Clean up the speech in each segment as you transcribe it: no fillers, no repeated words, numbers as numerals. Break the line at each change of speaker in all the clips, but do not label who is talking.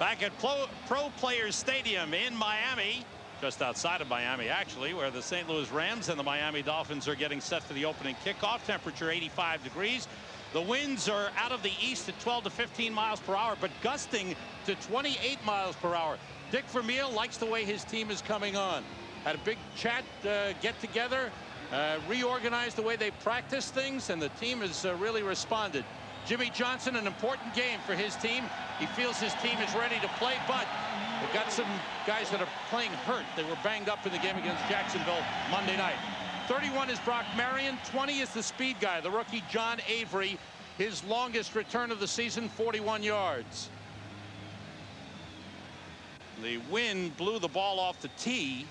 Back at Pro Players Stadium in Miami, just outside of Miami, actually, where the St. Louis Rams and the Miami Dolphins are getting set for the opening kickoff. Temperature 85 degrees. The winds are out of the east at 12 to 15 miles per hour, but gusting to 28 miles per hour. Dick Vermeil likes the way his team is coming on. Had a big chat, get together, reorganized the way they practice things, and the team has really responded. Jimmy Johnson, an important game for his team. He feels his team is ready to play, but we've got some guys that are playing hurt. They were banged up in the game against Jacksonville Monday night. 31 is Brock Marion. 20 is the speed guy, the rookie John Avery. His longest return of the season, 41 yards. The wind blew the ball off the tee,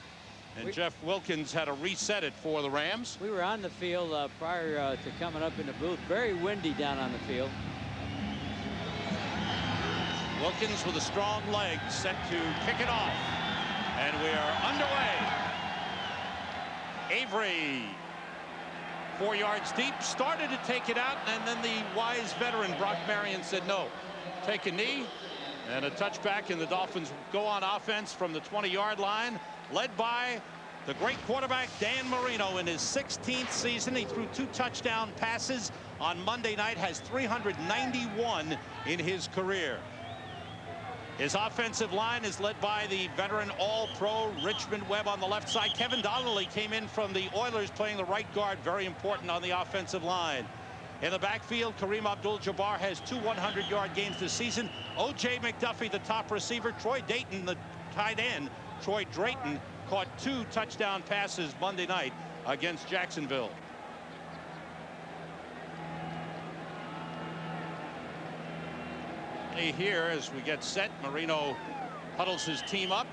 and Jeff Wilkins had to reset it for the Rams.
We were on the field prior to coming up in the booth. Very windy down on the field.
Wilkins with a strong leg, set to kick it off. And we are underway. Avery, 4 yards deep, started to take it out, and then the wise veteran Brock Marion said no. Take a knee, and a touchback, and the Dolphins go on offense from the 20-yard line, led by the great quarterback Dan Marino. In his 16th season, he threw 2 touchdown passes on Monday night, has 391 in his career. His offensive line is led by the veteran All-Pro Richmond Webb on the left side. Kevin Donnelly came in from the Oilers playing the right guard, very important on the offensive line. In the backfield, Kareem Abdul-Jabbar has 2 100-yard games this season. O.J. McDuffie, the top receiver. Troy Dayton, the tight end. Troy Drayton caught 2 touchdown passes Monday night against Jacksonville. Here as we get set, Marino huddles his team up.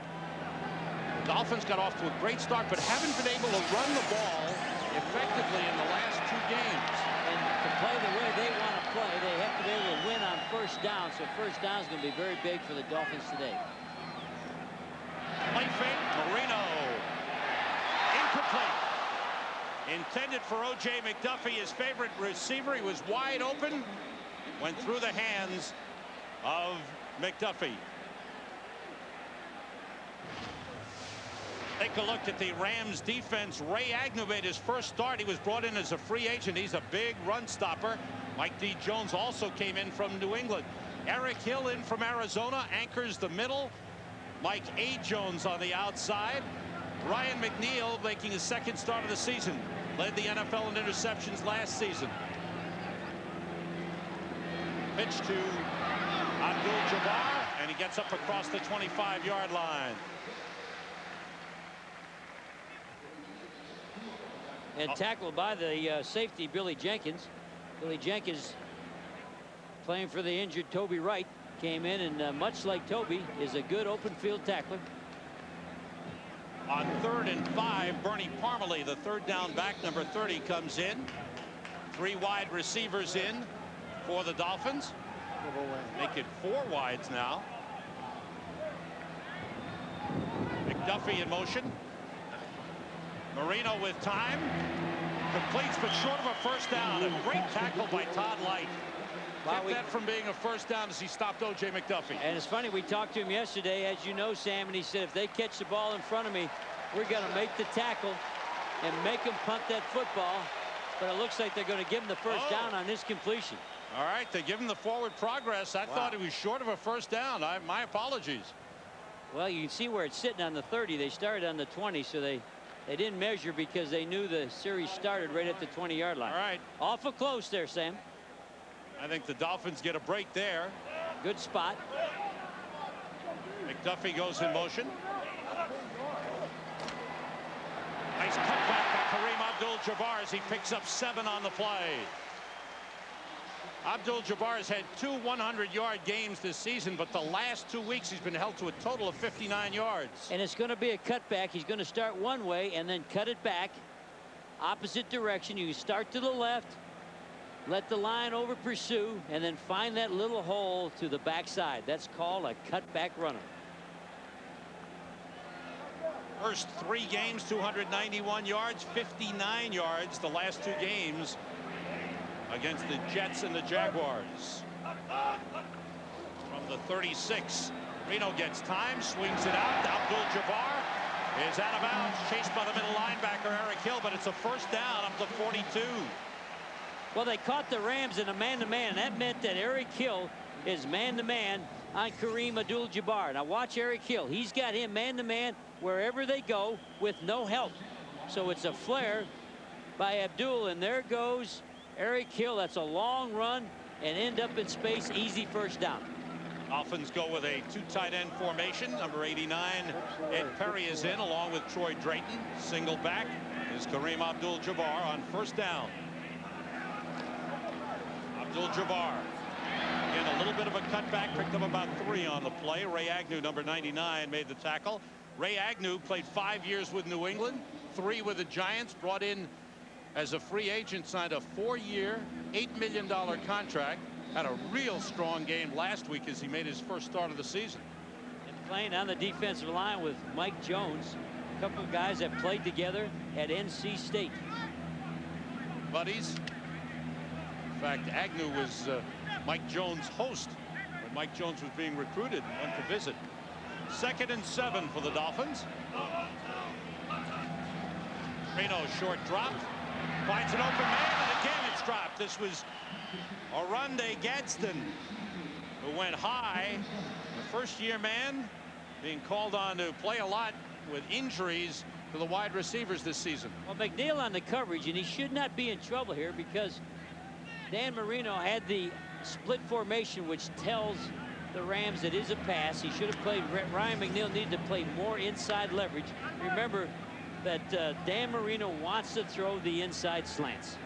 The Dolphins got off to a great start, but haven't been able to run the ball effectively in the last 2 games.
And to play the way they want to play, they have to be able to win on first down. So first down is going to be very big for the Dolphins today.
Play fake, Marino. Incomplete. Intended for O.J. McDuffie, his favorite receiver. He was wide open. Went through the hands of McDuffie. Take a look at the Rams defense. Ray Agnew made his first start. He was brought in as a free agent. He's a big run stopper. Mike D. Jones also came in from New England. Eric Hill in from Arizona anchors the middle. Mike A. Jones on the outside. Ryan McNeil making his 2nd start of the season. Led the NFL in interceptions last season. Pitch to Abdul-Jabbar, and he gets up across the 25-yard line.
And tackled by the safety, Billy Jenkins. Billy Jenkins, playing for the injured Toby Wright, came in and much like Toby, is a good open field tackler.
On 3rd and 5, Bernie Parmalee, the 3rd down back, number 30, comes in. 3 wide receivers in for the Dolphins. Make it 4 wides now. McDuffie in motion. Marino with time. Completes, but short of a first down. A great tackle by Todd Light. Kept that from being a first down as he stopped O.J. McDuffie.
And it's funny, we talked to him yesterday, as you know, Sam, and he said, if they catch the ball in front of me, we're going to make the tackle and make them punt that football. But it looks like they're going to give him the first down on this completion.
All right, they give him the forward progress. I thought it was short of a first down. My apologies.
Well, you can see where it's sitting on the 30. They started on the 20, so they didn't measure because they knew the series started right at the 20-yard line.
All right.
Awful close there, Sam.
I think the Dolphins get a break there.
Good spot.
McDuffie goes in motion. Nice cutback by Kareem Abdul-Jabbar as he picks up 7 on the play. Abdul-Jabbar has had 2 100-yard games this season, but the last 2 weeks he's been held to a total of 59 yards.
And it's going to be a cutback. He's going to start one way and then cut it back opposite direction. You start to the left, let the line over pursue, and then find that little hole to the backside. That's called a cutback runner.
First 3 games, 291 yards, 59 yards the last 2 games against the Jets and the Jaguars. From the 36, Reno gets time, swings it out. Abdul-Jabbar is out of bounds, chased by the middle linebacker Eric Hill, but it's a first down up to 42.
Well, they caught the Rams in a man-to-man. That meant that Eric Hill is man-to-man on Kareem Abdul-Jabbar. Now watch Eric Hill. He's got him man-to-man wherever they go with no help. So it's a flare by Abdul, and there goes Eric Hill. That's a long run and end up in space. Easy first down.
Dolphins go with a two tight end formation. Number 89, Ed Perry is in along with Troy Drayton. Single back is Kareem Abdul-Jabbar on first down. Abdul-Jabbar. Again, a little bit of a cutback, picked up about 3 on the play. Ray Agnew, number 99, made the tackle. Ray Agnew played 5 years with New England, 3 with the Giants, brought in as a free agent, signed a 4-year, $8 million contract. Had a real strong game last week as he made his first start of the season.
And playing on the defensive line with Mike Jones, a couple of guys that played together at NC State.
Buddies. In fact, Agnew was Mike Jones' host when Mike Jones was being recruited and went to visit. 2nd and 7 for the Dolphins. Reno short drop. Finds an open man, and again it's dropped. This was Oronde Gadsden, who went high. The first-year man being called on to play a lot with injuries to the wide receivers this season.
Well, McNeil on the coverage, and he should not be in trouble here because Dan Marino had the split formation, which tells the Rams it is a pass. He should have played. Ryan McNeil needed to play more inside leverage. Remember that Dan Marino wants to throw the inside slants.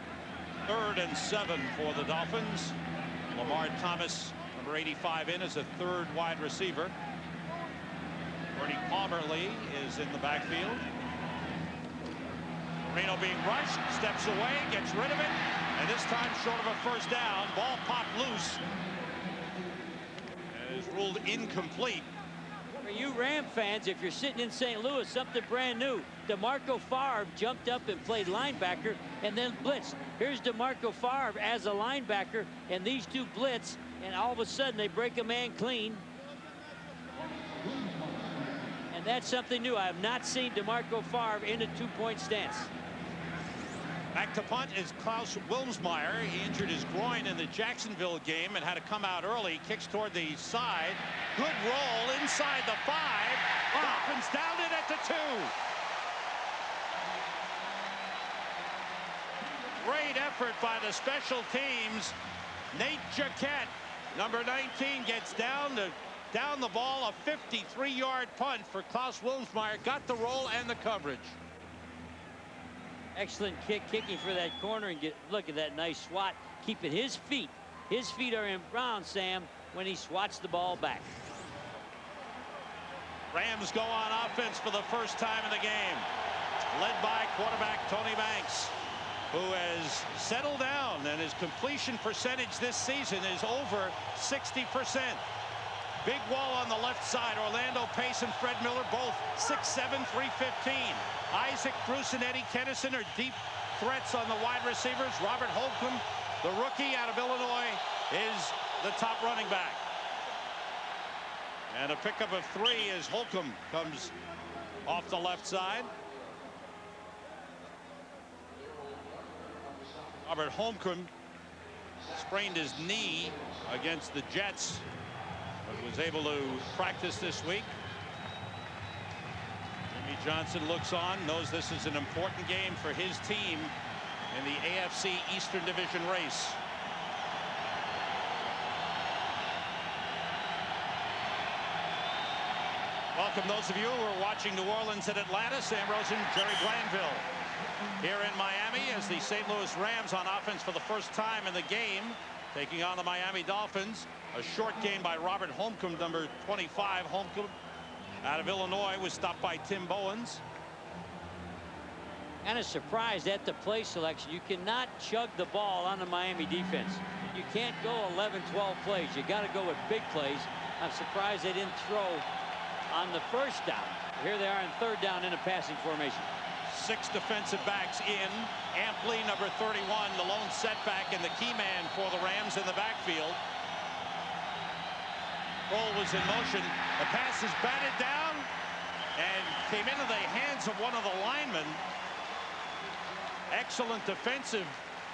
3rd and 7 for the Dolphins. Lamar Thomas, number 85, in as a 3rd wide receiver. Bernie Palmerly is in the backfield. Reno being rushed, steps away, gets rid of it, and this time short of a first down. Ball popped loose and is ruled incomplete.
For you Ram fans, if you're sitting in St. Louis, something brand new. DeMarco Favre jumped up and played linebacker and then blitzed. Here's DeMarco Favre as a linebacker, and these two blitz, and all of a sudden they break a man clean. And that's something new. I have not seen DeMarco Favre in a 2-point stance.
Back to punt is Klaus Wilmsmeyer. He injured his groin in the Jacksonville game and had to come out early. Kicks toward the side. Good roll inside the 5. Dolphins down it at the 2. Great effort by the special teams. Nate Jaquette, number 19, gets down the ball. A 53-yard punt for Klaus Wilmsmeyer. Got the roll and the coverage.
Excellent kicking for that corner, and look at that nice swat, keeping his feet. His feet are in bounds, Sam, when he swats the ball back.
Rams go on offense for the first time in the game, led by quarterback Tony Banks, who has settled down, and his completion percentage this season is over 60%. Big wall on the left side. Orlando Pace and Fred Miller, both 6'7", 315. Isaac Bruce and Eddie Kennison are deep threats on the wide receivers. Robert Holcomb, the rookie out of Illinois, is the top running back. And a pickup of 3 as Holcomb comes off the left side. Robert Holcomb sprained his knee against the Jets, but was able to practice this week. Jimmy Johnson looks on, knows this is an important game for his team in the AFC Eastern Division race. Welcome those of you who are watching New Orleans and Atlanta. Sam Rosen, Jerry Glanville here in Miami as the St. Louis Rams on offense for the first time in the game, taking on the Miami Dolphins. A short game by Robert Holcomb, number 25. Holcomb out of Illinois was stopped by Tim Bowens.
Kind of surprised at the play selection. You cannot chug the ball on the Miami defense. You can't go 11, 12 plays. You got to go with big plays. I'm surprised they didn't throw on the first down. Here they are in 3rd down in a passing formation.
6 defensive backs in. Ampley, number 31, the lone setback and the key man for the Rams in the backfield. Kroll was in motion. The pass is batted down and came into the hands of one of the linemen. Excellent defensive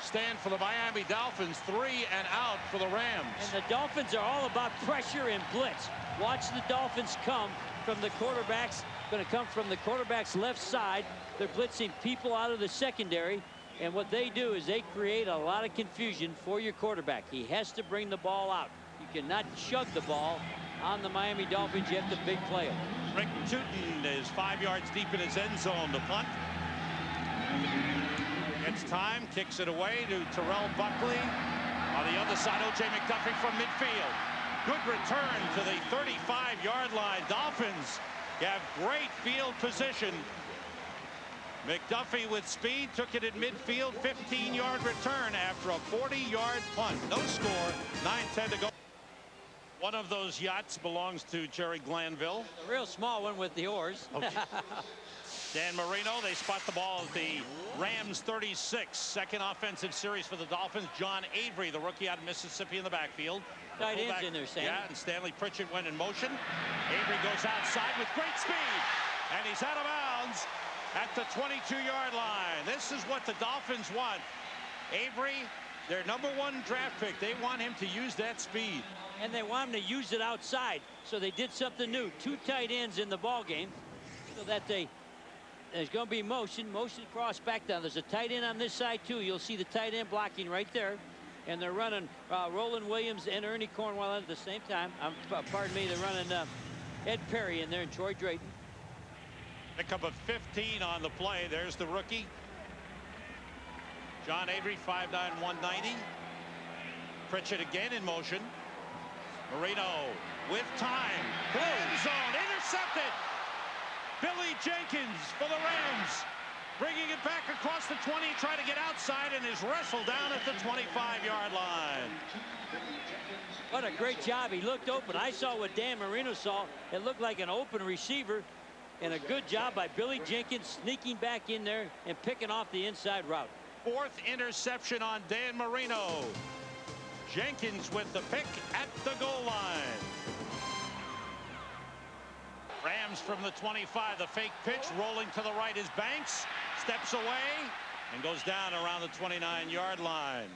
stand for the Miami Dolphins. 3 and out for the Rams.
And the Dolphins are all about pressure and blitz. Watch the Dolphins come from the quarterbacks. Going to come from the quarterback's left side. They're blitzing people out of the secondary. And what they do is they create a lot of confusion for your quarterback. He has to bring the ball out. You cannot chug the ball on the Miami Dolphins. You have to big play it.
Rick Tootin is 5 yards deep in his end zone to punt. Gets time, kicks it away to Terrell Buckley. On the other side, O.J. McDuffie from midfield. Good return to the 35-yard line. Dolphins have great field position. McDuffie with speed took it at midfield. 15-yard return after a 40-yard punt. No score. 9:10 to go. One of those yachts belongs to Jerry Glanville.
A real small one with the oars.
Okay. Dan Marino, they spot the ball at the Rams 36. Second offensive series for the Dolphins. John Avery, the rookie out of Mississippi, in the backfield.
Tight ends in there, Sam.
Yeah, and Stanley Pritchett went in motion. Avery goes outside with great speed. And he's out of bounds at the 22-yard line. This is what the Dolphins want. Avery, their #1 draft pick, they want him to use that speed.
And they want him to use it outside. So they did something new. 2 tight ends in the ball game, so that there's going to be motion cross back down. There's a tight end on this side too. You'll see the tight end blocking right there. And they're running Roland Williams and Ernie Cornwell at the same time. Pardon me, they're running Ed Perry in there and Troy Drayton.
Pickup of 15 on the play. There's the rookie. John Avery, 5'9", 190. Pritchett again in motion. Marino with time. End zone, intercepted. Billy Jenkins for the Rams. Bringing it back across the 20, trying to get outside, and is wrestled down at the 25-yard line.
What a great job. He looked open. I saw what Dan Marino saw. It looked like an open receiver. And a good job by Billy Jenkins sneaking back in there and picking off the inside route.
4th interception on Dan Marino. Jenkins with the pick at the goal line. Rams from the 25. The fake pitch rolling to the right is Banks. Steps away and goes down around the 29-yard line.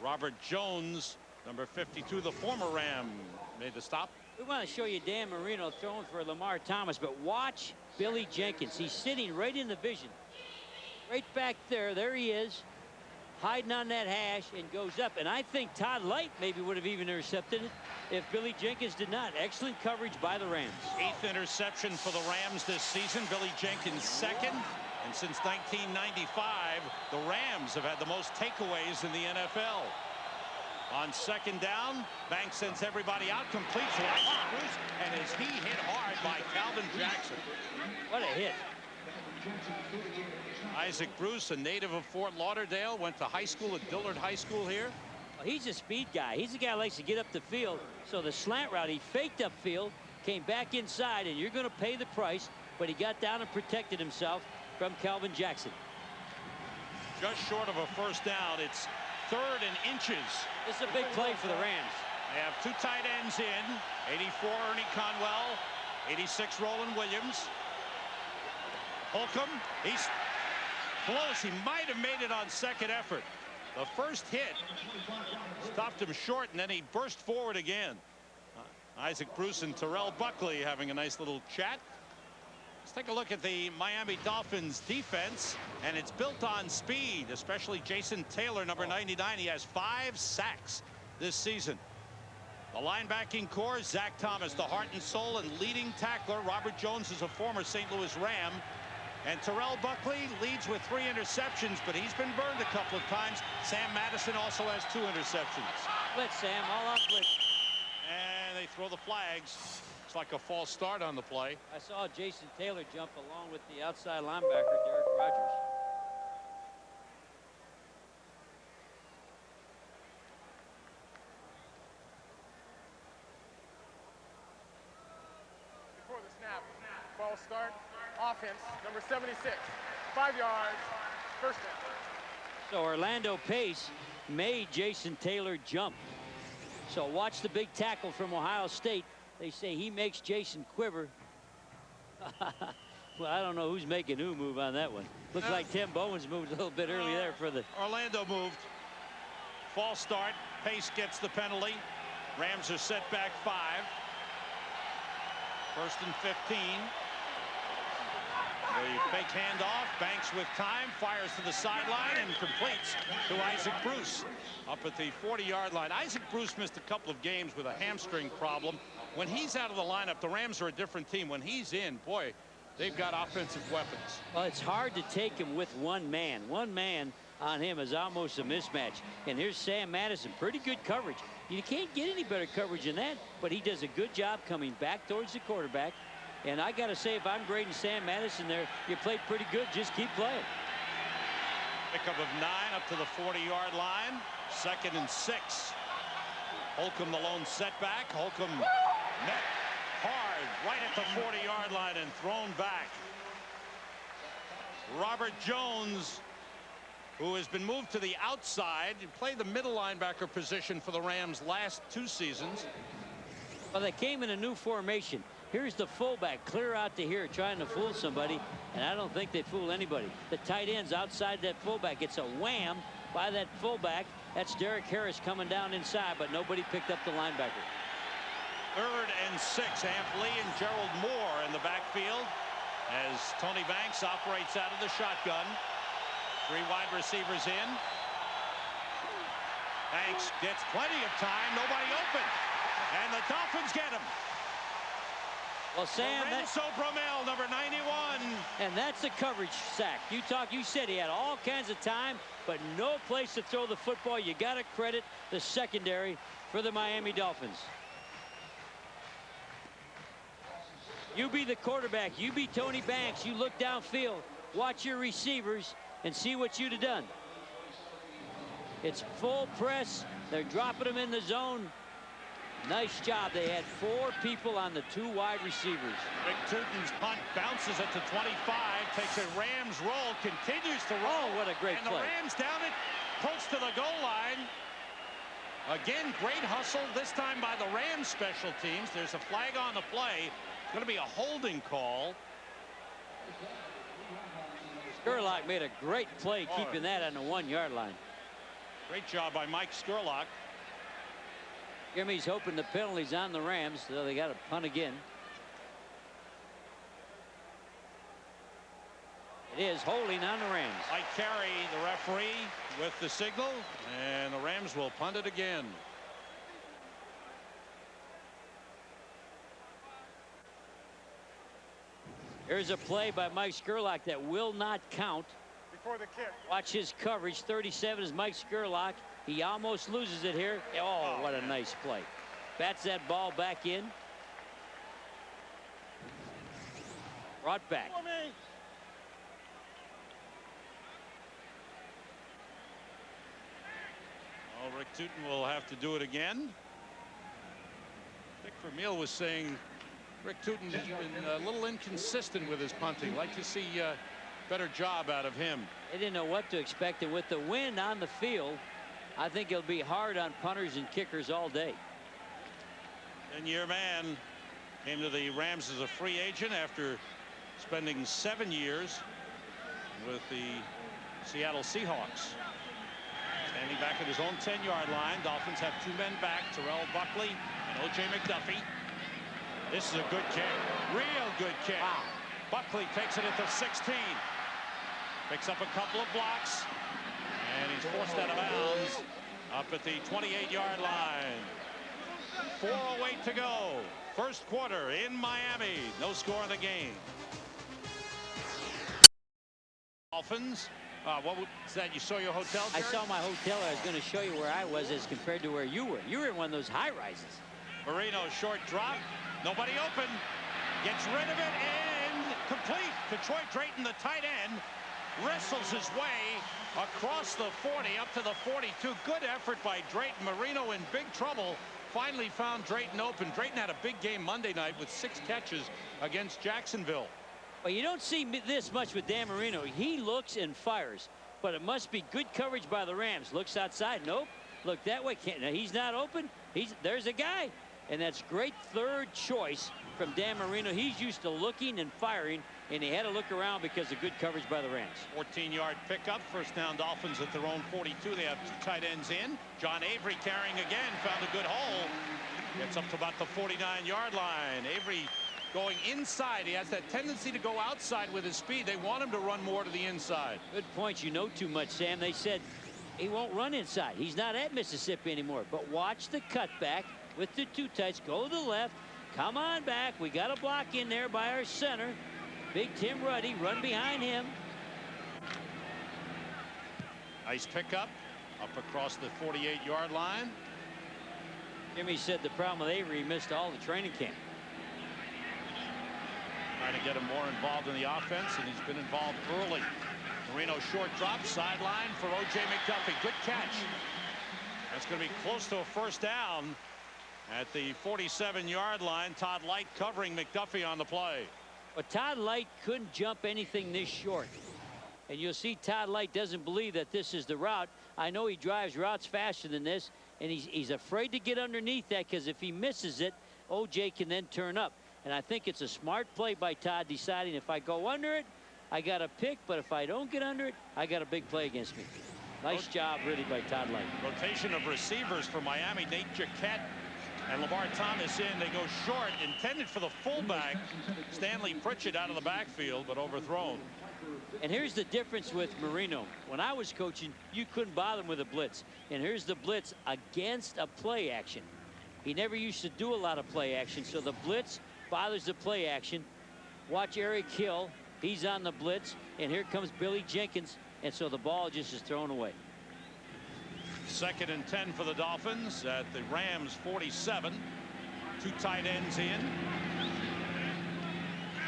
Robert Jones, number 52, the former Ram, made the stop.
We want to show you Dan Marino throwing for Lamar Thomas, but watch Billy Jenkins. He's sitting right in the vision. Right back there. There he is, hiding on that hash, and goes up. And I think Todd Light maybe would have even intercepted it if Billy Jenkins did not. Excellent coverage by the Rams. 8th interception for the Rams this season. Billy Jenkins 2nd. And since 1995, the Rams have had the most takeaways in the NFL. On 2nd down, Banks sends everybody out, complete for Isaac Bruce, and is he hit hard by Calvin Jackson. What a hit.
Isaac Bruce, a native of Fort Lauderdale, went to high school at Dillard High School here.
Well, he's a speed guy. He's a guy who likes to get up the field. So the slant route, he faked upfield, came back inside, and you're going to pay the price, but he got down and protected himself from Calvin Jackson.
Just short of a first down. It's 3rd and inches.
This is a big play for the Rams.
They have 2 tight ends in. 84 Ernie Conwell, 86 Roland Williams. Holcomb, he's close. He might have made it on 2nd effort. The first hit stopped him short, and then he burst forward again. Isaac Bruce and Terrell Buckley having a nice little chat. Let's take a look at the Miami Dolphins defense, and it's built on speed, especially Jason Taylor, number 99. He has 5 sacks this season. The linebacking core, Zach Thomas, the heart and soul and leading tackler. Robert Jones is a former St. Louis Ram. And Terrell Buckley leads with 3 interceptions, but he's been burned a couple of times. Sam Madison also has 2 interceptions.
Blitz, Sam, all out blitz.
And they throw the flags. It's like a false start on the play.
I saw Jason Taylor jump along with the outside linebacker, Derek Rogers.
Before the snap, false start, offense, number 76, 5 yards, first down.
So Orlando Pace made Jason Taylor jump. So watch the big tackle from Ohio State. They say he makes Jason quiver. Well, I don't know who's making who move on that one. Looks like Tim Bowens moved a little bit early there for the...
Orlando moved. False start. Pace gets the penalty. Rams are set back 5. 1st and 15. The fake handoff. Banks with time. Fires to the sideline and completes to Isaac Bruce up at the 40-yard line. Isaac Bruce missed a couple of games with a hamstring problem. When he's out of the lineup, the Rams are a different team. When he's in, boy, they've got offensive weapons.
Well, it's hard to take him with one man. One man on him is almost a mismatch. And here's Sam Madison. Pretty good coverage. You can't get any better coverage than that, but he does a good job coming back towards the quarterback. And I got to say, if I'm grading Sam Madison there, you played pretty good. Just keep playing.
Pickup of 9 up to the 40-yard line. 2nd and 6. Holcomb the lone setback. Holcomb met hard right at the 40-yard line and thrown back. Robert Jones, who has been moved to the outside, played the middle linebacker position for the Rams last 2 seasons.
Well, they came in a new formation. Here's the fullback clear out to here trying to fool somebody, and I don't think they fool anybody. The tight end's outside that fullback. It's a wham by that fullback. That's Derek Harris coming down inside, but nobody picked up the linebacker.
3rd and 6. Amp Lee and Gerald Moore in the backfield as Tony Banks operates out of the shotgun. 3 wide receivers in. Banks gets plenty of time. Nobody open. And the Dolphins get him.
Well, Sam,
Lorenzo Bromell, number 91.
And that's a coverage sack. You said he had all kinds of time, but no place to throw the football. You got to credit the secondary for the Miami Dolphins. You be the quarterback. You be Tony Banks. You look downfield, watch your receivers, and see what you'd have done. It's full press. They're dropping them in the zone. Nice job. They had 4 people on the 2 wide receivers.
Rick Tootin's punt bounces at the 25, takes a Rams roll, continues to roll.
Oh, what a great play.
And the Rams down it, close to the goal line. Again, great hustle, this time by the Rams special teams. There's a flag on the play. It's going to be a holding call.
Skurlock made a great play keeping that on the 1-yard line.
Great job by Mike Skurlock.
Jimmy's hoping the penalty's on the Rams, so they got to punt again. It is holding on the Rams.
Mike Carey, the referee, with the signal, and the Rams will punt it again.
Here's a play by Mike Skurlock that will not count.
Before the kick.
Watch his coverage. 37 is Mike Skurlock. He almost loses it here. Oh, what a nice play. Bats that ball back in. Brought back.
Well, Rick Tootin will have to do it again. Dick Vermeil was saying Rick Tootin has been a little inconsistent with his punting. Like to see a better job out of him.
They didn't know what to expect, and with the wind on the field, I think it'll be hard on punters and kickers all day. 10-year
man came to the Rams as a free agent after spending 7 years with the Seattle Seahawks. Standing back at his own 10-yard line. Dolphins have 2 men back, Terrell Buckley and O.J. McDuffie. This is a good kick. Real good kick.
Wow.
Buckley takes it at the 16. Picks up a couple of blocks. And he's forced out of bounds up at the 28-yard line. 4:08 to go. First quarter in Miami. No score in the game. Dolphins. What was that? You saw your hotel, Jerry?
I saw my hotel. I was going to show you where I was as compared to where you were. You were in one of those high rises.
Marino short drop. Nobody open. Gets rid of it and complete. Detroit Drayton, the tight end, wrestles his way across the 40 up to the 42. Good effort by Drayton. Marino in big trouble. Finally found Drayton open. Drayton had a big game Monday night with 6 catches against Jacksonville.
Well, you don't see this much with Dan Marino. He looks and fires, but it must be good coverage by the Rams. Looks outside. Nope. Look that way. Can't. Now, he's not open. There's a guy. And that's great third choice from Dan Marino. He's used to looking and firing, and he had to look around because of good coverage by the Rams.
14-yard pickup. First down, Dolphins at their own 42. They have 2 tight ends in. John Avery carrying again. Found a good hole. Gets up to about the 49-yard line. Avery going inside. He has that tendency to go outside with his speed. They want him to run more to the inside.
Good point. You know too much, Sam. They said he won't run inside. He's not at Mississippi anymore. But watch the cutback with the 2 tights. Go to the left. Come on back. We got a block in there by our center. Big Tim Ruddy. Run behind him.
Nice pickup up across the 48-yard line.
Jimmy said the problem with Avery, he missed all the training camp.
Trying to get him more involved in the offense, and he's been involved early. Marino short drop, sideline for O.J. McDuffie. Good catch. That's going to be close to a first down at the 47-yard line. Todd Light covering McDuffie on the play.
But Todd Light couldn't jump anything this short. And you'll see Todd Light doesn't believe that this is the route. I know he drives routes faster than this, and he's afraid to get underneath that, because if he misses it, O.J. can then turn up. And I think it's a smart play by Todd, deciding if I go under it, I got a pick, but if I don't get under it, I got a big play against me. Nice job, really, by Todd Light.
Rotation of receivers for Miami. Nate Jaquette and Lamar Thomas in. They go short, intended for the fullback. Stanley Pritchett out of the backfield, but overthrown.
And here's the difference with Marino. When I was coaching, you couldn't bother him with a blitz. And here's the blitz against a play action. He never used to do a lot of play action, so the blitz bothers the play action. Watch Eric Hill. He's on the blitz, and here comes Billy Jenkins, and so the ball just is thrown away.
2nd and 10 for the Dolphins at the Rams 47. 2 tight ends in.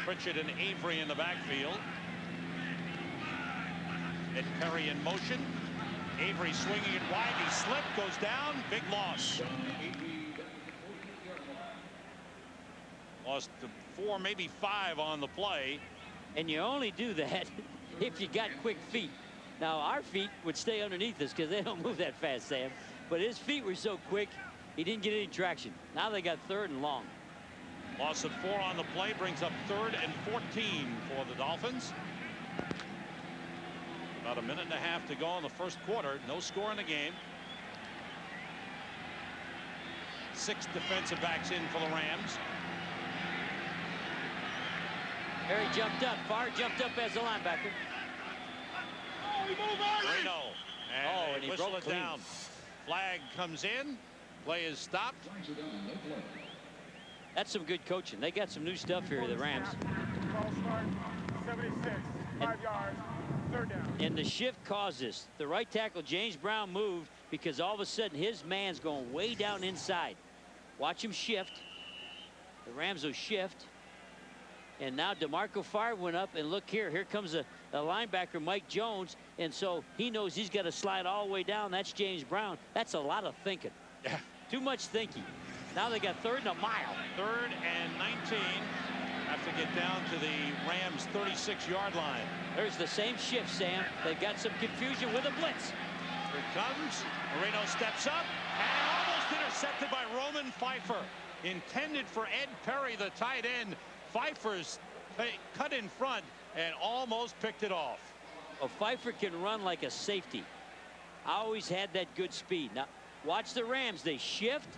Pritchett and Avery in the backfield. Ed Perry in motion. Avery swinging it wide. He slipped, goes down. Big loss. Lost 4, maybe 5 on the play.
And you only do that if you got quick feet. Now, our feet would stay underneath us because they don't move that fast, Sam. But his feet were so quick, he didn't get any traction. Now they got 3rd and long.
Loss of 4 on the play brings up 3rd and 14 for the Dolphins. About a minute and a half to go in the first quarter. No score in the game. 6 defensive backs in for the Rams.
Harry jumped up. Farr jumped up as a linebacker.
Marino. And
he
whistle
broke
it
clean.
down. Flag comes in. Play is stopped.
That's some good coaching. They got some new stuff here, the Rams.
False start, 76, 5 yards, 3rd down.
And the shift caused this. The right tackle, James Brown, moved because all of a sudden his man's going way down inside. Watch him shift. The Rams will shift. And now DeMarco Farr went up, and look here. Here comes a linebacker, Mike Jones. And so he knows he's got to slide all the way down. That's James Brown. That's a lot of thinking.
Yeah.
Too much thinking. Now they got 3rd and a mile.
3rd and 19. Have to get down to the Rams 36-yard line.
There's the same shift, Sam. They've got some confusion with a blitz.
Here it comes. Marino steps up and almost intercepted by Roman Pfeiffer. Intended for Ed Perry, the tight end. Pfeiffer's cut in front and almost picked it off.
Well, Pfeiffer can run like a safety. I always had that good speed. Now, watch the Rams. They shift.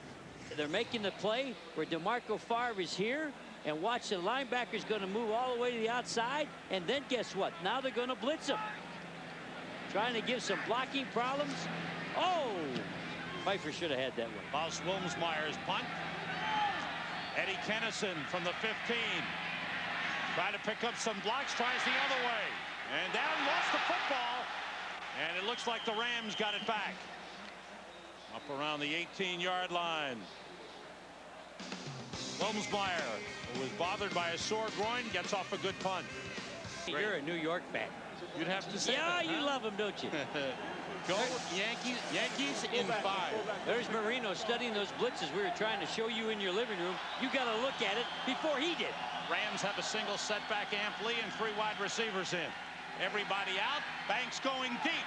They're making the play where DeMarco Farr is here. And watch, the linebacker's going to move all the way to the outside. And then guess what? Now they're going to blitz him. Trying to give some blocking problems. Oh! Pfeiffer should have had that one.
Klaus Wilmsmeyer's punt. Eddie Kennison from the 15. Trying to pick up some blocks, tries the other way. And down, lost the football. And it looks like the Rams got it back. Up around the 18-yard line. Wilmsmeyer, who was bothered by a sore groin, gets off a good punt.
You're a New York fan.
You'd have to say
Yeah,
that,
you love him, don't you?
Go Yankees in 5.
There's Marino studying those blitzes we were trying to show you in your living room. You got to look at it before he did.
Rams have a single setback amply and 3 wide receivers in. Everybody out. Banks going deep.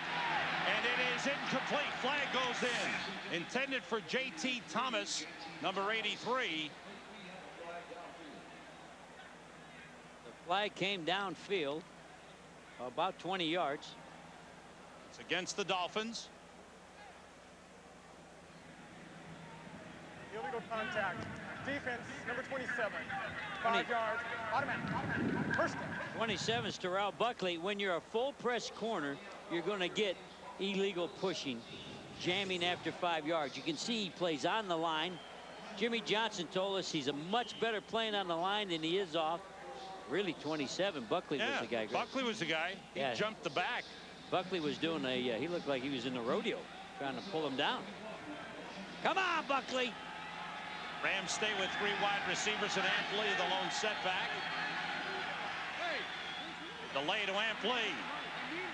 And it is incomplete. Flag goes in. Intended for J.T. Thomas, number 83.
The flag came downfield about 20 yards.
It's against the Dolphins.
Illegal contact. Defense, number 27. 5 yards. Automatic. First down.
27 is Terrell Buckley. When you're a full press corner, you're going to get illegal pushing, jamming after 5 yards. You can see he plays on the line. Jimmy Johnson told us he's a much better playing on the line than he is off. Really, 27. Buckley was the guy.
Buckley was the guy. He jumped the back.
Buckley was doing he looked like he was in the rodeo, trying to pull him down. Come on, Buckley.
Rams stay with 3 wide receivers and Amp Lee, the lone setback. Delay to Amp Lee.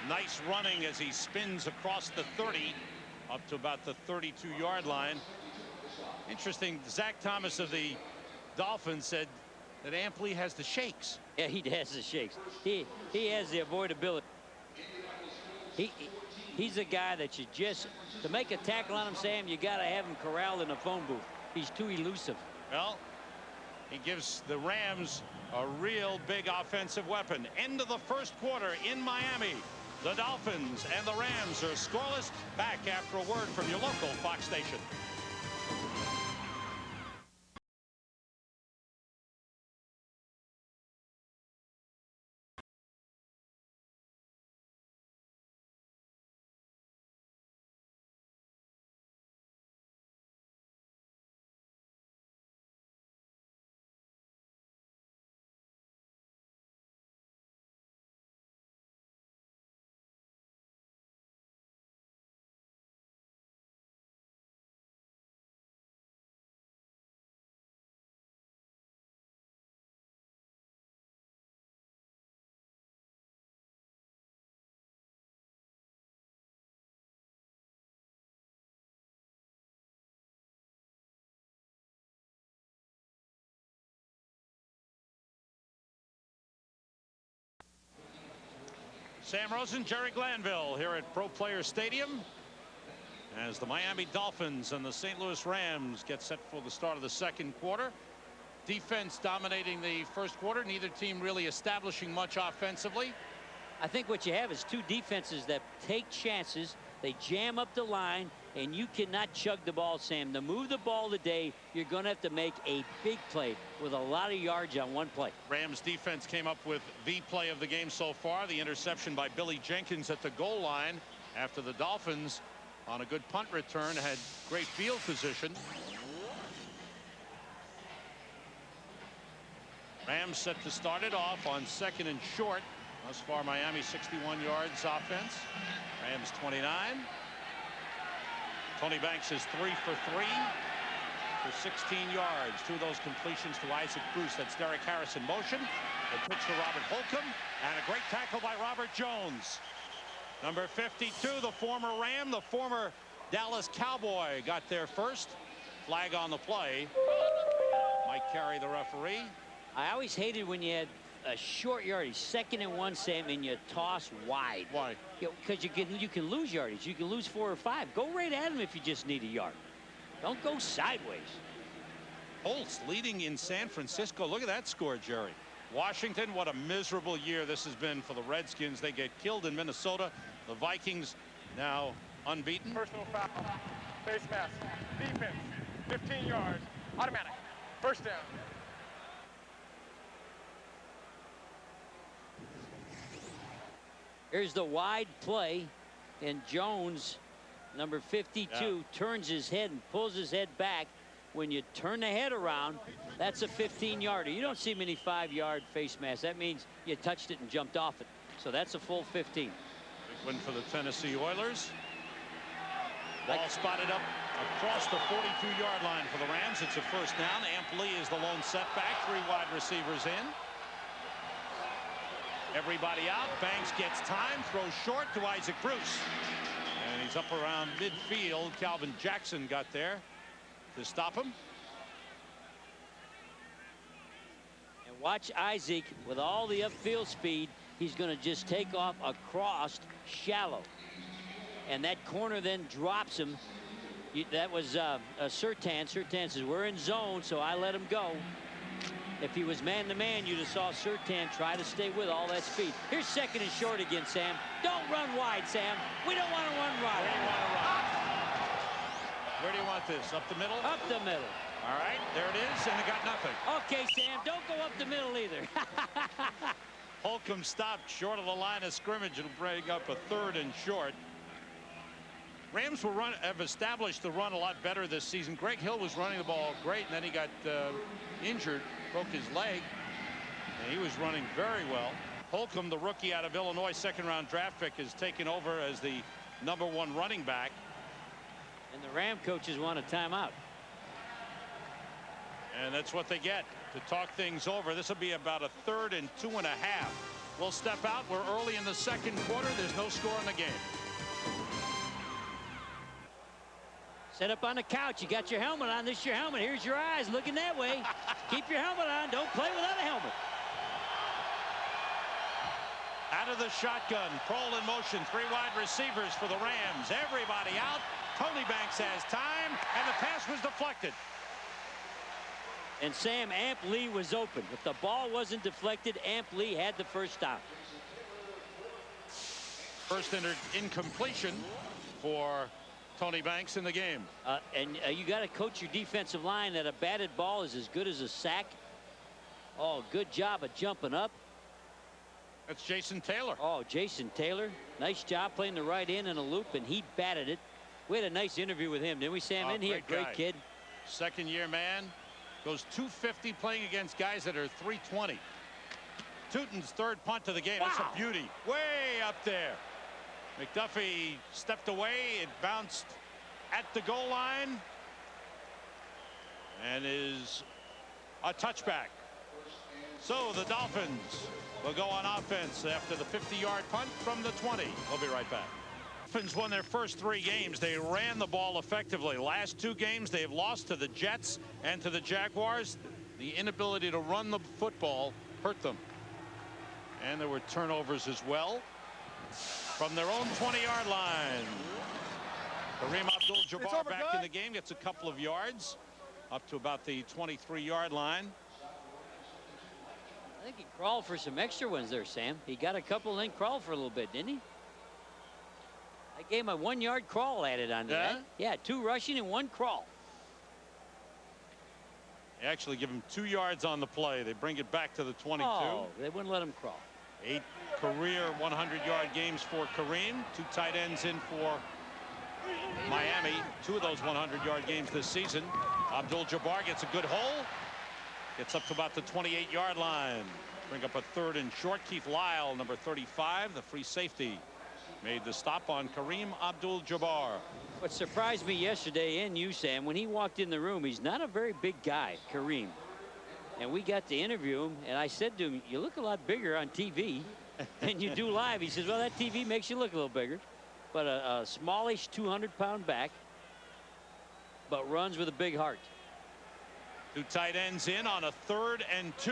Nice running as he spins across the 30 up to about the 32-yard line. Interesting, Zach Thomas of the Dolphins said that Amp Lee has the shakes.
Yeah, he has the shakes. He has the avoidability. He's a guy that you just, to make a tackle on him, Sam, you got to have him corralled in a phone booth. He's too elusive.
Well, he gives the Rams a real big offensive weapon. End of the first quarter in Miami. The Dolphins and the Rams are scoreless. Back after a word from your local Fox station. Sam Rosen, Jerry Glanville here at Pro Player Stadium as the Miami Dolphins and the St. Louis Rams get set for the start of the second quarter. Defense dominating the first quarter. Neither team really establishing much offensively.
I think what you have is 2 defenses that take chances. They jam up the line, and you cannot chug the ball, Sam. To move the ball today, you're going to have to make a big play with a lot of yards on one play.
Rams defense came up with the play of the game so far, the interception by Billy Jenkins at the goal line after the Dolphins on a good punt return had great field position. Rams set to start it off on 2nd and short. Thus far, Miami 61 yards offense. Rams 29. Tony Banks is 3 for 3 for 16 yards. 2 of those completions to Isaac Bruce. That's Derek Harris in motion. The pitch to Robert Holcomb. And a great tackle by Robert Jones. Number 52, the former Ram, the former Dallas Cowboy, got there first. Flag on the play. Might carry the referee.
I always hated when you had a short yardage, 2nd and 1, Sam, and you toss wide.
Why?
Because you can lose yardage. You can lose 4 or 5. Go right at him if you just need a yard. Don't go sideways.
Colts leading in San Francisco. Look at that score, Jerry. Washington, what a miserable year this has been for the Redskins. They get killed in Minnesota. The Vikings now unbeaten.
Personal foul. Face mask. Defense. 15 yards. Automatic. First down.
Here's the wide play, and Jones, number 52, turns his head and pulls his head back. When you turn the head around, that's a 15-yarder. You don't see many 5-yard face masks. That means you touched it and jumped off it. So that's a full 15.
Big win for the Tennessee Oilers. Ball spotted up across the 42-yard line for the Rams. It's a first down. Amp Lee is the lone setback. 3 wide receivers in. Everybody out. Banks gets time. Throws short to Isaac Bruce. And he's up around midfield. Calvin Jackson got there to stop him.
And watch Isaac with all the upfield speed. He's going to just take off across shallow. and that corner then drops him. That was Surtain. Surtain says, we're in zone, so I let him go. If he was man-to-man, you'd have saw Surtain try to stay with all that speed. Here's second and short again, Sam. Don't run wide, Sam. We don't want to run wide.
Where do you want to run? Where do you want this? Up the middle?
Up the middle.
All right, there it is, and it got nothing.
Okay, Sam, don't go up the middle either.
Holcomb stopped short of the line of scrimmage. It'll bring up a third and short. Rams have established the run a lot better this season. Greg Hill was running the ball great, and then he got injured, broke his leg, and he was running very well. Holcomb, the rookie out of Illinois, second-round draft pick, is taken over as the #1 running back.
And the Ram coaches want a timeout.
And that's what they get to talk things over. This will be about a 3rd and 2.5. We'll step out. We're early in the second quarter. There's no score in the game.
Set up on the couch. You got your helmet on. This is your helmet. Here's your eyes looking that way. Keep your helmet on. Don't play without a helmet.
Out of the shotgun. Kroll in motion. 3 wide receivers for the Rams. Everybody out. Tony Banks has time, and the pass was deflected.
And Sam, Amp Lee was open. If the ball wasn't deflected, Amp Lee had the first stop.
First incompletion for Tony Banks in the game.
And you got to coach your defensive line that a batted ball is as good as a sack. Oh, good job of jumping up.
That's Jason Taylor.
Oh, Jason Taylor. Nice job playing the right end in a loop, and he batted it. We had a nice interview with him, didn't we, Sam? Isn't he a great kid?
Second-year man. Goes 250 playing against guys that are 320. Tootin's third punt of the game. Wow. That's a beauty. Way up there. McDuffie stepped away. It bounced at the goal line. And is a touchback. So the Dolphins will go on offense after the 50-yard punt from the 20. We'll be right back. Dolphins won their first 3 games. They ran the ball effectively. Last 2 games they've lost to the Jets and to the Jaguars. The inability to run the football hurt them. And there were turnovers as well from their own 20-yard line. Kareem Abdul-Jabbar back in the game, gets a couple of yards up to about the 23-yard line.
I think he crawled for some extra ones there, Sam. He got a couple and then crawled for a little bit, didn't he? I gave him a 1-yard crawl added onto that. Yeah, 2 rushing and 1 crawl.
They actually give him 2 yards on the play. They bring it back to the 22.
Oh, they wouldn't let him crawl.
8 career 100-yard games for Kareem. 2 tight ends in for Miami. 2 of those 100-yard games this season. Abdul-Jabbar gets a good hole. Gets up to about the 28-yard line. Bring up a 3rd and short. Keith Lyle, number 35, the free safety, made the stop on Kareem Abdul-Jabbar.
What surprised me yesterday, and you, Sam, when he walked in the room, he's not a very big guy, Kareem. And we got to interview him, and I said to him, you look a lot bigger on TV than you do live. He says, well, that TV makes you look a little bigger. But a smallish 200-pound back, but runs with a big heart.
2 tight ends in on a 3rd and 2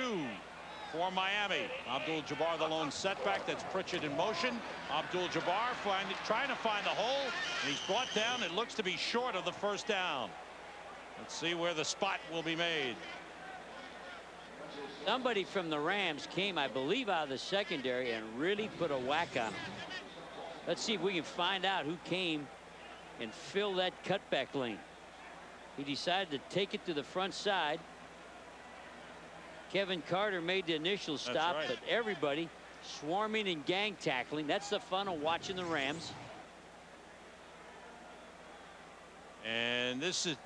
for Miami. Abdul-Jabbar the lone setback. That's Pritchett in motion. Abdul-Jabbar trying to find the hole, and he's brought down. It looks to be short of the first down. Let's see where the spot will be made.
Somebody from the Rams came, I believe, out of the secondary and really put a whack on him. Let's see if we can find out who came and filled that cutback lane. He decided to take it to the front side. Kevin Carter made the initial stop, but everybody swarming and gang tackling. That's the fun of watching the Rams.
And this is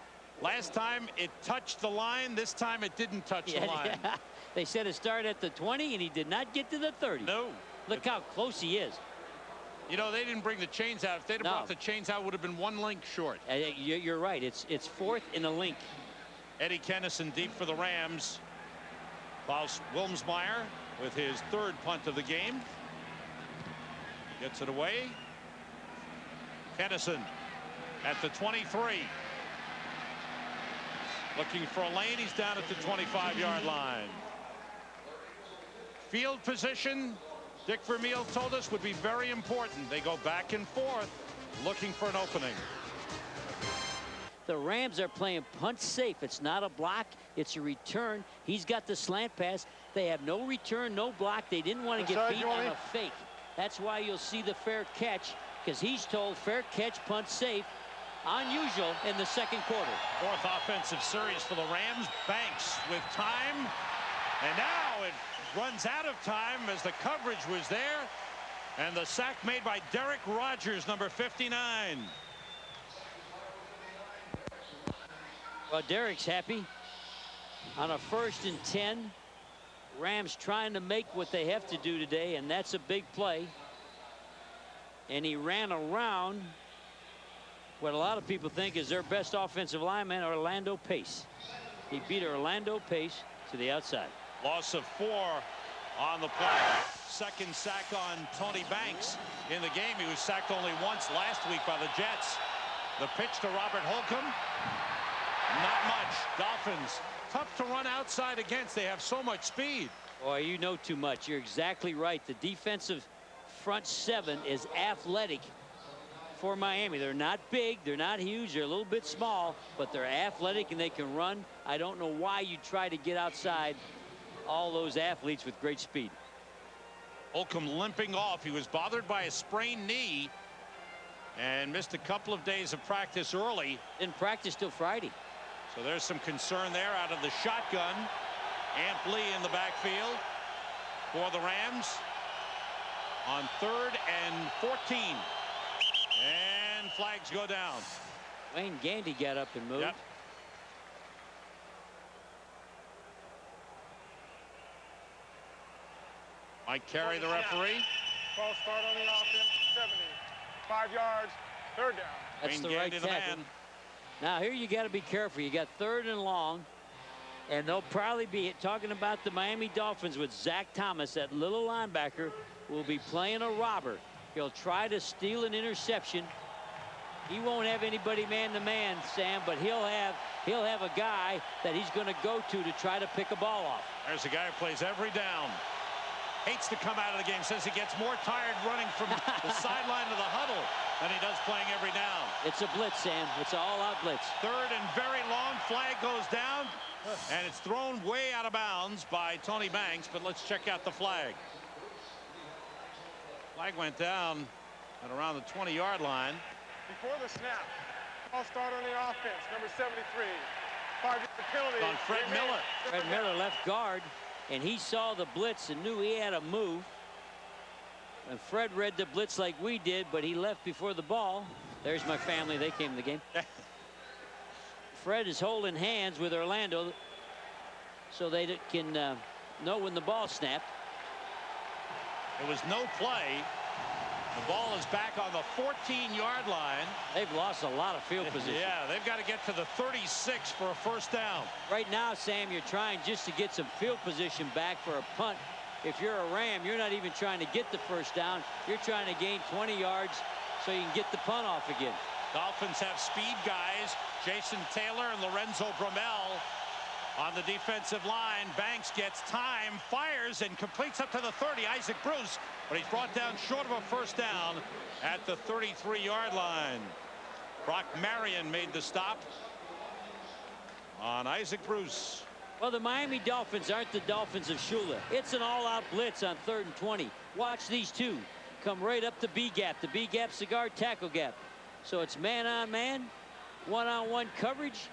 last time it touched the line. This time it didn't touch the line.
Yeah. They said it started at the 20 and he did not get to the 30.
No.
Look how close he is.
You know, they didn't bring the chains out. If they'd have brought the chains out, it would have been 1 link short.
You're right. It's 4th and a link.
Eddie Kennison deep for the Rams. Klaus Wilmsmeyer with his 3rd punt of the game. Gets it away. Kennison at the 23. Looking for a lane. He's down at the 25-yard line. Field position, Dick Vermeil told us, would be very important. They go back and forth. looking for an opening.
The Rams are playing punt safe. It's not a block, it's a return. He's got the slant pass. They have no return, no block. They didn't want to get beat on a fake. That's why you'll see the fair catch, because he's told fair catch, punt safe. Unusual in the second quarter.
Fourth offensive series for the Rams. Banks with time, and now it runs out of time as the coverage was there, and the sack made by Derek Rogers, number 59.
Well, Derek's happy. On a 1st and 10, Rams trying to make what they have to do today, and that's a big play. And he ran around what a lot of people think is their best offensive lineman, Orlando Pace. He beat Orlando Pace to the outside.
Loss of 4 on the play. Second sack on Tony Banks in the game. He was sacked only once last week by the Jets. The pitch to Robert Holcomb. Not much. Dolphins tough to run outside against. They have so much speed.
Boy, you know too much. You're exactly right. The defensive front 7 is athletic for Miami. They're not big, they're not huge, they're a little bit small, but they're athletic and they can run. I don't know why you try to get outside all those athletes with great speed.
Holcomb limping off. He was bothered by a sprained knee and missed a couple of days of practice early.
Didn't practice till Friday.
So there's some concern there out of the shotgun. Amp Lee in the backfield for the Rams on 3rd and 14. And flags go down.
Wayne Gandy got up and moved.
Yep. Mike Carey, the referee.
False start on the offense. 70. 5 yards. 3rd down.
That's
Wayne
the
Gandy,
right
the
tackle.
man.
Now here you got to be careful. You got 3rd and long, and they'll probably be talking about the Miami Dolphins with Zach Thomas, that little linebacker, will be playing a robber. He'll try to steal an interception. He won't have anybody man-to-man, Sam, but he'll have a guy that he's going to go to try to pick a ball off.
There's a guy who plays every down. Hates to come out of the game. Says he gets more tired running from the sideline to the huddle than he does playing every down.
It's a blitz, Sam. It's an all-out blitz.
3rd and very long. Flag goes down, and it's thrown way out of bounds by Tony Banks, but let's check out the flag. Flag went down at around the 20-yard line.
Before the snap, false start on the offense. Number 73. 5-yard penalty.
On Fred Miller.
Fred Miller left guard, and he saw the blitz and knew he had to move. And Fred read the blitz like we did, but he left before the ball. There's my family. They came to the game. Fred is holding hands with Orlando so they can know when the ball snapped.
There was no play. The ball is back on the 14-yard line.
They've lost a lot of field position.
Yeah, they've got to get to the 36 for a 1st down.
Right now, Sam, you're trying just to get some field position back for a punt. If you're a Ram, you're not even trying to get the 1st down. You're trying to gain 20 yards so you can get the punt off again.
Dolphins have speed guys. Jason Taylor and Lorenzo Bromell on the defensive line. Banks gets time, fires, and completes up to the 30. Isaac Bruce, but he's brought down short of a 1st down at the 33-yard line. Brock Marion made the stop on Isaac Bruce.
Well, the Miami Dolphins aren't the Dolphins of Shula. It's an all-out blitz on 3rd and 20. Watch these two come right up the B-gap. The B-gap's the guard tackle gap. So it's man-on-man, one-on-one coverage.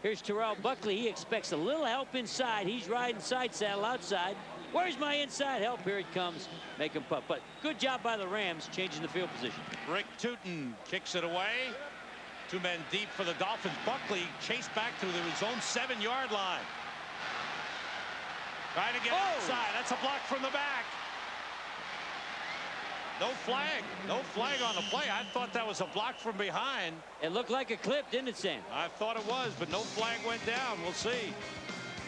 Here's Terrell Buckley. He expects a little help inside. He's riding side saddle outside. Where's my inside help? Here it comes. Make him putt. But good job by the Rams changing the field position.
Rick Tootin kicks it away. 2 men deep for the Dolphins. Buckley chased back to his own 7-yard line. Trying to get outside. That's a block from the back. No flag. No flag on the play. I thought that was a block from behind.
It looked like a clip, didn't it, Sam?
I thought it was, but no flag went down. We'll see.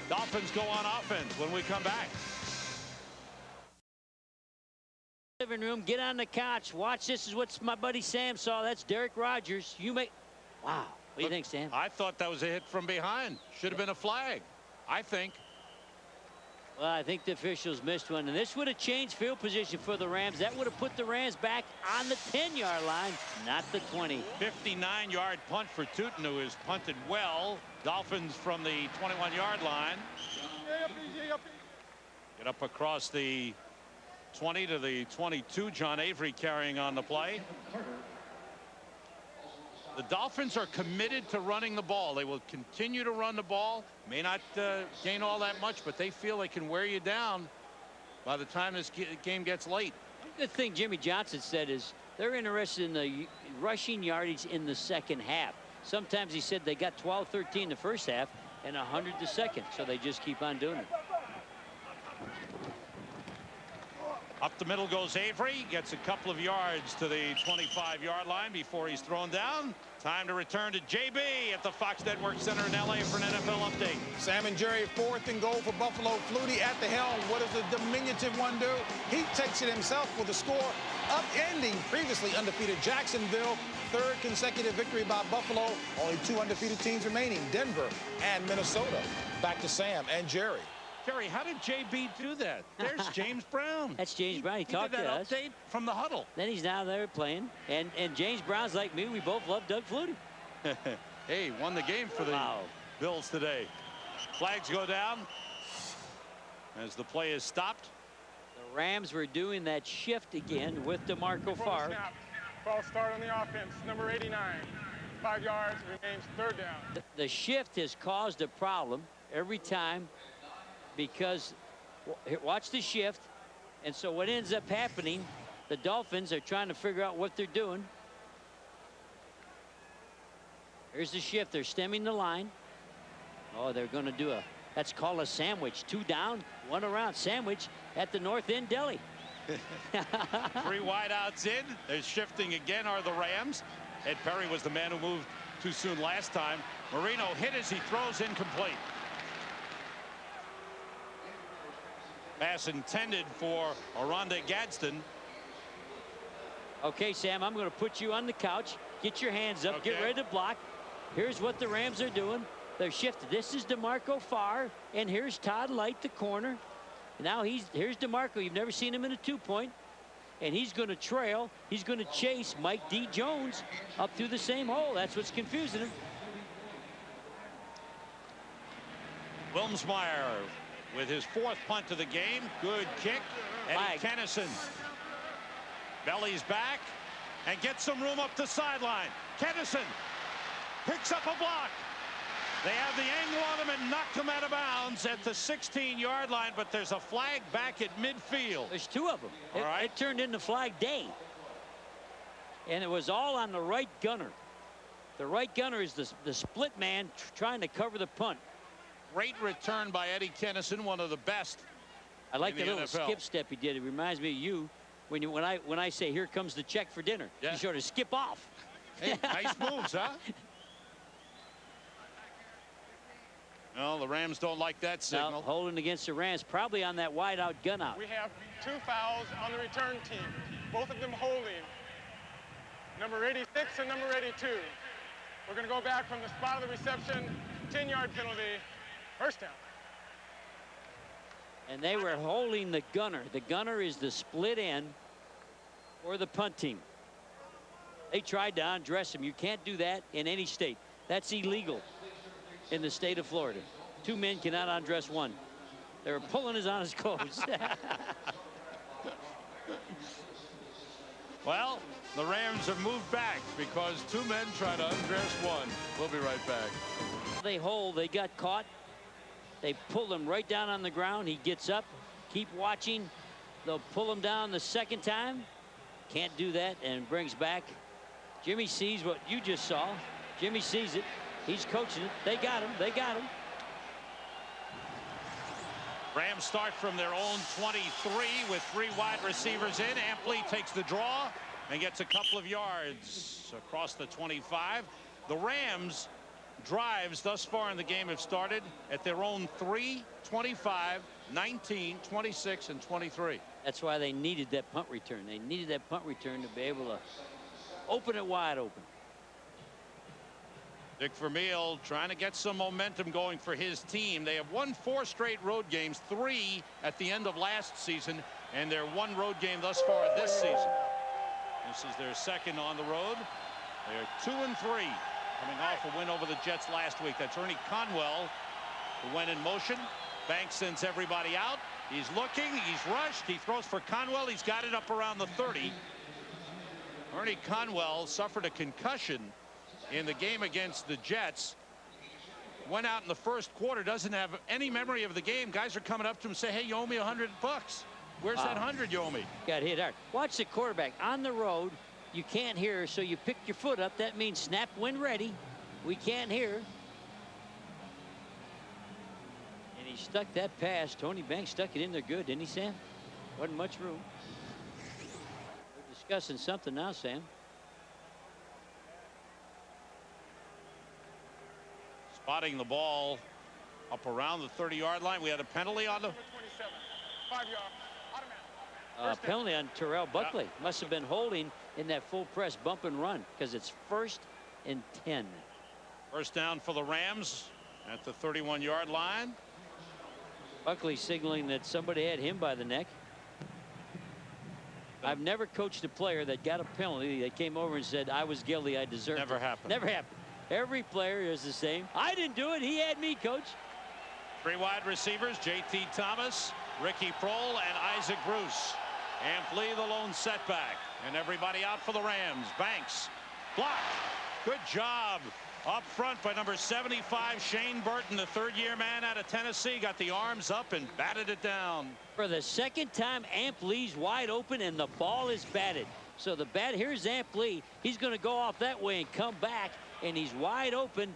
Dolphins go on offense when we come back.
Living room, get on the couch. Watch. This is what my buddy Sam saw. That's Derek Rogers. You make. Wow. What do you think, Sam?
I thought that was a hit from behind. Should have been a flag, I think.
Well, I think the officials missed one, and this would have changed field position for the Rams. That would have put the Rams back on the 10-yard line, not the 20.
59-yard punt for Tootin, who has punted well. Dolphins from the 21-yard line. Get up across the 20 to the 22. John Avery carrying on the play. The Dolphins are committed to running the ball. They will continue to run the ball. May not gain all that much, but they feel they can wear you down by the time this game gets late.
The thing Jimmy Johnson said is they're interested in the rushing yardage in the second half. Sometimes he said they got 12-13 the first half and 100 the second, so they just keep on doing it.
Up the middle goes Avery, gets a couple of yards to the 25-yard line before he's thrown down. Time to return to JB at the Fox Network Center in LA for an NFL update.
Sam and Jerry, 4th and goal for Buffalo. Flutie at the helm. What does the diminutive one do? He takes it himself with a score upending previously undefeated Jacksonville. 3rd consecutive victory by Buffalo. Only 2 undefeated teams remaining, Denver and Minnesota. Back to Sam and Jerry.
Jerry, how did JB do that? There's James Brown.
That's James Brown. He talked
did
to
that
us.
Update from the huddle.
Then he's now there playing. And James Brown's like me. We both love Doug Flutie.
Hey, won the game for the Bills today. Flags go down as the play is stopped.
The Rams were doing that shift again with DeMarco Farr.
False start on the offense. Number 89. 5 yards. Remains 3rd down.
The shift has caused a problem every time. Because watch the shift, and so what ends up happening, the Dolphins are trying to figure out what they're doing. Here's the shift. They're stemming the line. Oh, they're going to do that's called a sandwich. 2 down, 1 around. Sandwich at the North End Deli.
3 wideouts in. They're shifting again are the Rams. Ed Perry was the man who moved too soon last time. Marino hit as he throws incomplete. Pass intended for Oronde Gadsden.
Okay, Sam, I'm going to put you on the couch. Get your hands up.
Okay.
Get ready to block. Here's what the Rams are doing. They're shifted. This is DeMarco Farr, and here's Todd Light, the corner. Now here's DeMarco. You've never seen him in a 2-point, and he's going to trail. He's going to chase Mike D. Jones up through the same hole. That's what's confusing him.
Wilmsmeyer with his 4th punt of the game. Good kick. Eddie Kennison bellies back and gets some room up the sideline. Kennison picks up a block. They have the angle on him and knocked him out of bounds at the 16-yard line, but there's a flag back at midfield.
There's 2 of them. It turned into flag day. And it was all on the right gunner. The right gunner is the split man trying to cover the punt.
Great return by Eddie Kennison, one of the best.
I like the little
NFL.
skip step he did. It reminds me of you when I say here comes the check for dinner.
Yeah.
You sort of skip off.
Hey, nice moves, huh? Well, the Rams don't like that signal.
Now, holding against the Rams, probably on that wide out gun out.
We have 2 fouls on the return team. Both of them holding. Number 86 and number 82. We're going to go back from the spot of the reception. 10-yard penalty. 1st down.
And they were holding the gunner. The gunner is the split end for the punt team. They tried to undress him. You can't do that in any state. That's illegal in the state of Florida. 2 men cannot undress one. They were pulling on his clothes.
Well, the Rams have moved back because 2 men try to undress one. We'll be right back.
They hold. They got caught. They pulled him right down on the ground. He gets up. Keep watching. They'll pull him down the 2nd time. Can't do that and brings back. Jimmy sees what you just saw. Jimmy sees it. He's coaching it. They got him. They got him.
Rams start from their own 23 with 3 wide receivers in. Ampley takes the draw and gets a couple of yards across the 25. The Rams drives thus far in the game have started at their own 3, 25, 19, 26, and 23.
That's why they needed that punt return. They needed that punt return to be able to open it wide open.
Dick Vermeil trying to get some momentum going for his team. They have won 4 straight road games, 3 at the end of last season, and their 1 road game thus far this season. This is their 2nd on the road. They're 2-3, coming off a win over the Jets last week. That's Ernie Conwell, who went in motion. Banks sends everybody out. He's looking, he's rushed, he throws for Conwell. He's got it up around the 30. Ernie Conwell suffered a concussion in the game against the Jets. Went out in the first quarter, doesn't have any memory of the game. Guys are coming up to him and say, hey, you owe me $100. Where's that 100 you owe me?
Got hit hard. Watch the quarterback on the road. You can't hear, so you pick your foot up. That means snap when ready. We can't hear. And he stuck that pass. Tony Banks stuck it in there good, didn't he, Sam? Wasn't much room. We're discussing something now, Sam.
Spotting the ball up around the 30-yard line. We had a penalty on the
27. 5 yard.
Penalty on Terrell Buckley. Must have been holding in that full press bump and run, because it's 1st and 10.
First down for the Rams at the 31-yard line.
Buckley signaling that somebody had him by the neck. I've never coached a player that got a penalty that came over and said, I was guilty, I deserved it.
Never happened.
Never happened. Every player is the same. I didn't do it. He had me, coach.
3 wide receivers, J.T. Thomas, Ricky Prohl, and Isaac Bruce. Ampli the lone setback. And everybody out for the Rams. Banks blocked. Good job up front by number 75, Shane Burton, the 3rd-year man out of Tennessee. Got the arms up and batted it down.
For the 2nd time, Ampli's wide open, and the ball is batted. So the bat, here's Ampli. He's going to go off that way and come back, and he's wide open.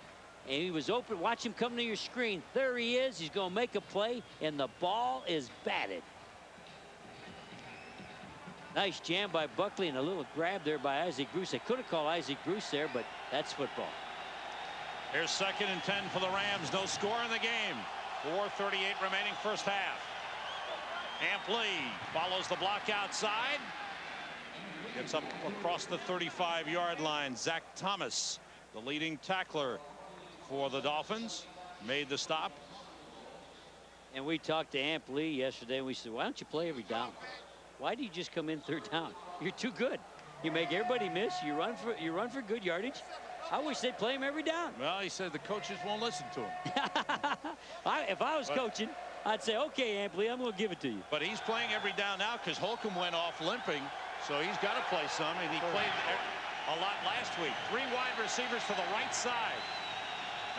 And he was open. Watch him come to your screen. There he is. He's going to make a play, and the ball is batted. Nice jam by Buckley and a little grab there by Isaac Bruce. They could have called Isaac Bruce there, but that's football.
Here's 2nd and 10 for the Rams. No score in the game. 4:38 remaining first half. Ampli follows the block outside. Gets up across the 35-yard line. Zach Thomas, the leading tackler for the Dolphins, made the stop.
And we talked to Ampli yesterday, and we said, why don't you play every down? Why do you just come in 3rd down? You're too good. You make everybody miss. You run for good yardage. I wish they'd play him every down.
Well, he said the coaches won't listen to him.
If I was coaching, I'd say, okay, Ampli, I'm going to give it to you.
But he's playing every down now because Holcomb went off limping, so he's got to play some, and he played a lot last week. 3 wide receivers to the right side,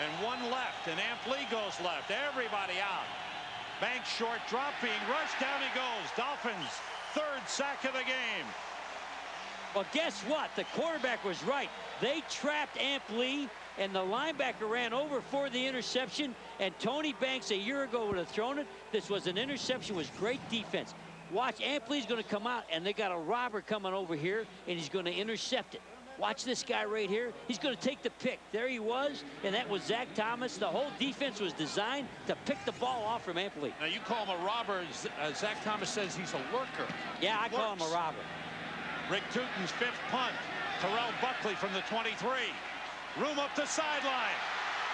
and 1 left, and Ampli goes left. Everybody out. Banks short drop, being rushed, down he goes. Dolphins 3rd sack of the game.
Well, guess what? The quarterback was right. They trapped Ampli, and the linebacker ran over for the interception, and Tony Banks a year ago would have thrown it. This was an interception, was great defense. Watch, Ampli's going to come out, and they got a robber coming over here, and he's going to intercept it. Watch this guy right here. He's going to take the pick. There he was, and that was Zach Thomas. The whole defense was designed to pick the ball off from Ampli.
Now, you call him a robber. Zach Thomas says he's a lurker.
Yeah, I call him a robber.
Rick Tootin's 5th punt. Terrell Buckley from the 23. Room up the sideline.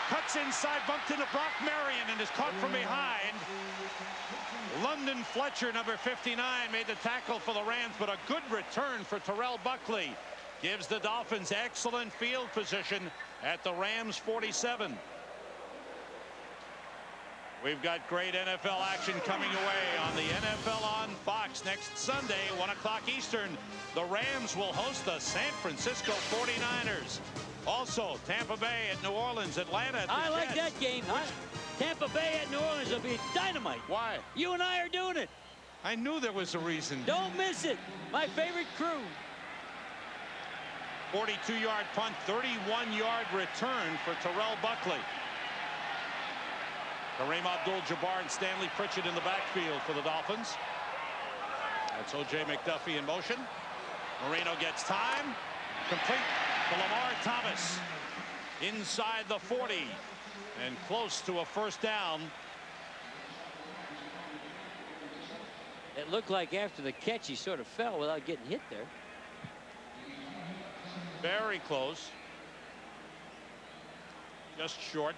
Cuts inside, bumped into Brock Marion, and is caught from behind. London Fletcher, number 59, made the tackle for the Rams, but a good return for Terrell Buckley. Gives the Dolphins excellent field position at the Rams 47. We've got great NFL action coming away on the NFL on Fox next Sunday, 1 o'clock Eastern. The Rams will host the San Francisco 49ers. Also, Tampa Bay at New Orleans, Atlanta at the
I like
Jets.
that game. Tampa Bay at New Orleans will be dynamite.
Why?
You and I are doing it.
I knew there was a reason.
Don't miss it. My favorite crew.
42-yard punt, 31-yard return for Terrell Buckley. Kareem Abdul-Jabbar and Stanley Pritchett in the backfield for the Dolphins. That's O.J. McDuffie in motion. Marino gets time. Complete to Lamar Thomas. Inside the 40 and close to a first down.
It looked like after the catch he sort of fell without getting hit there.
Very close. just short,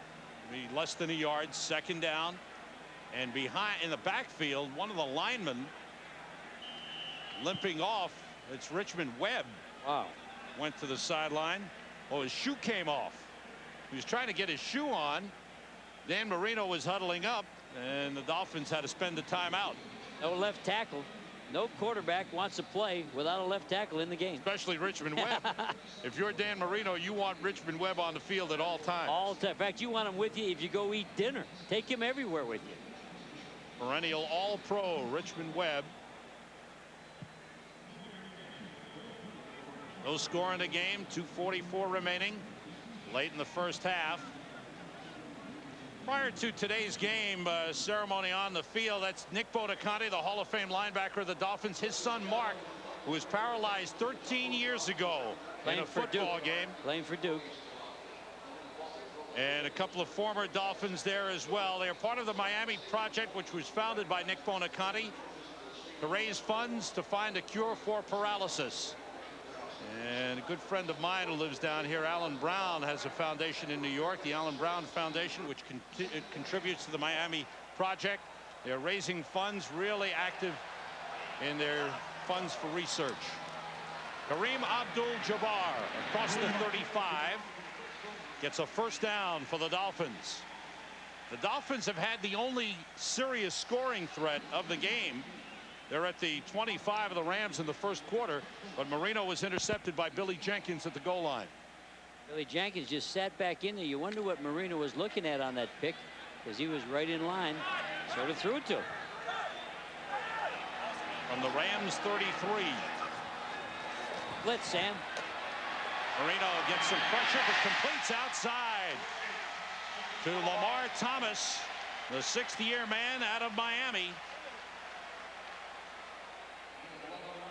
be less than a yard. Second down, and behind in the backfield, one of the linemen limping off. It's Richmond Webb.
Wow.
Went to the sideline. Oh, his shoe came off. He was trying to get his shoe on. Dan Marino was huddling up, and the Dolphins had to spend the timeout.
No left tackle. No quarterback wants to play without a left tackle in the game.
Especially Richmond Webb. If you're Dan Marino, you want Richmond Webb on the field at all times.
All time. In fact, you want him with you if you go eat dinner. Take him everywhere with you.
Perennial All-Pro Richmond Webb. No score in the game. 2:44 remaining. Late in the first half. Prior to today's game ceremony on the field, that's Nick Buoniconti, the Hall of Fame linebacker of the Dolphins. His son Mark, who was paralyzed 13 years ago in a football game.
Playing for Duke.
And a couple of former Dolphins there as well. They are part of the Miami Project, which was founded by Nick Buoniconti to raise funds to find a cure for paralysis. And a good friend of mine who lives down here, Alan Brown, has a foundation in New York, the Alan Brown Foundation, which contributes to the Miami Project. They're raising funds, really active in their funds for research. Kareem Abdul-Jabbar across the 35 gets a first down for the Dolphins. The Dolphins have had the only serious scoring threat of the game. They're at the 25 of the Rams in the first quarter, but Marino was intercepted by Billy Jenkins at the goal line.
Billy Jenkins just sat back in there. You wonder what Marino was looking at on that pick, because he was right in line. Sort of threw it to him.
From the Rams 33.
Blitz, Sam.
Marino gets some pressure, but completes outside to Lamar Thomas, the 60-year man out of Miami.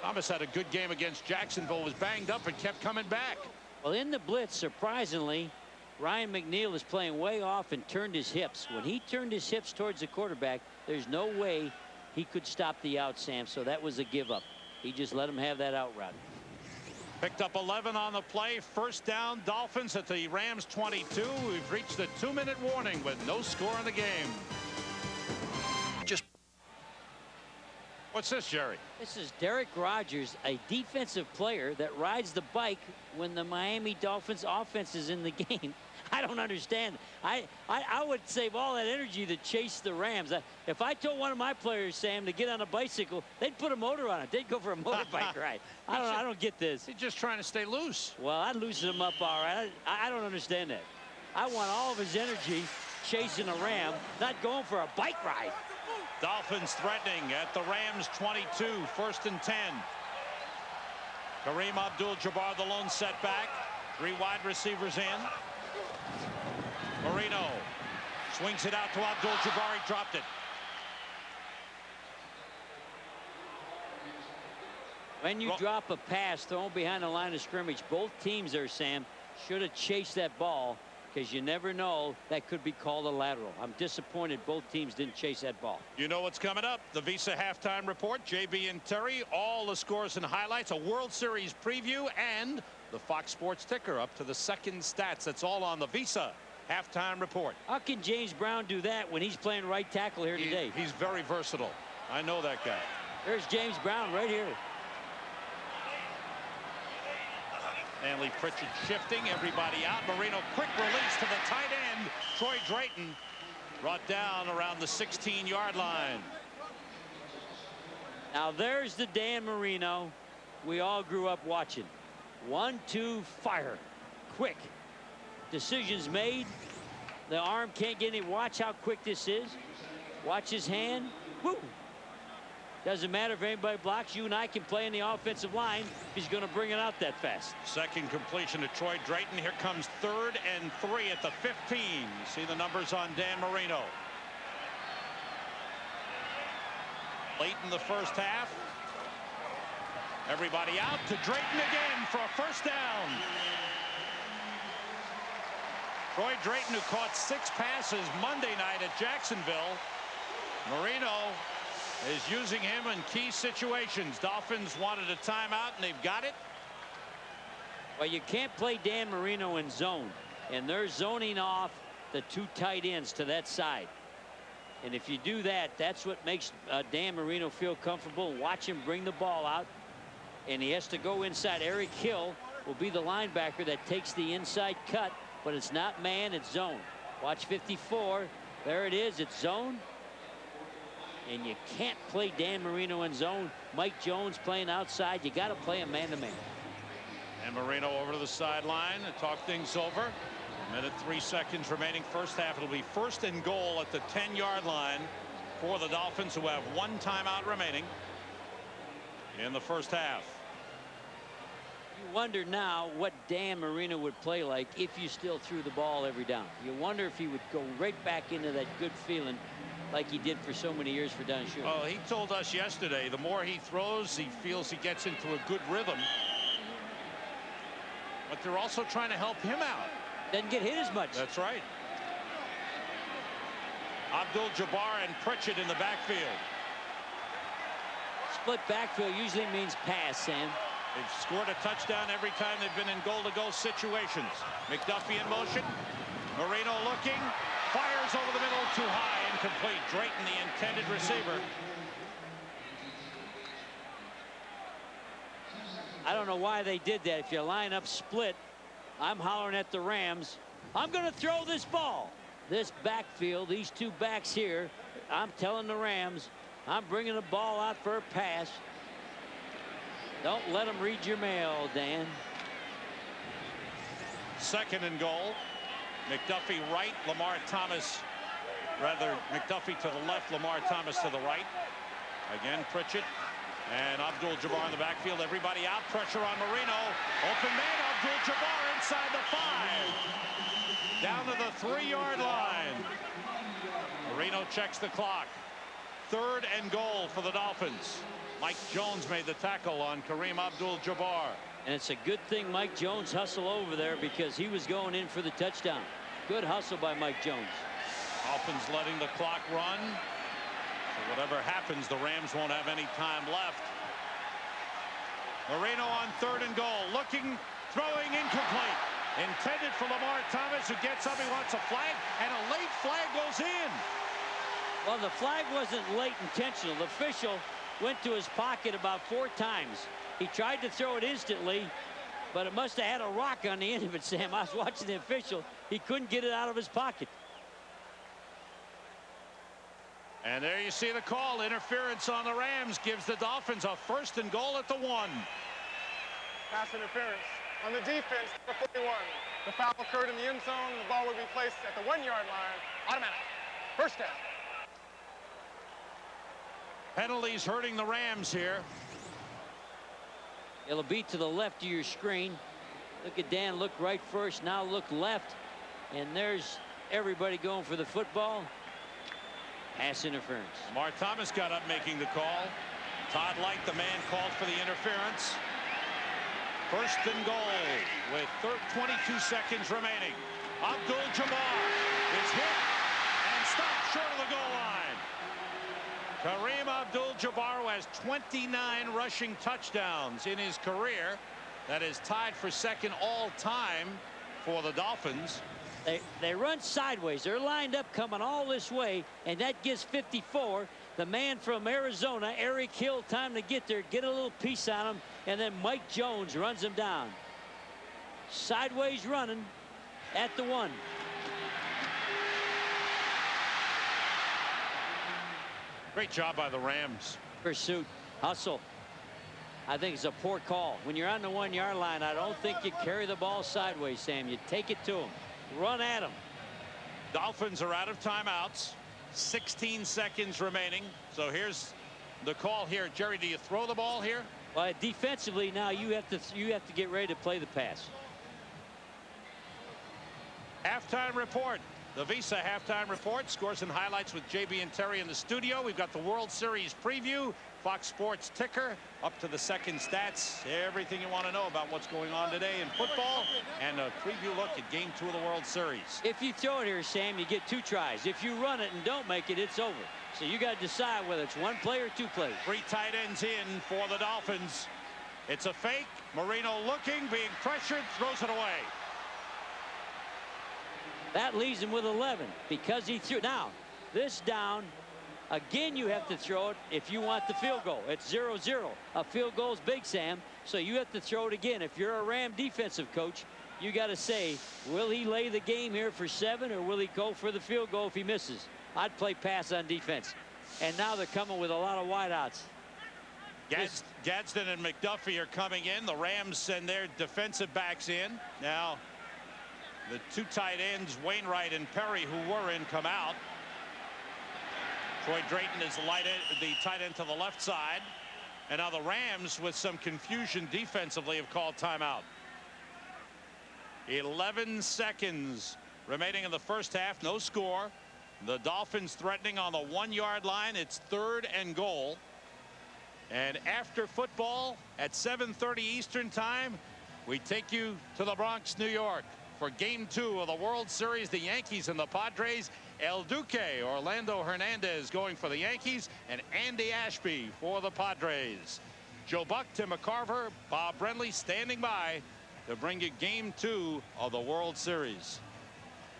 Thomas had a good game against Jacksonville, was banged up and kept coming back.
Well, in the blitz, surprisingly, Ryan McNeil is playing way off and turned his hips. When he turned his hips towards the quarterback, there's no way he could stop the out, Sam, so that was a give up. He just let him have that out route.
Picked up 11 on the play. First down, Dolphins at the Rams 22. We've reached the 2-minute warning with no score in the game. What's this, Jerry?
This is Derek Rogers, a defensive player that rides the bike when the Miami Dolphins offense is in the game. I don't understand. I would save all that energy to chase the Rams. If I told one of my players, Sam, to get on a bicycle, they'd put a motor on it. They'd go for a motorbike ride. I don't get this.
He's just trying to stay loose.
Well, I'd loosen him up all right. I don't understand that. I want all of his energy chasing a Ram, not going for a bike ride.
Dolphins threatening at the Rams 22, 1st and 10. Kareem Abdul-Jabbar, the lone setback. 3 wide receivers in. Marino swings it out to Abdul-Jabbar. He dropped it.
When you drop a pass thrown behind the line of scrimmage, both teams there, Sam, should have chased that ball, because you never know, that could be called a lateral. I'm disappointed both teams didn't chase that ball.
You know what's coming up. The Visa halftime report, JB and Terry, all the scores and highlights, a World Series preview, and the Fox Sports ticker up to the second stats. That's all on the Visa halftime report.
How can James Brown do that when he's playing right tackle here today?
He's very versatile. I know that guy.
There's James Brown right here.
Stanley Pritchard shifting, everybody out. Marino, quick release to the tight end. Troy Drayton brought down around the 16-yard line.
Now there's the Dan Marino we all grew up watching. 1-2, fire. Quick. Decisions made. The arm can't get any. Watch how quick this is. Watch his hand. Woo! Doesn't matter if anybody blocks. You and I can play in the offensive line if he's going to bring it out that fast.
Second completion to Troy Drayton. Here comes 3rd and 3 at the 15. You see the numbers on Dan Marino. Late in the first half. Everybody out to Drayton again for a first down. Troy Drayton, who caught 6 passes Monday night at Jacksonville. Marino is using him in key situations. Dolphins wanted a timeout, and they've got it.
Well, you can't play Dan Marino in zone, and they're zoning off the two tight ends to that side. And if you do that, that's what makes Dan Marino feel comfortable. Watch him bring the ball out. And he has to go inside. Eric Hill will be the linebacker that takes the inside cut. But it's not man, it's zone. Watch 54. There it is. It's zone. And you can't play Dan Marino in zone. Mike Jones playing outside. You got to play him man-to-man.
And Marino over to the sideline and talk things over. 1:03 seconds remaining first half. It'll be 1st and goal at the 10-yard line for the Dolphins, who have 1 timeout remaining in the first half.
You wonder now what Dan Marino would play like if you still threw the ball every down. You wonder if he would go right back into that good feeling like he did for so many years for Don Shula.
Oh, he told us yesterday the more he throws, he feels he gets into a good rhythm. But they're also trying to help him out.
Doesn't get hit as much.
That's right. Abdul-Jabbar and Pritchett in the backfield.
Split backfield usually means pass, Sam.
They've scored a touchdown every time they've been in goal-to-goal situations. McDuffie in motion. Marino looking. Fires over the middle, too high, incomplete. Drayton, the intended receiver.
I don't know why they did that. If you line up split, I'm hollering at the Rams. I'm going to throw this ball. This backfield, these two backs here, I'm telling the Rams, I'm bringing the ball out for a pass. Don't let them read your mail, Dan.
2nd and goal. McDuffie right, Lamar Thomas, rather McDuffie to the left, Lamar Thomas to the right. Again, Pritchett and Abdul-Jabbar in the backfield. Everybody out, pressure on Marino. Open man, Abdul-Jabbar inside the 5. Down to the 3-yard line. Marino checks the clock. 3rd and goal for the Dolphins. Mike Jones made the tackle on Kareem Abdul-Jabbar.
And it's a good thing Mike Jones hustled over there because he was going in for the touchdown. Good hustle by Mike Jones.
Dolphins letting the clock run. So whatever happens, the Rams won't have any time left. Marino on 3rd and goal. Looking, throwing, incomplete. Intended for Lamar Thomas, who gets up. He wants a flag, and a late flag goes in.
Well, the flag wasn't late intentional. The official went to his pocket about 4 times. He tried to throw it instantly, but it must have had a rock on the end of it, Sam. I was watching the official. He couldn't get it out of his pocket.
And there you see the call. Interference on the Rams gives the Dolphins a 1st and goal at the 1.
Pass interference. On the defense, number 41. The foul occurred in the end zone. The ball would be placed at the 1-yard line. Automatic. First down.
Penalties hurting the Rams here.
It'll be to the left of your screen. Look at Dan, look right first, now look left. And there's everybody going for the football. Pass interference.
Lamar Thomas got up making the call. Todd Light, the man, called for the interference. 1st and goal with 22 seconds remaining. Abdul-Jabbar is hit and stopped short of the goal line. Kareem Abdul-Jabbar, who has 29 rushing touchdowns in his career. That is tied for 2nd all-time for the Dolphins.
They run sideways. They're lined up coming all this way, and that gives 54. The man from Arizona, Eric Hill, time to get there, get a little piece on him, and then Mike Jones runs him down. Sideways running at the 1.
Great job by the Rams.
Pursuit, hustle. I think it's a poor call. When you're on the 1-yard line, I don't think you carry the ball sideways, Sam. You take it to him. Run at him.
Dolphins are out of timeouts. 16 seconds remaining. So here's the call here. Jerry, do you throw the ball here?
Well, defensively now you have to get ready to play the pass.
Halftime report. The Visa halftime report. Scores and highlights with JB and Terry in the studio. We've got the World Series preview. Fox Sports ticker. Up to the second stats. Everything you want to know about what's going on today in football. And a preview look at Game 2 of the World Series.
If you throw it here, Sam, you get 2 tries. If you run it and don't make it, it's over. So you got to decide whether it's 1 play or 2 plays.
3 tight ends in for the Dolphins. It's a fake. Marino looking, being pressured, throws it away.
That leaves him with 11 because he threw. Now, this down, again, you have to throw it if you want the field goal. It's 0-0. A field goal is big, Sam, so you have to throw it again. If you're a Ram defensive coach, you got to say, will he lay the game here for 7 or will he go for the field goal if he misses? I'd play pass on defense. And now they're coming with a lot of wideouts.
Gadsden and McDuffie are coming in. The Rams send their defensive backs in. Now, the 2 tight ends, Wainwright and Perry, who were in, come out. Troy Drayton is the tight end to the left side. And now the Rams, with some confusion defensively, have called timeout. 11 seconds remaining in the first half. No score. The Dolphins threatening on the 1-yard line. It's 3rd and goal. And after football at 7:30 Eastern time, we take you to the Bronx, New York, for Game 2 of the World Series. The Yankees and the Padres. El Duque, Orlando Hernandez, going for the Yankees, and Andy Ashby for the Padres. Joe Buck, Tim McCarver, Bob Brenly standing by to bring you Game 2 of the World Series.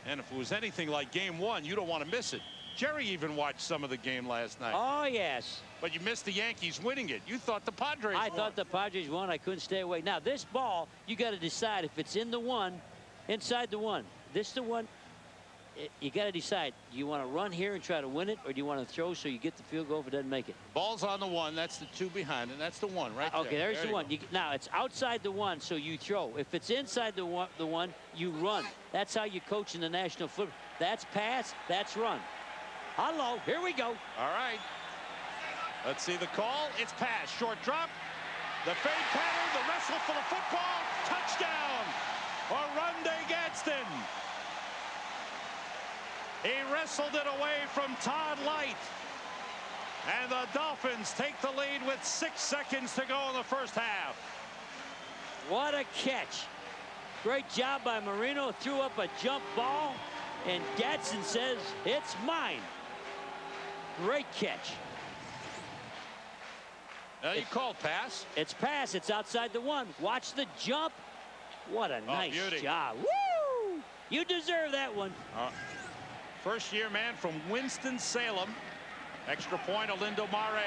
And if it was anything like Game 1, you don't want to miss it. Jerry even watched some of the game last night.
Oh, yes.
But you missed the Yankees winning it. You thought the Padres won.
I thought the Padres won. I couldn't stay away. Now, this ball, you got to decide if it's in the 1, inside the 1. This the 1. You got to decide. Do you want to run here and try to win it, or do you want to throw so you get the field goal if it doesn't make it?
Ball's on the 1. That's the 2 behind, and that's the 1 right there.
Okay, there's the 1. Now, it's outside the 1, so you throw. If it's inside the one, you run. That's how you coach in the National Football. That's pass. That's run. Hello, here we go.
All right. Let's see the call. It's pass. Short drop. The fade pattern. The wrestle for the football. Touchdown. Oronde Gadsden. He wrestled it away from Todd Light. And the Dolphins take the lead with 6 seconds to go in the first half.
What a catch. Great job by Marino. Threw up a jump ball. And Gadsden says, it's mine. Great catch.
Now you called pass.
It's pass. It's outside the 1. Watch the jump. What a nice job. Woo! You deserve that one.
First-year man from Winston-Salem. Extra point, Olindo Mare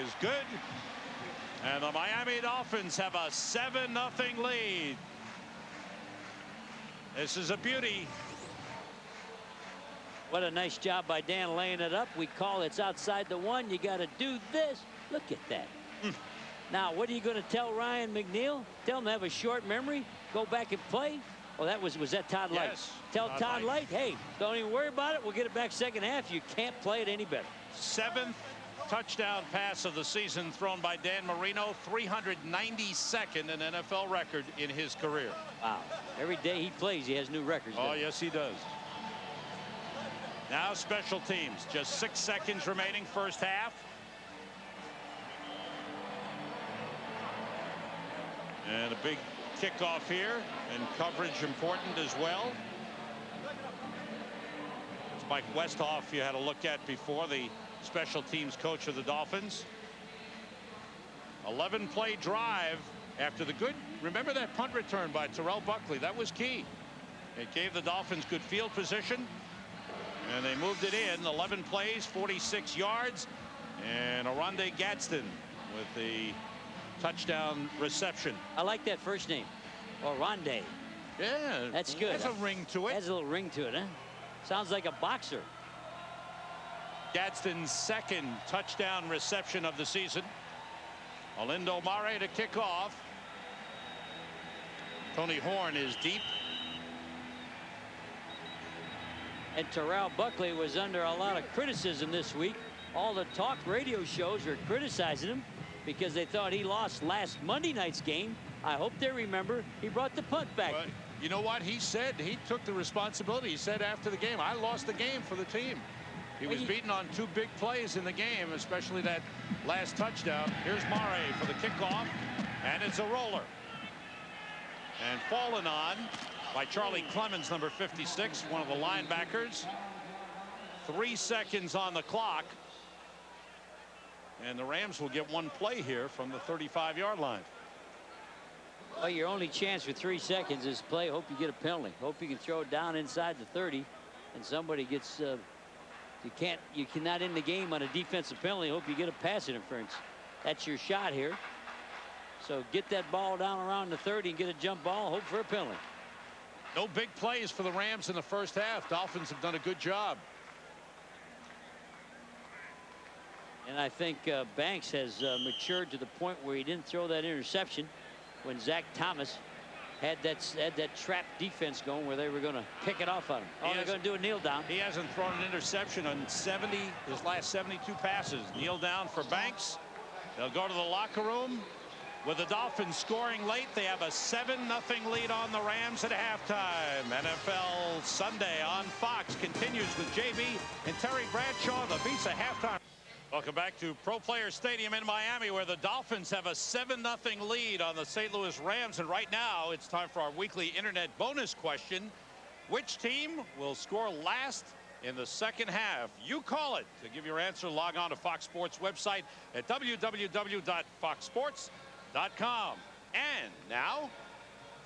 is good. And the Miami Dolphins have a 7-0 lead. This is a beauty.
What a nice job by Dan laying it up. We call it's outside the 1. You got to do this. Look at that. Now, what are you going to tell Ryan McNeil? Tell him to have a short memory? Go back and play? Oh, was that Todd Light?
Yes,
Tell Todd Light, hey, don't even worry about it. We'll get it back second half. You can't play it any better.
7th touchdown pass of the season thrown by Dan Marino. 392nd an NFL record in his career.
Wow. Every day he plays, he has new records.
Oh, yes, he does. Now special teams. Just 6 seconds remaining first half. And a big kickoff here, and coverage important as well. It's Mike Westhoff you had a look at before, the special teams coach of the Dolphins. 11-play drive after the good. Remember that punt return by Terrell Buckley? That was key. It gave the Dolphins good field position, and they moved it in. 11 plays, 46 yards, and Oronde Gadsden with the touchdown reception.
I like that first name, Oronde.
Yeah,
that's good.
Has a ring to it.
Has a little ring to it, huh? Sounds like a boxer.
Gadsden's 2nd touchdown reception of the season. Olindo Mare to kick off. Tony Horn is deep.
And Terrell Buckley was under a lot of criticism this week. All the talk radio shows are criticizing him because they thought he lost last Monday night's game. I hope they remember he brought the punt back.
But you know what he said? He took the responsibility. He said after the game, I lost the game for the team. He was beaten on 2 big plays in the game, especially that last touchdown. Here's Mare for the kickoff, and it's a roller. And fallen on by Charlie Clemens, number 56, one of the linebackers. 3 seconds on the clock. And the Rams will get 1 play here from the 35-yard line.
Well, your only chance with 3 seconds is play. Hope you get a penalty. Hope you can throw it down inside the 30, and somebody gets. You cannot end the game on a defensive penalty. Hope you get a pass interference. That's your shot here. So get that ball down around the 30 and get a jump ball. Hope for a penalty.
No big plays for the Rams in the first half. Dolphins have done a good job.
And I think Banks has matured to the point where he didn't throw that interception when Zach Thomas had that trap defense going where they were going to pick it off on him. Oh, they're going to do a kneel down.
He hasn't thrown an interception on his last 72 passes. Kneel down for Banks. They'll go to the locker room. With the Dolphins scoring late, they have a 7-0 lead on the Rams at halftime. NFL Sunday on Fox continues with JB and Terry Bradshaw. The Visa halftime. Welcome back to Pro Player Stadium in Miami, where the Dolphins have a 7-0 lead on the St. Louis Rams. And right now, it's time for our weekly internet bonus question. Which team will score last in the second half? You call it. To give your answer, log on to Fox Sports website at www.foxsports.com. And now,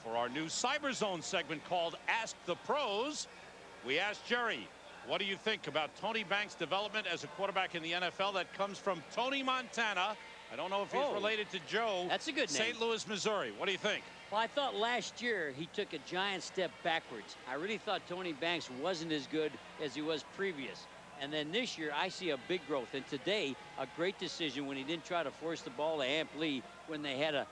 for our new Cyber Zone segment called Ask the Pros, we asked Jerry, what do you think about Tony Banks' development as a quarterback in the NFL? That comes from Tony Montana. I don't know if he's related to Joe.
That's a good name.
St. Louis, Missouri. What do you think?
Well, I thought last year he took a giant step backwards. I really thought Tony Banks wasn't as good as he was previous. And then this year, I see a big growth. And today, a great decision when he didn't try to force the ball to Amp Lee when they had a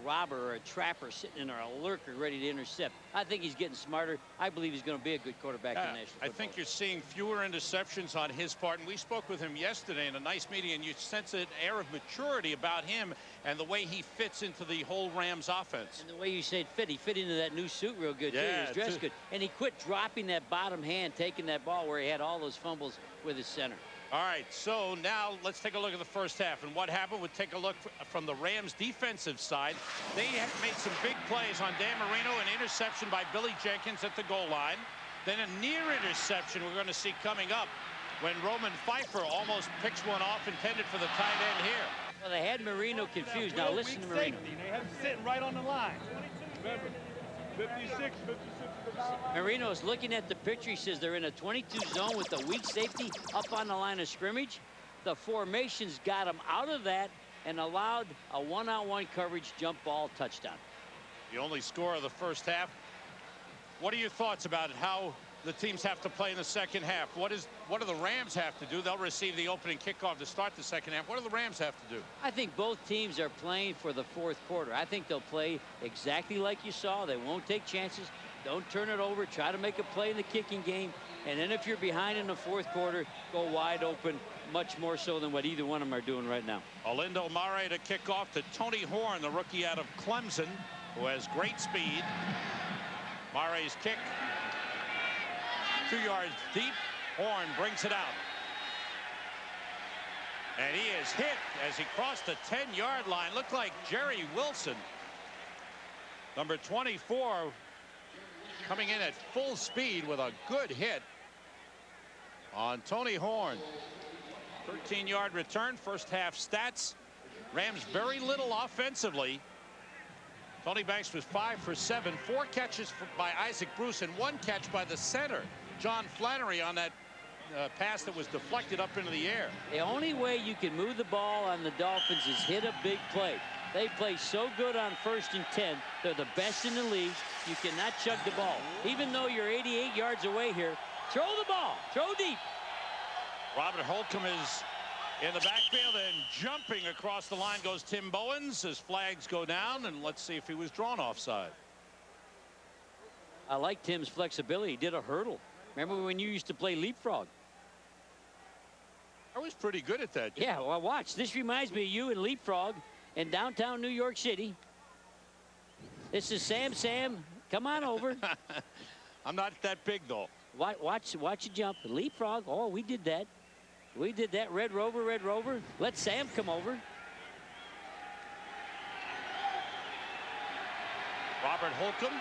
robber or a trapper sitting in there, a lurker ready to intercept. I think he's getting smarter. I believe he's going to be a good quarterback in the National Football.
I think you're seeing fewer interceptions on his part. And we spoke with him yesterday in a nice meeting, and you sense an air of maturity about him and the way he fits into the whole Rams offense.
And the way you said fit, he fit into that new suit real good, too. He was dressed good. And he quit dropping that bottom hand, taking that ball where he had all those fumbles with his center.
All right, so now let's take a look at the first half. And what happened? We'll take a look from the Rams' defensive side. They have made some big plays on Dan Marino, an interception by Billy Jenkins at the goal line. Then a near interception we're going to see coming up when Roman Pfeiffer almost picks one off intended for the tight end here.
Well, they had Marino confused. Now listen to Marino.
They have him sitting right on the line. Remember, 56.
Marino's looking at the picture. He says they're in a 22 zone with the weak safety up on the line of scrimmage. The formations got him out of that and allowed a one-on-one coverage jump ball touchdown.
The only score of the first half. What are your thoughts about it? How the teams have to play in the second half? What do the Rams have to do? They'll receive the opening kickoff to start the second half. What do the Rams have to do?
I think both teams are playing for the fourth quarter. I think they'll play exactly like you saw. They won't take chances. Don't turn it over. Try to make a play in the kicking game. And then if you're behind in the fourth quarter, go wide open, much more so than what either one of them are doing right now.
Olindo Mare to kick off to Tony Horn, the rookie out of Clemson, who has great speed. Mare's kick, 2 yards deep. Horn brings it out. And he is hit as he crossed the 10-yard line. Looked like Jerry Wilson, number 24, coming in at full speed with a good hit on Tony Horn. 13-yard return, first half stats. Rams very little offensively. Tony Banks was 5 for 7, 4 catches by Isaac Bruce and 1 catch by the center, John Flannery, on that pass that was deflected up into the air.
The only way you can move the ball on the Dolphins is hit a big play. They play so good on 1st and 10. They're the best in the league. You cannot chug the ball. Even though you're 88 yards away here, throw the ball. Throw deep.
Robert Holcomb is in the backfield, and jumping across the line goes Tim Bowens as flags go down, and let's see if he was drawn offside.
I like Tim's flexibility. He did a hurdle. Remember when you used to play leapfrog?
I was pretty good at that.
Yeah, well, watch. This reminds me of you in leapfrog in downtown New York City. This is Sam. Come on over.
I'm not that big, though.
Watch you jump. Leapfrog. Oh, we did that. We did that. Red Rover. Let Sam come over.
Robert Holcomb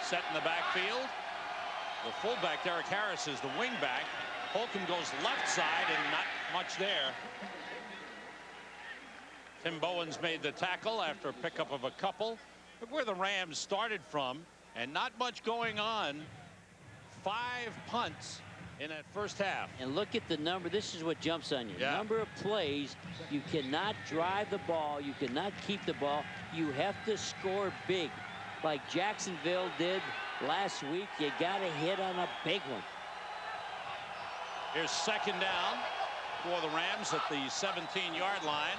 set in the backfield. The fullback, Derek Harris, is the wingback. Holcomb goes left side and not much there. Tim Bowens made the tackle after a pickup of a couple. Look where the Rams started from, and not much going on. 5 punts in that first half.
And look at the number. This is what jumps on you.
Yeah.
Number of plays. You cannot drive the ball. You cannot keep the ball. You have to score big, like Jacksonville did last week. You got to hit on a big one.
Here's second down for the Rams at the 17-yard line.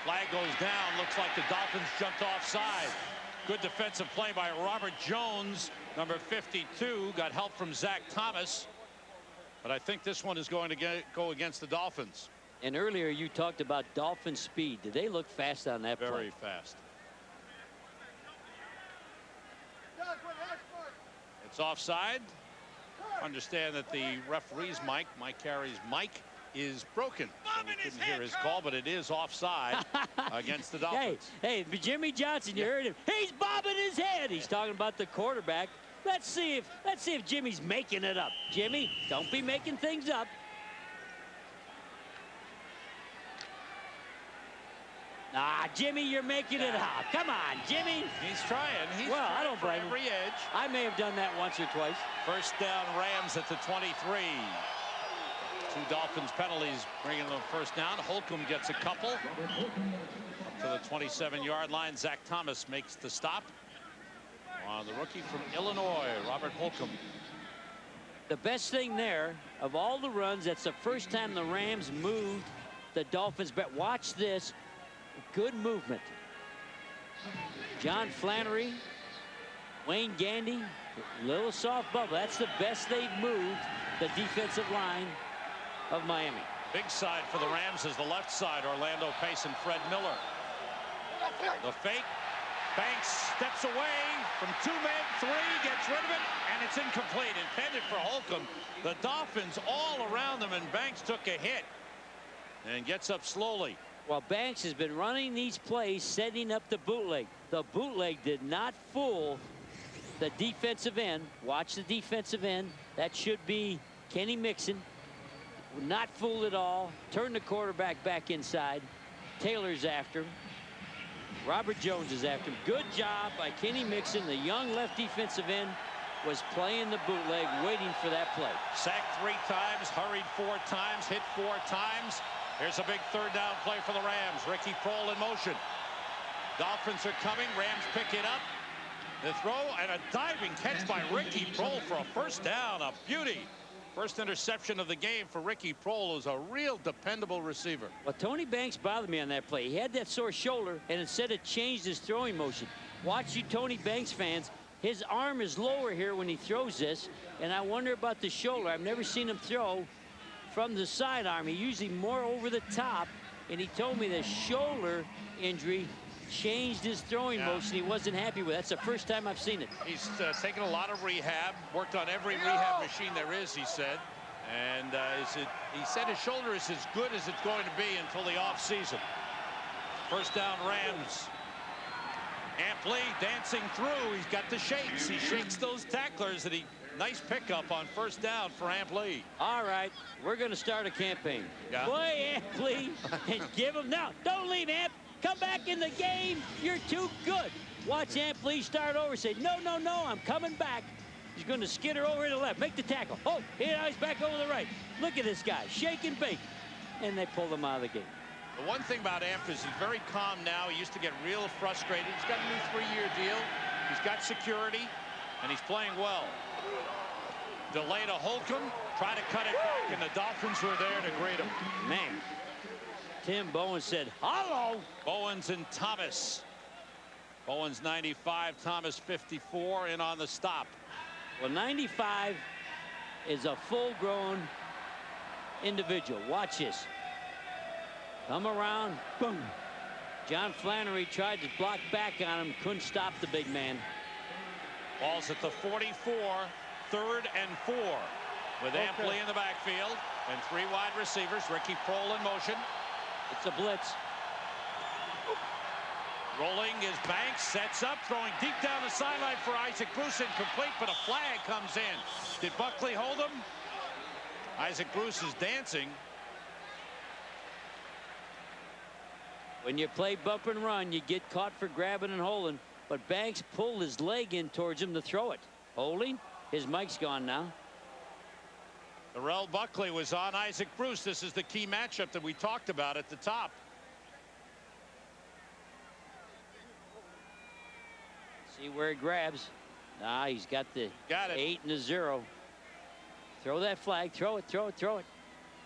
Flag goes down. Looks like the Dolphins jumped offside. Good defensive play by Robert Jones, number 52. Got help from Zach Thomas. But I think this one is going to go against the Dolphins.
And earlier you talked about Dolphin speed. Did they look fast on that play?
Very fast. It's offside. Understand that the referee's mic, Mike Carey's mic, is broken. So we couldn't hear his call, but it is offside against the Dolphins.
Hey, Jimmy Johnson, you heard him. He's bobbing his head. He's talking about the quarterback. Let's see if Jimmy's making it up. Jimmy, don't be making things up. Ah, Jimmy, you're making it up. Come on, Jimmy.
He's trying.
Well, I don't blame him.
Every edge.
I may have done that once or twice.
First down, Rams at the 23. 2 Dolphins penalties bringing them first down. Holcomb gets a couple. Up to the 27-yard line. Zach Thomas makes the stop on the rookie from Illinois, Robert Holcomb.
The best thing there, of all the runs, that's the first time the Rams moved the Dolphins. But watch this. Good movement. John Flannery, Wayne Gandy, little soft bubble. That's the best they've moved the defensive line of Miami.
Big side for the Rams is the left side. Orlando Pace and Fred Miller. The fake. Banks steps away from 2 men, 3, gets rid of it, and it's incomplete. Intended for Holcomb. The Dolphins all around them, and Banks took a hit and gets up slowly.
Well, Banks has been running these plays, setting up the bootleg. The bootleg did not fool the defensive end. Watch the defensive end. That should be Kenny Mixon. Not fooled at all. Turn the quarterback back inside. Taylor's after him. Robert Jones is after him. Good job by Kenny Mixon. The young left defensive end was playing the bootleg, waiting for that play.
Sacked 3 times, hurried 4 times, hit 4 times. Here's a big third down play for the Rams. Ricky Proehl in motion. Dolphins are coming. Rams pick it up. The throw and a diving catch by Ricky Proehl for a first down. A beauty. First interception of the game for Ricky Proehl, who's a real dependable receiver.
Well, Tony Banks bothered me on that play. He had that sore shoulder, and instead it changed his throwing motion. Watch you Tony Banks fans. His arm is lower here when he throws this, and I wonder about the shoulder. I've never seen him throw from the sidearm. He usually more over the top, and he told me the shoulder injury changed his throwing motion. He wasn't happy with it. That's the first time I've seen it.
He's taken a lot of rehab, worked on every rehab machine there is, he said. And he said his shoulder is as good as it's going to be until the offseason. First down, Rams. Ampley dancing through. He's got the shakes. He shakes those tacklers, and nice pickup on first down for Ampley.
All right, we're going to start a campaign.
Yeah.
Play Ampley and give him now. Don't leave, Amp. Come back in the game. You're too good. Watch Ampley start over. Say, no, I'm coming back. He's going to skitter over to the left. Make the tackle. Oh, now he's back over the right. Look at this guy. Shake and bake. And they pull him out of the game.
The one thing about Amp is he's very calm now. He used to get real frustrated. He's got a new 3-year deal. He's got security, and he's playing well. Delay to Holcomb. Try to cut it back, and the Dolphins were there to greet him.
Man, Tim Bowen said, hello.
Bowens and Thomas. Bowens 95, Thomas 54, in on the stop.
Well, 95 is a full-grown individual. Watch this. Come around, boom. John Flannery tried to block back on him, couldn't stop the big man.
Ball's at the 44, 3rd and 4. With Ampley in the backfield and 3 wide receivers. Ricky Proehl in motion.
It's a blitz.
Rolling is Banks, sets up, throwing deep down the sideline for Isaac Bruce, incomplete, but a flag comes in. Did Buckley hold him? Isaac Bruce is dancing.
When you play bump and run, you get caught for grabbing and holding. But Banks pulled his leg in towards him to throw it. Holding. His mic's gone now.
Darrell Buckley was on Isaac Bruce. This is the key matchup that we talked about at the top.
See where he grabs. Nah, he's got the 8 and the 0. Throw that flag. Throw it, throw it, throw it.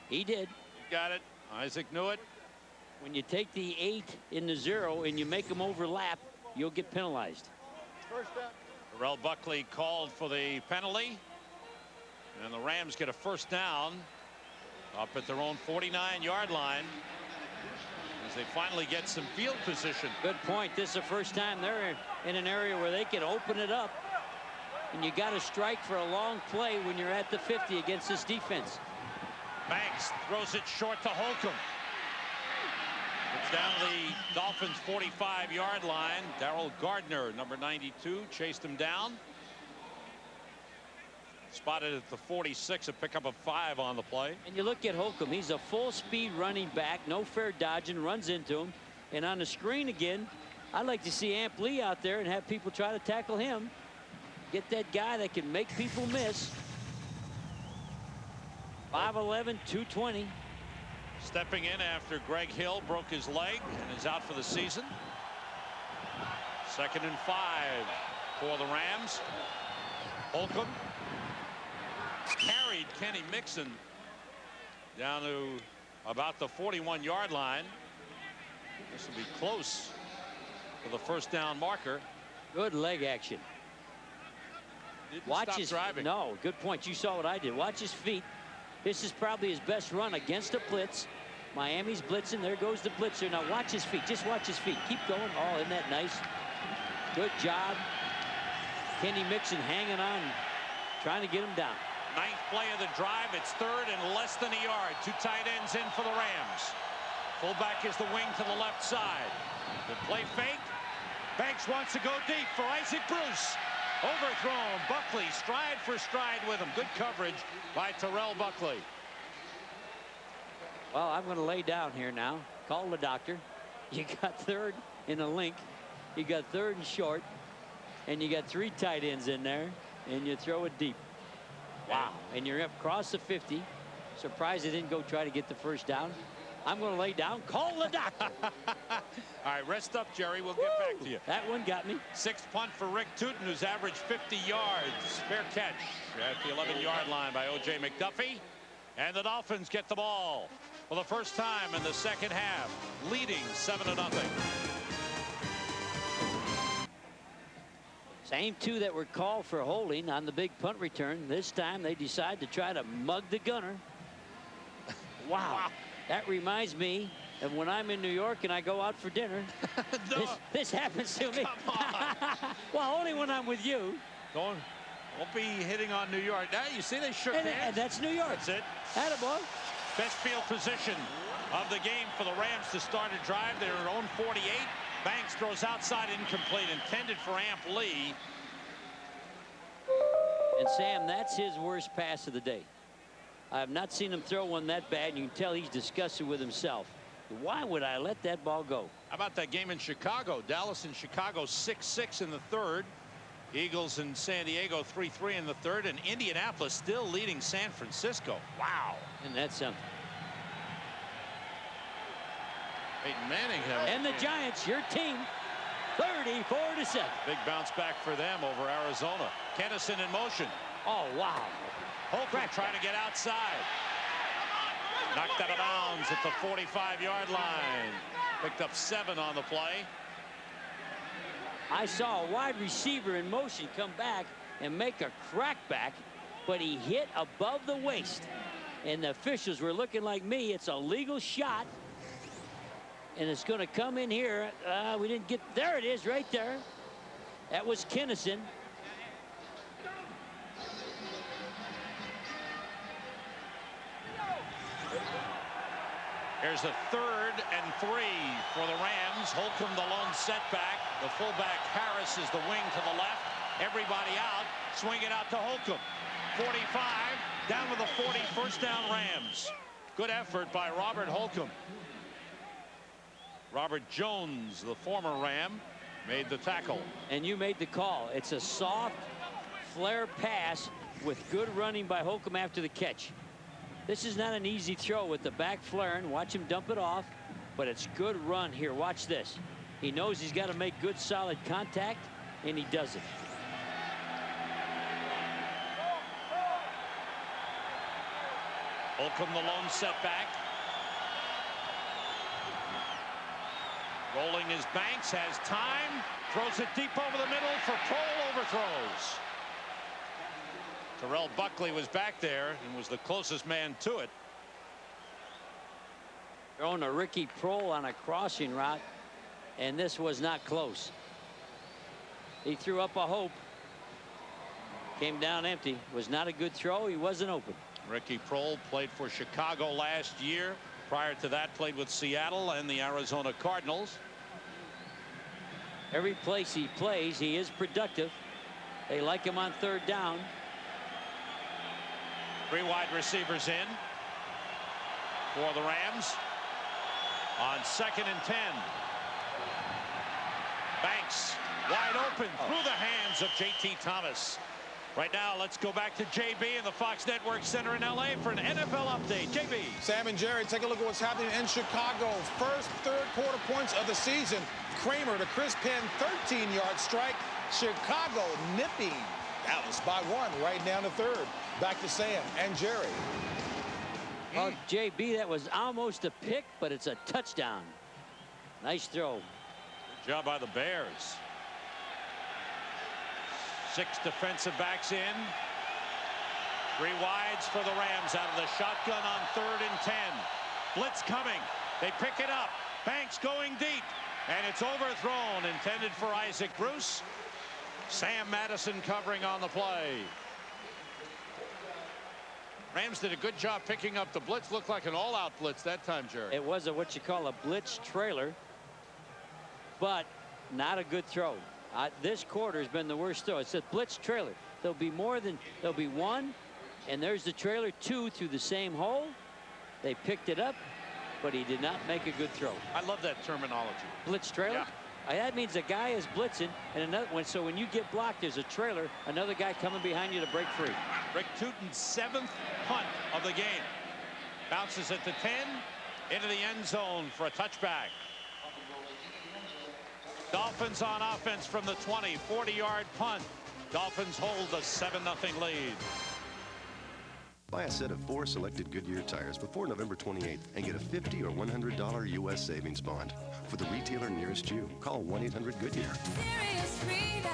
He did.
You got it. Isaac knew it.
When you take the 8 in the 0 and you make them overlap, you'll get penalized.
First down.
Darrell Buckley called for the penalty. And the Rams get a first down up at their own 49-yard line as they finally get some field position.
Good point. This is the first time they're in an area where they can open it up. And you got to strike for a long play when you're at the 50 against this defense.
Banks throws it short to Holcomb. It's down the Dolphins' 45-yard line. Darrell Gardner, number 92, chased him down. Spotted at the 46, a pickup of 5 on the play.
And you look at Holcomb. He's a full-speed running back, no fair dodging, runs into him. And on the screen again, I'd like to see Amp Lee out there and have people try to tackle him. Get that guy that can make people miss. 5'11", 220.
Stepping in after Greg Hill broke his leg and is out for the season. 2nd and 5 for the Rams. Holcomb carried Kenny Mixon down to about the 41-yard line. This will be close to the first down marker.
Good leg action.
Didn't
Watch
stop
his
driving.
No, good point. You saw what I did. Watch his feet. This is probably his best run against a blitz. Miami's blitzing. There goes the blitzer. Now watch his feet. Just watch his feet. Keep going. Oh, isn't that nice? Good job. Kenny Mixon hanging on, trying to get him down.
9th play of the drive. It's 3rd and less than a yard. 2 tight ends in for the Rams. Fullback is the wing to the left side. The play fake. Banks wants to go deep for Isaac Bruce. Overthrown. Buckley stride for stride with him. Good coverage by Darrell Buckley.
Well, I'm going to lay down here now. Call the doctor. You got 3rd in a link. You got 3rd and short. And you got 3 tight ends in there. And you throw it deep. Wow. And you're across the 50. Surprised they didn't go try to get the first down. I'm going to lay down. Call the doctor.
All right, rest up, Jerry. We'll get back to you.
That one got me.
6th punt for Rick Tootin, who's averaged 50 yards. Fair catch at the 11-yard line by O.J. McDuffie. And the Dolphins get the ball for the first time in the second half, leading 7-0.
Same 2 that were called for holding on the big punt return. This time they decide to try to mug the gunner. Wow. That reminds me of when I'm in New York and I go out for dinner.
No.
This happens to me.
Come on.
Well, only when I'm with you.
Don't be hitting on New York. Now, you see they shook
And
hands.
that's New York.
That's it.
Attaboy.
Best field position of the game for the Rams to start a drive. They're at their own 48. Banks throws outside, incomplete, intended for Amp Lee.
And Sam, that's his worst pass of the day. I have not seen him throw one that bad, and you can tell he's disgusted with himself. Why would I let that ball go?
How about that game in Chicago? Dallas and Chicago 6-6 in the 3rd. Eagles and San Diego 3-3 in the 3rd, and Indianapolis still leading San Francisco. Wow.
And that's something.
Peyton Manning.
And the Giants, your team, 34-7.
Big bounce back for them over Arizona. Kennison in motion.
Oh, wow.
Holcomb trying to get outside. Knocked out of bounds at the 45-yard line. Picked up 7 on the play.
I saw a wide receiver in motion come back and make a crackback, but he hit above the waist. And the officials were looking like me. It's a legal shot. And it's going to come in here. We didn't get, there it is right there. That was Kennison.
Here's a 3rd and 3 for the Rams. Holcomb the lone setback. The fullback Harris is the wing to the left. Everybody out. Swing it out to Holcomb. 45 down to the 40. First down Rams. Good effort by Robert Holcomb. Robert Jones, the former Ram, made the tackle.
And you made the call. It's a soft flare pass with good running by Holcomb after the catch. This is not an easy throw with the back flaring. Watch him dump it off, but it's good run here. Watch this. He knows he's got to make good solid contact, and he does it.
Holcomb the lone setback. Rolling his Banks, has time, throws it deep over the middle for Prohl, overthrows. Terrell Buckley was back there and was the closest man to it.
Throwing a Ricky Prohl on a crossing route, and this was not close. He threw up a hope. Came down empty. Was not a good throw. He wasn't open.
Ricky Prohl played for Chicago last year. Prior to that, played with Seattle and the Arizona Cardinals.
Every place he plays, he is productive. They like him on third down.
3 wide receivers in for the Rams on 2nd and 10. Banks wide open through the hands of J.T. Thomas. Right now, let's go back to JB in the Fox Network Center in LA for an NFL update. JB.
Sam and Jerry, take a look at what's happening in Chicago. First third-quarter points of the season. Kramer to Chris Penn, 13-yard strike. Chicago nipping Dallas by 1 right down to third. Back to Sam and Jerry.
Well, JB, that was almost a pick, but it's a touchdown. Nice throw.
Good job by the Bears. 6 defensive backs in. 3 wides for the Rams out of the shotgun on 3rd and 10. Blitz coming. They pick it up. Banks going deep. And it's overthrown, intended for Isaac Bruce. Sam Madison covering on the play. Rams did a good job picking up the blitz. Looked like an all-out blitz that time, Jerry.
It was what you call a blitz trailer, but not a good throw. This quarter has been the worst throw. It's a blitz trailer. There'll be 1, and there's the trailer, 2 through the same hole. They picked it up, but he did not make a good throw.
I love that terminology.
Blitz trailer?
Yeah.
That means a guy is blitzing, and another one. So when you get blocked, there's a trailer, another guy coming behind you to break free.
Rick Tootin's 7th punt of the game. Bounces at the 10, into the end zone for a touchback. Dolphins on offense from the 20, 40-yard punt. Dolphins hold a 7-0 lead.
Buy a set of 4 selected Goodyear tires before November 28th and get a $50 or $100 U.S. savings bond. For the retailer nearest you, call 1-800-GOODYEAR.
Serious freedom.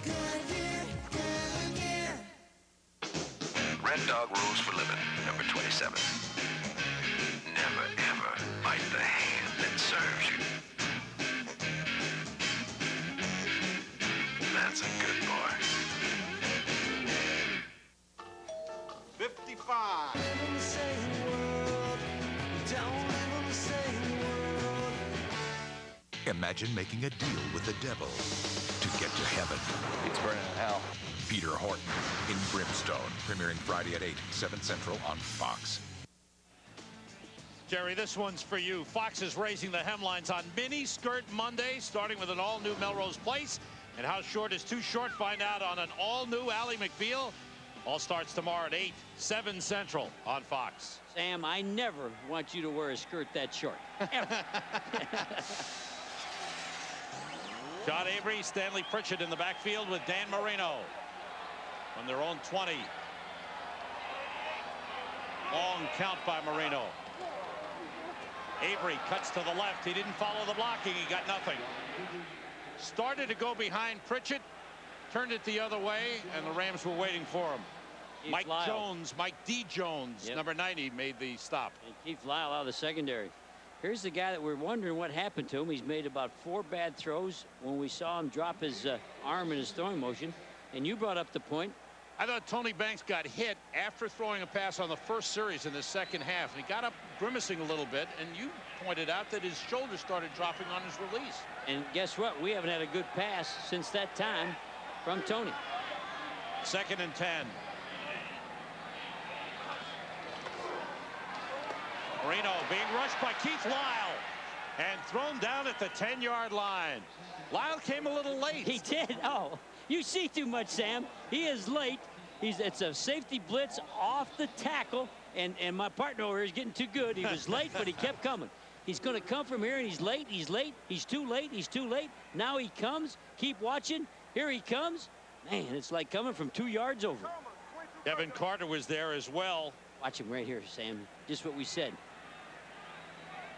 Goodyear, Goodyear.
Red Dog Rules for Living, number 27. Never, ever bite the hand that serves you. That's a good boy.
55.
Imagine making a deal with the devil to get to heaven.
It's burning in hell.
Peter Horton in Brimstone, premiering Friday at 8, 7 Central on Fox.
Jerry, this one's for you. Fox is raising the hemlines on Mini Skirt Monday, starting with an all-new Melrose Place. And how short is too short? Find out on an all-new Ally McBeal. All starts tomorrow at 8, 7 Central on Fox.
Sam, I never want you to wear a skirt that short. Ever.
John Avery, Stanley Pritchett in the backfield with Dan Marino on their own 20. Long count by Marino. Avery cuts to the left. He didn't follow the blocking. He got nothing. Started to go behind Pritchett, turned it the other way, and the Rams were waiting for him. Mike D. Jones, number 90, made the stop.
And Keith Lyle out of the secondary. Here's the guy that we're wondering what happened to him. He's made about 4 bad throws when we saw him drop his arm in his throwing motion. And you brought up the point.
I thought Tony Banks got hit after throwing a pass on the first series in the second half. And he got up grimacing a little bit. And you pointed out that his shoulder started dropping on his release.
And guess what? We haven't had a good pass since that time from Tony.
2nd and 10. Marino being rushed by Keith Lyle and thrown down at the 10-yard line. Lyle came a little late.
He did. Oh, you see too much, Sam. He is late. It's a safety blitz off the tackle, and my partner over here is getting too good. He was late, but he kept coming. He's going to come from here, and he's late. He's late. He's too late. He's too late. Now he comes. Keep watching. Here he comes. Man, it's like coming from 2 yards over.
Devin Carter was there as well.
Watch him right here, Sam. Just what we said.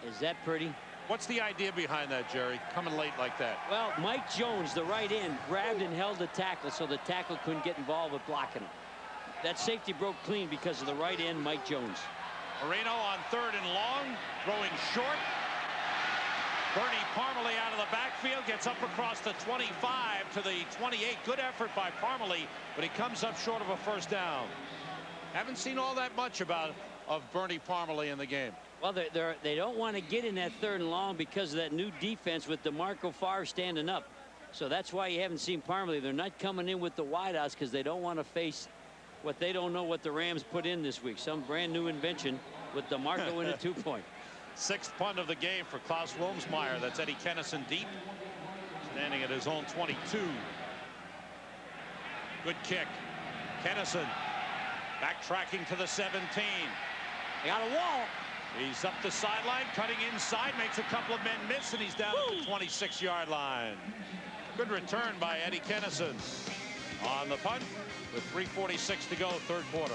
Is that pretty?
What's the idea behind that, Jerry, coming late like that?
Well, Mike Jones, the right end, grabbed and held the tackle so the tackle couldn't get involved with blocking him. That safety broke clean because of the right end, Mike Jones.
Marino on 3rd and long, throwing short. Bernie Parmalee out of the backfield, gets up across the 25 to the 28. Good effort by Parmalee, but he comes up short of a first down. Haven't seen all that much of Bernie Parmalee in the game.
Well, they don't want to get in that 3rd and long because of that new defense with DeMarco Farr standing up. So that's why you haven't seen Parmalee. They're not coming in with the wideouts because they don't want to face what they don't know what the Rams put in this week. Some brand new invention with DeMarco in a 2-point.
6th punt of the game for Klaus Wilmsmeyer. That's Eddie Kennison deep, standing at his own 22. Good kick. Kennison backtracking to the 17.
They got a wall.
He's up the sideline, cutting inside, makes a couple of men miss, and he's down at the 26-yard line. Good return by Eddie Kennison on the punt with 3:46 to go, 3rd quarter.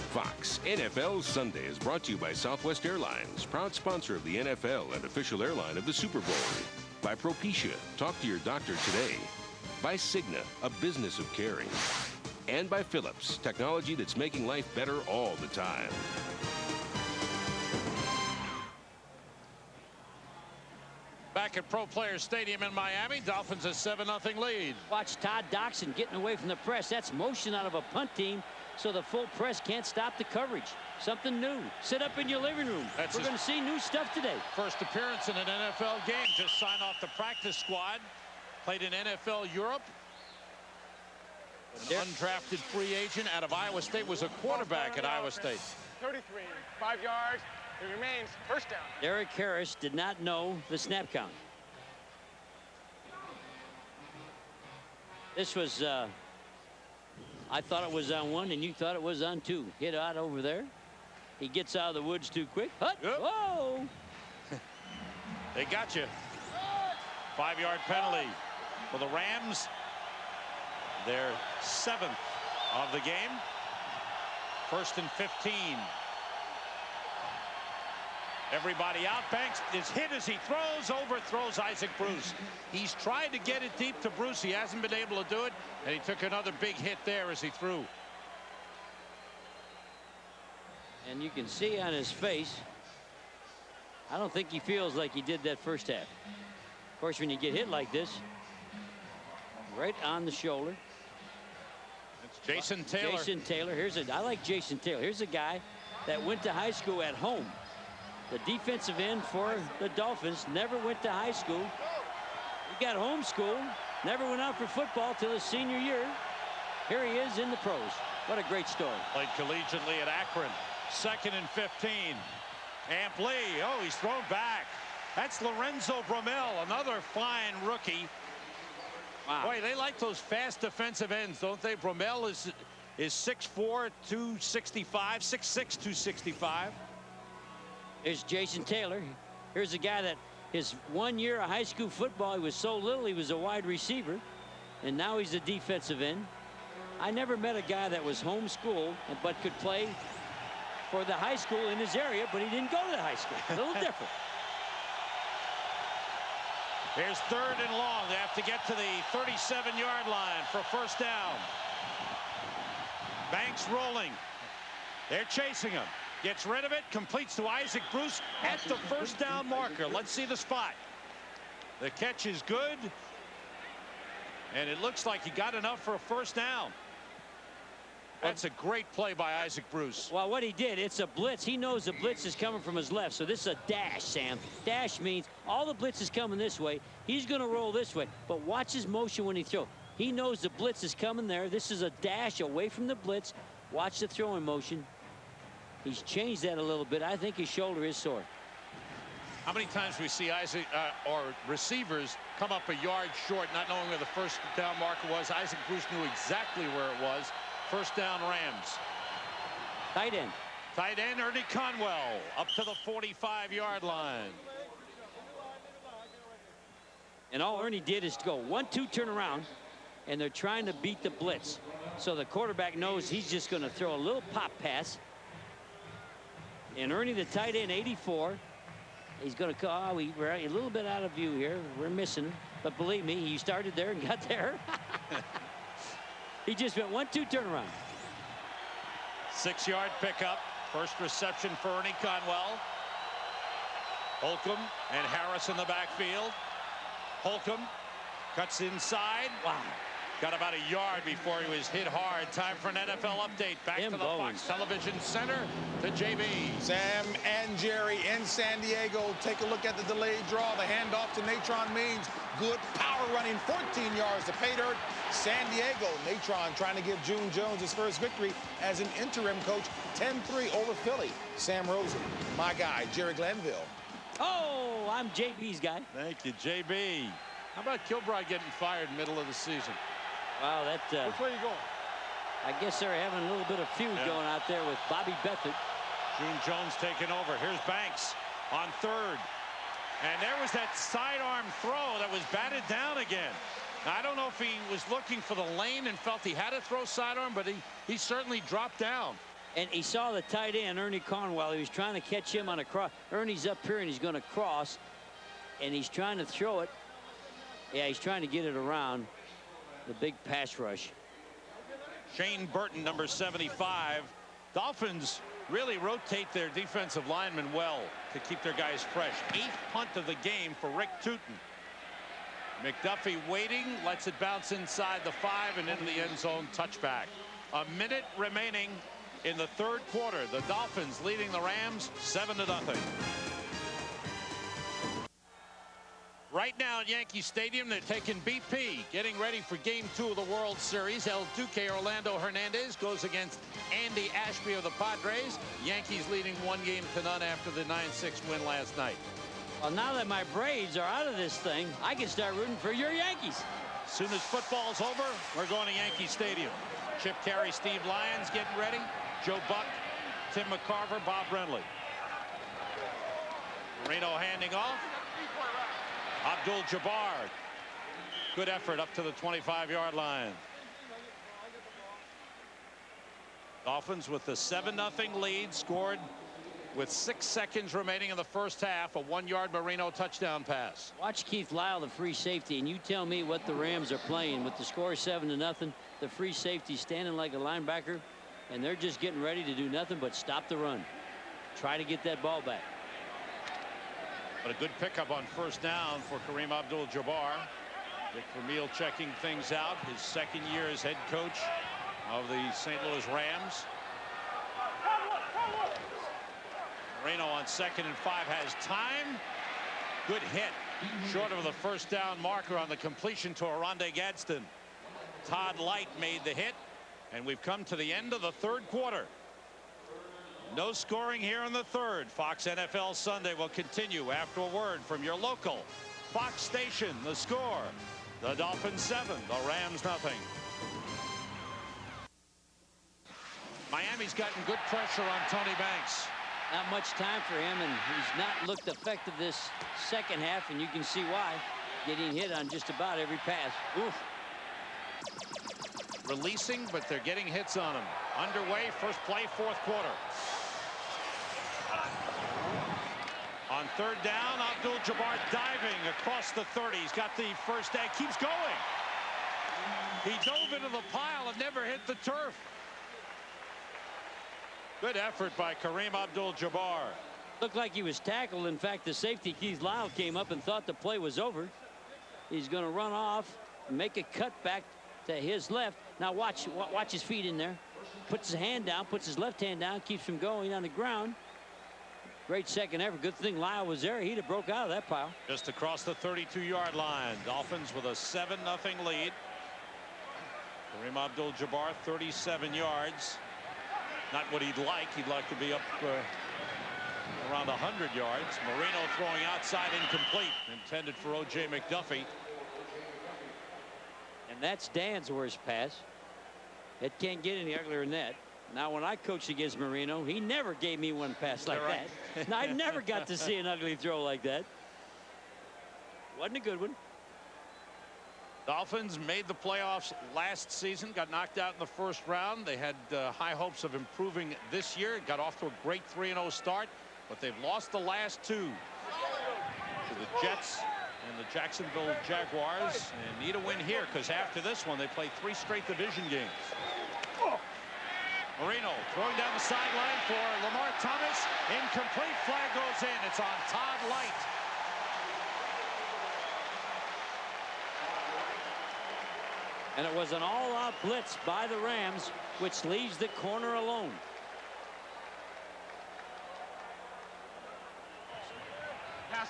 Fox NFL Sunday is brought to you by Southwest Airlines, proud sponsor of the NFL and official airline of the Super Bowl. By Propecia, talk to your doctor today. By Cigna, a business of caring. And by Philips, technology that's making life better all the time.
Back at Pro Players Stadium in Miami, Dolphins a 7-0 lead.
Watch Todd Doxson getting away from the press. That's motion out of a punt team, so the full press can't stop the coverage. Something new. Sit up in your living room. We're going to see new stuff today.
First appearance in an NFL game. Just signed off the practice squad. Played in NFL Europe. An undrafted free agent out of Iowa State, was a quarterback at Iowa State.
33, 5 yards. It remains first down.
Derek Harris did not know the snap count. This was, I thought it was on 1 and you thought it was on 2. Hit out over there. He gets out of the woods too quick. Hut.
Yep.
Whoa!
They got you. 5-yard penalty for the Rams. Their 7th of the game. 1st and 15. Everybody out. Banks is hit as he throws, overthrows Isaac Bruce. He's tried to get it deep to Bruce. He hasn't been able to do it, and he took another big hit there as he threw.
And you can see on his face, I don't think he feels like he did that first half. Of course, when you get hit like this, right on the shoulder.
It's Jason Taylor.
Jason Taylor. I like Jason Taylor. Here's a guy that went to high school at home. The defensive end for the Dolphins never went to high school. He got homeschooled, never went out for football till his senior year. Here he is in the pros. What a great story.
Played collegiately at Akron. 2nd and 15. Amp Lee. Oh, he's thrown back. That's Lorenzo Bromell, another fine rookie.
Wow.
Boy, they like those fast defensive ends, don't they? Bromell is 6'4", 265, 6'6", 265.
Here's Jason Taylor. Here's a guy that his 1 year of high school football, he was so little he was a wide receiver, and now he's a defensive end. I never met a guy that was homeschooled but could play for the high school in his area, but he didn't go to the high school. A little different.
Here's 3rd and long. They have to get to the 37-yard line for first down. Banks rolling. They're chasing him. Gets rid of it, completes to Isaac Bruce at the first down marker. Let's see the spot. The catch is good, and it looks like he got enough for a first down. That's a great play by Isaac Bruce.
Well, what he did, it's a blitz. He knows the blitz is coming from his left. So this is a dash, Sam. Dash means all the blitz is coming this way. He's going to roll this way. But watch his motion when he throws. He knows the blitz is coming there. This is a dash away from the blitz. Watch the throwing motion. He's changed that a little bit. I think his shoulder is sore.
How many times we see Isaac or receivers come up a yard short, not knowing where the first down marker was? Isaac Bruce knew exactly where it was. First down, Rams.
Tight end.
Tight end, Ernie Conwell, up to the 45-yard line.
And all Ernie did is to go 1-2 turn around, and they're trying to beat the blitz. So the quarterback knows he's just going to throw a little pop pass. And Ernie, the tight end, 84. He's going to call. We're a little bit out of view here. We're missing him. But believe me, he started there and got there. He just went 1-2 turnaround.
6-yard pickup. First reception for Ernie Conwell. Holcomb and Harris in the backfield. Holcomb cuts inside.
Wow.
Got about a yard before he was hit hard. Time for an NFL update. Back to the Fox Television Center to JB.
Sam and Jerry in San Diego. Take a look at the delayed draw. The handoff to Natron Means. Good power running, 14 yards to pay dirt. San Diego. Natron trying to give June Jones his first victory as an interim coach. 10-3 over Philly. Sam Rosen, my guy, Jerry Glanville.
Oh, I'm JB's guy.
Thank you, JB. How about Kilbride getting fired middle of the season?
Wow, that.
Which way you going?
I guess they're having a little bit of feud going out there with Bobby Beathard.
June Jones taking over. Here's Banks on third. And there was that sidearm throw that was batted down again. Now, I don't know if he was looking for the lane and felt he had to throw sidearm, but he certainly dropped down.
And he saw the tight end, Ernie Conwell. He was trying to catch him on a cross. Ernie's up here, and he's going to cross. And he's trying to throw it. Yeah, he's trying to get it around the big pass rush.
Shane Burton, number 75. Dolphins really rotate their defensive linemen well to keep their guys fresh. 8th punt of the game for Rick Tootin. McDuffie waiting, lets it bounce inside the 5 and into the end zone. Touchback. A minute remaining in the third quarter. The Dolphins leading the Rams 7-0. Right now at Yankee Stadium, they're taking BP, getting ready for Game 2 of the World Series. El Duque Orlando Hernandez goes against Andy Ashby of the Padres. Yankees leading 1-0 after the 9-6 win last night.
Well, now that my Braves are out of this thing, I can start rooting for your Yankees.
As soon as football's over, we're going to Yankee Stadium. Chip Carey, Steve Lyons getting ready. Joe Buck, Tim McCarver, Bob Brenly. Marino handing off. Abdul-Jabbar. Good effort up to the 25-yard line. Dolphins with the 7-0 lead, scored with 6 seconds remaining in the first half. A 1-yard Marino touchdown pass.
Watch Keith Lyle, the free safety, and you tell me what the Rams are playing with the score 7-0. The free safety standing like a linebacker, and they're just getting ready to do nothing but stop the run. Try to get that ball back.
But a good pickup on first down for Kareem Abdul-Jabbar. Dick Vermeil checking things out. His second year as head coach of the St. Louis Rams. Moreno on 2nd and 5 has time. Good hit. Short of the first down marker on the completion to Aronde Gadsden. Todd Light made the hit. And we've come to the end of the third quarter. No scoring here in the third. Fox NFL Sunday will continue after a word from your local Fox station. The score, the Dolphins 7, the Rams 0. Miami's gotten good pressure on Tony Banks.
Not much time for him, and he's not looked effective this second half, and you can see why. Getting hit on just about every pass. Oof.
Releasing, but they're getting hits on him. Underway, first play, fourth quarter. On third down, Abdul-Jabbar diving across the 30. He's got the first down, keeps going. He dove into the pile and never hit the turf. Good effort by Kareem Abdul-Jabbar.
Looked like he was tackled. In fact, the safety, Keith Lyle, came up and thought the play was over. He's going to run off, make a cut back to his left. Now watch his feet in there. puts his hand down, puts his left hand down, keeps him going on the ground. Great second effort. Good thing Lyle was there. He'd have broke out of that pile.
Just across the 32-yard line. Dolphins with a 7-0 lead. Kareem Abdul-Jabbar, 37 yards. Not what he'd like. He'd like to be up around 100 yards. Marino throwing outside, incomplete. Intended for O.J. McDuffie.
And that's Dan's worst pass. It can't get any uglier than that. Now, when I coached against Marino, he never gave me one pass like
right?
that. I never got to see an ugly throw like that. Wasn't a good one.
Dolphins made the playoffs last season, got knocked out in the first round. They had high hopes of improving this year. Got off to a great 3-0 start, but they've lost the last two to the Jets and the Jacksonville Jaguars, and need a win here because after this one they play 3 straight division games. Marino throwing down the sideline for Lamar Thomas. Incomplete. Flag goes in. It's on Todd Light.
And it was an all-out blitz by the Rams, which leaves the corner alone.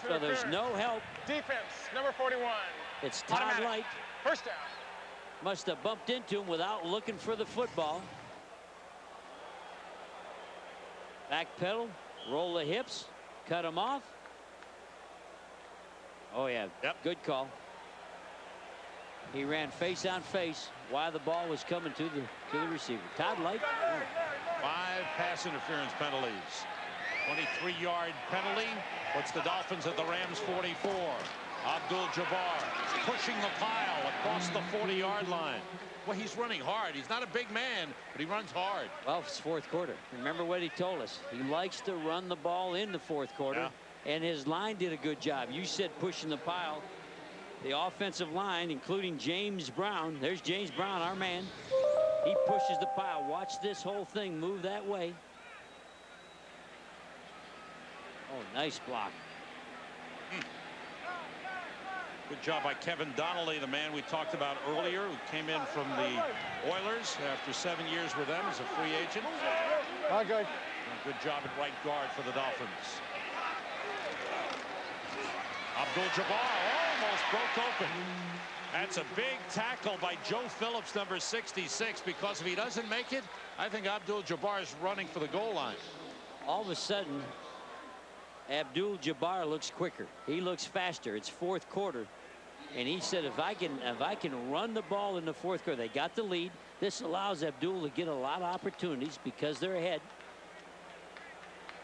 So there's no help.
Defense, number 41.
It's Todd
Automatic.
Light.
First down.
Must have bumped into him without looking for the football. Back pedal, roll the hips, cut him off. Oh yeah,
Yep.
Good call. He ran face on face while the ball was coming to the receiver. Todd Light.
5 pass interference penalties. 23-yard penalty puts the Dolphins at the Rams 44. Abdul-Jabbar pushing the pile across the 40-yard line. Well, he's running hard. He's not a big man, but he runs hard.
Well, it's fourth quarter. Remember what he told us. He likes to run the ball in the fourth quarter.
Yeah.
And his line did a good job. You said pushing the pile. The offensive line, including James Brown. There's James Brown, our man. He pushes the pile. Watch this whole thing move that way. Oh, nice block.
Good job by Kevin Donnelly, the man we talked about earlier, who came in from the Oilers after 7 years with them as a free agent.
Okay.
Good job at right guard for the Dolphins. Abdul-Jabbar almost broke open. That's a big tackle by Joe Phillips, number 66, because if he doesn't make it, I think Abdul-Jabbar is running for the goal line.
All of a sudden, Abdul-Jabbar looks quicker. He looks faster. It's fourth quarter. And he said, if I can run the ball in the fourth quarter, they got the lead. This allows Abdul to get a lot of opportunities because they're ahead.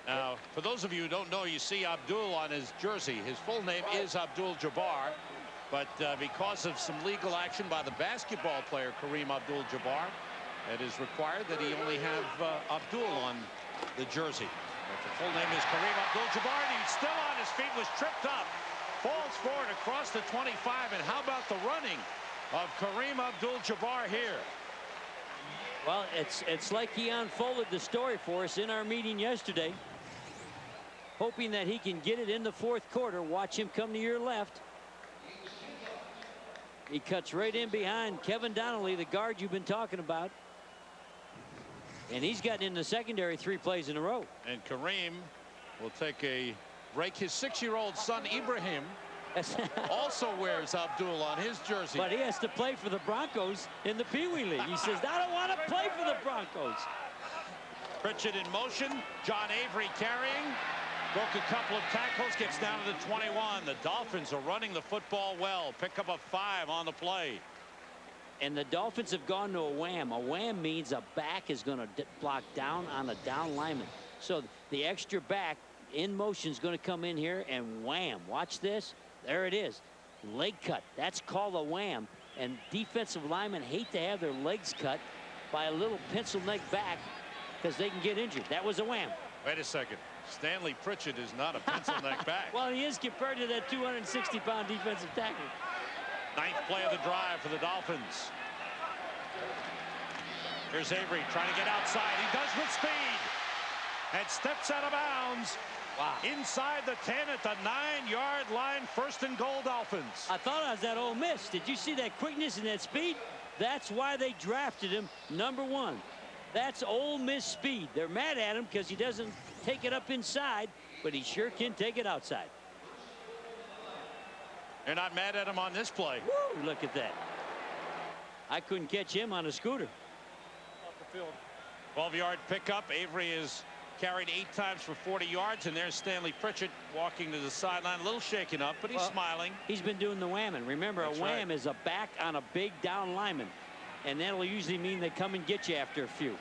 Now, for those of you who don't know, you see Abdul on his jersey. His full name is Abdul-Jabbar, but because of some legal action by the basketball player Kareem Abdul-Jabbar, it is required that he only have Abdul on the jersey. But the full name is Kareem Abdul-Jabbar, and he's still on his feet, was tripped up, falls forward across the 25, and how about the running of Kareem Abdul-Jabbar here?
Well, it's like he unfolded the story for us in our meeting yesterday, hoping that he can get it in the fourth quarter. Watch him come to your left. He cuts right in behind Kevin Donnelly, the guard you've been talking about. And he's gotten in the secondary 3 plays in a row.
And Kareem will take a break. His 6-year-old son, Ibrahim, also wears Abdul on his jersey.
But he has to play for the Broncos in the Pee Wee League. He says, I don't want to play for the Broncos.
Pritchett in motion. John Avery carrying. Broke a couple of tackles. Gets down to the 21. The Dolphins are running the football well. Pick up a 5 on the play.
And the Dolphins have gone to a wham. A wham means a back is going to block down on a down lineman. So the extra back in motion is going to come in here and wham. Watch this. There it is. Leg cut. That's called a wham. And defensive linemen hate to have their legs cut by a little pencil neck back because they can get injured. That was a wham.
Wait a second. Stanley Pritchett is not a pencil neck back.
Well, he is compared to that 260-pound defensive tackle.
9th play of the drive for the Dolphins. Here's Avery trying to get outside. He does with speed and steps out of bounds.
Wow.
Inside the 10 at the 9-yard line. 1st and goal, Dolphins.
I thought I was at Ole Miss. Did you see that quickness and that speed? That's why they drafted him #1. That's Ole Miss speed. They're mad at him because he doesn't take it up inside, but he sure can take it outside.
They're not mad at him on this play.
Woo, look at that. I couldn't catch him on a scooter.
Off the field.
12-yard pickup. Avery is carried 8 times for 40 yards, and there's Stanley Pritchett walking to the sideline, a little shaken up, but he's smiling.
He's been doing the whamming. Remember,
That's
a wham
right.
is a back on a big down lineman, and that'll usually mean they come and get you after a few.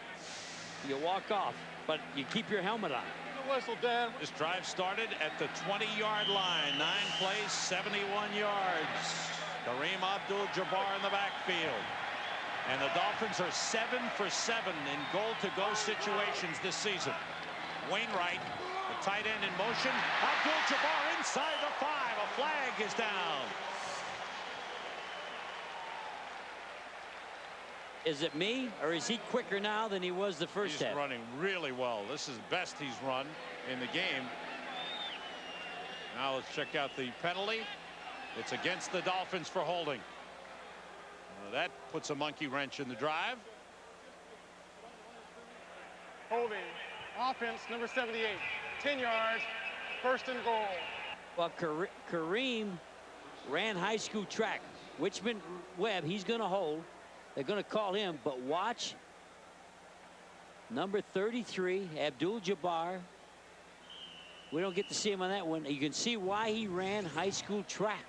You walk off, but you keep your helmet on.
The whistle, Dan.
This drive started at the 20-yard line. 9 plays, 71 yards. Kareem Abdul-Jabbar in the backfield. And the Dolphins are 7 for 7 in goal-to-go situations this season. Wainwright, the tight end in motion. Abdul-Jabbar inside the 5. A flag is down.
Is it me, or is he quicker now than he was the first
He's
half?
running really well. This is the best he's run in the game. Now let's check out the penalty. It's against the Dolphins for holding. That puts a monkey wrench in the drive.
Holding. Offense, number 78. 10 yards. First and goal.
Well, Kareem ran high school track. Wichman Webb, he's going to hold. They're going to call him, but watch number 33, Abdul-Jabbar. We don't get to see him on that one. You can see why he ran high school track.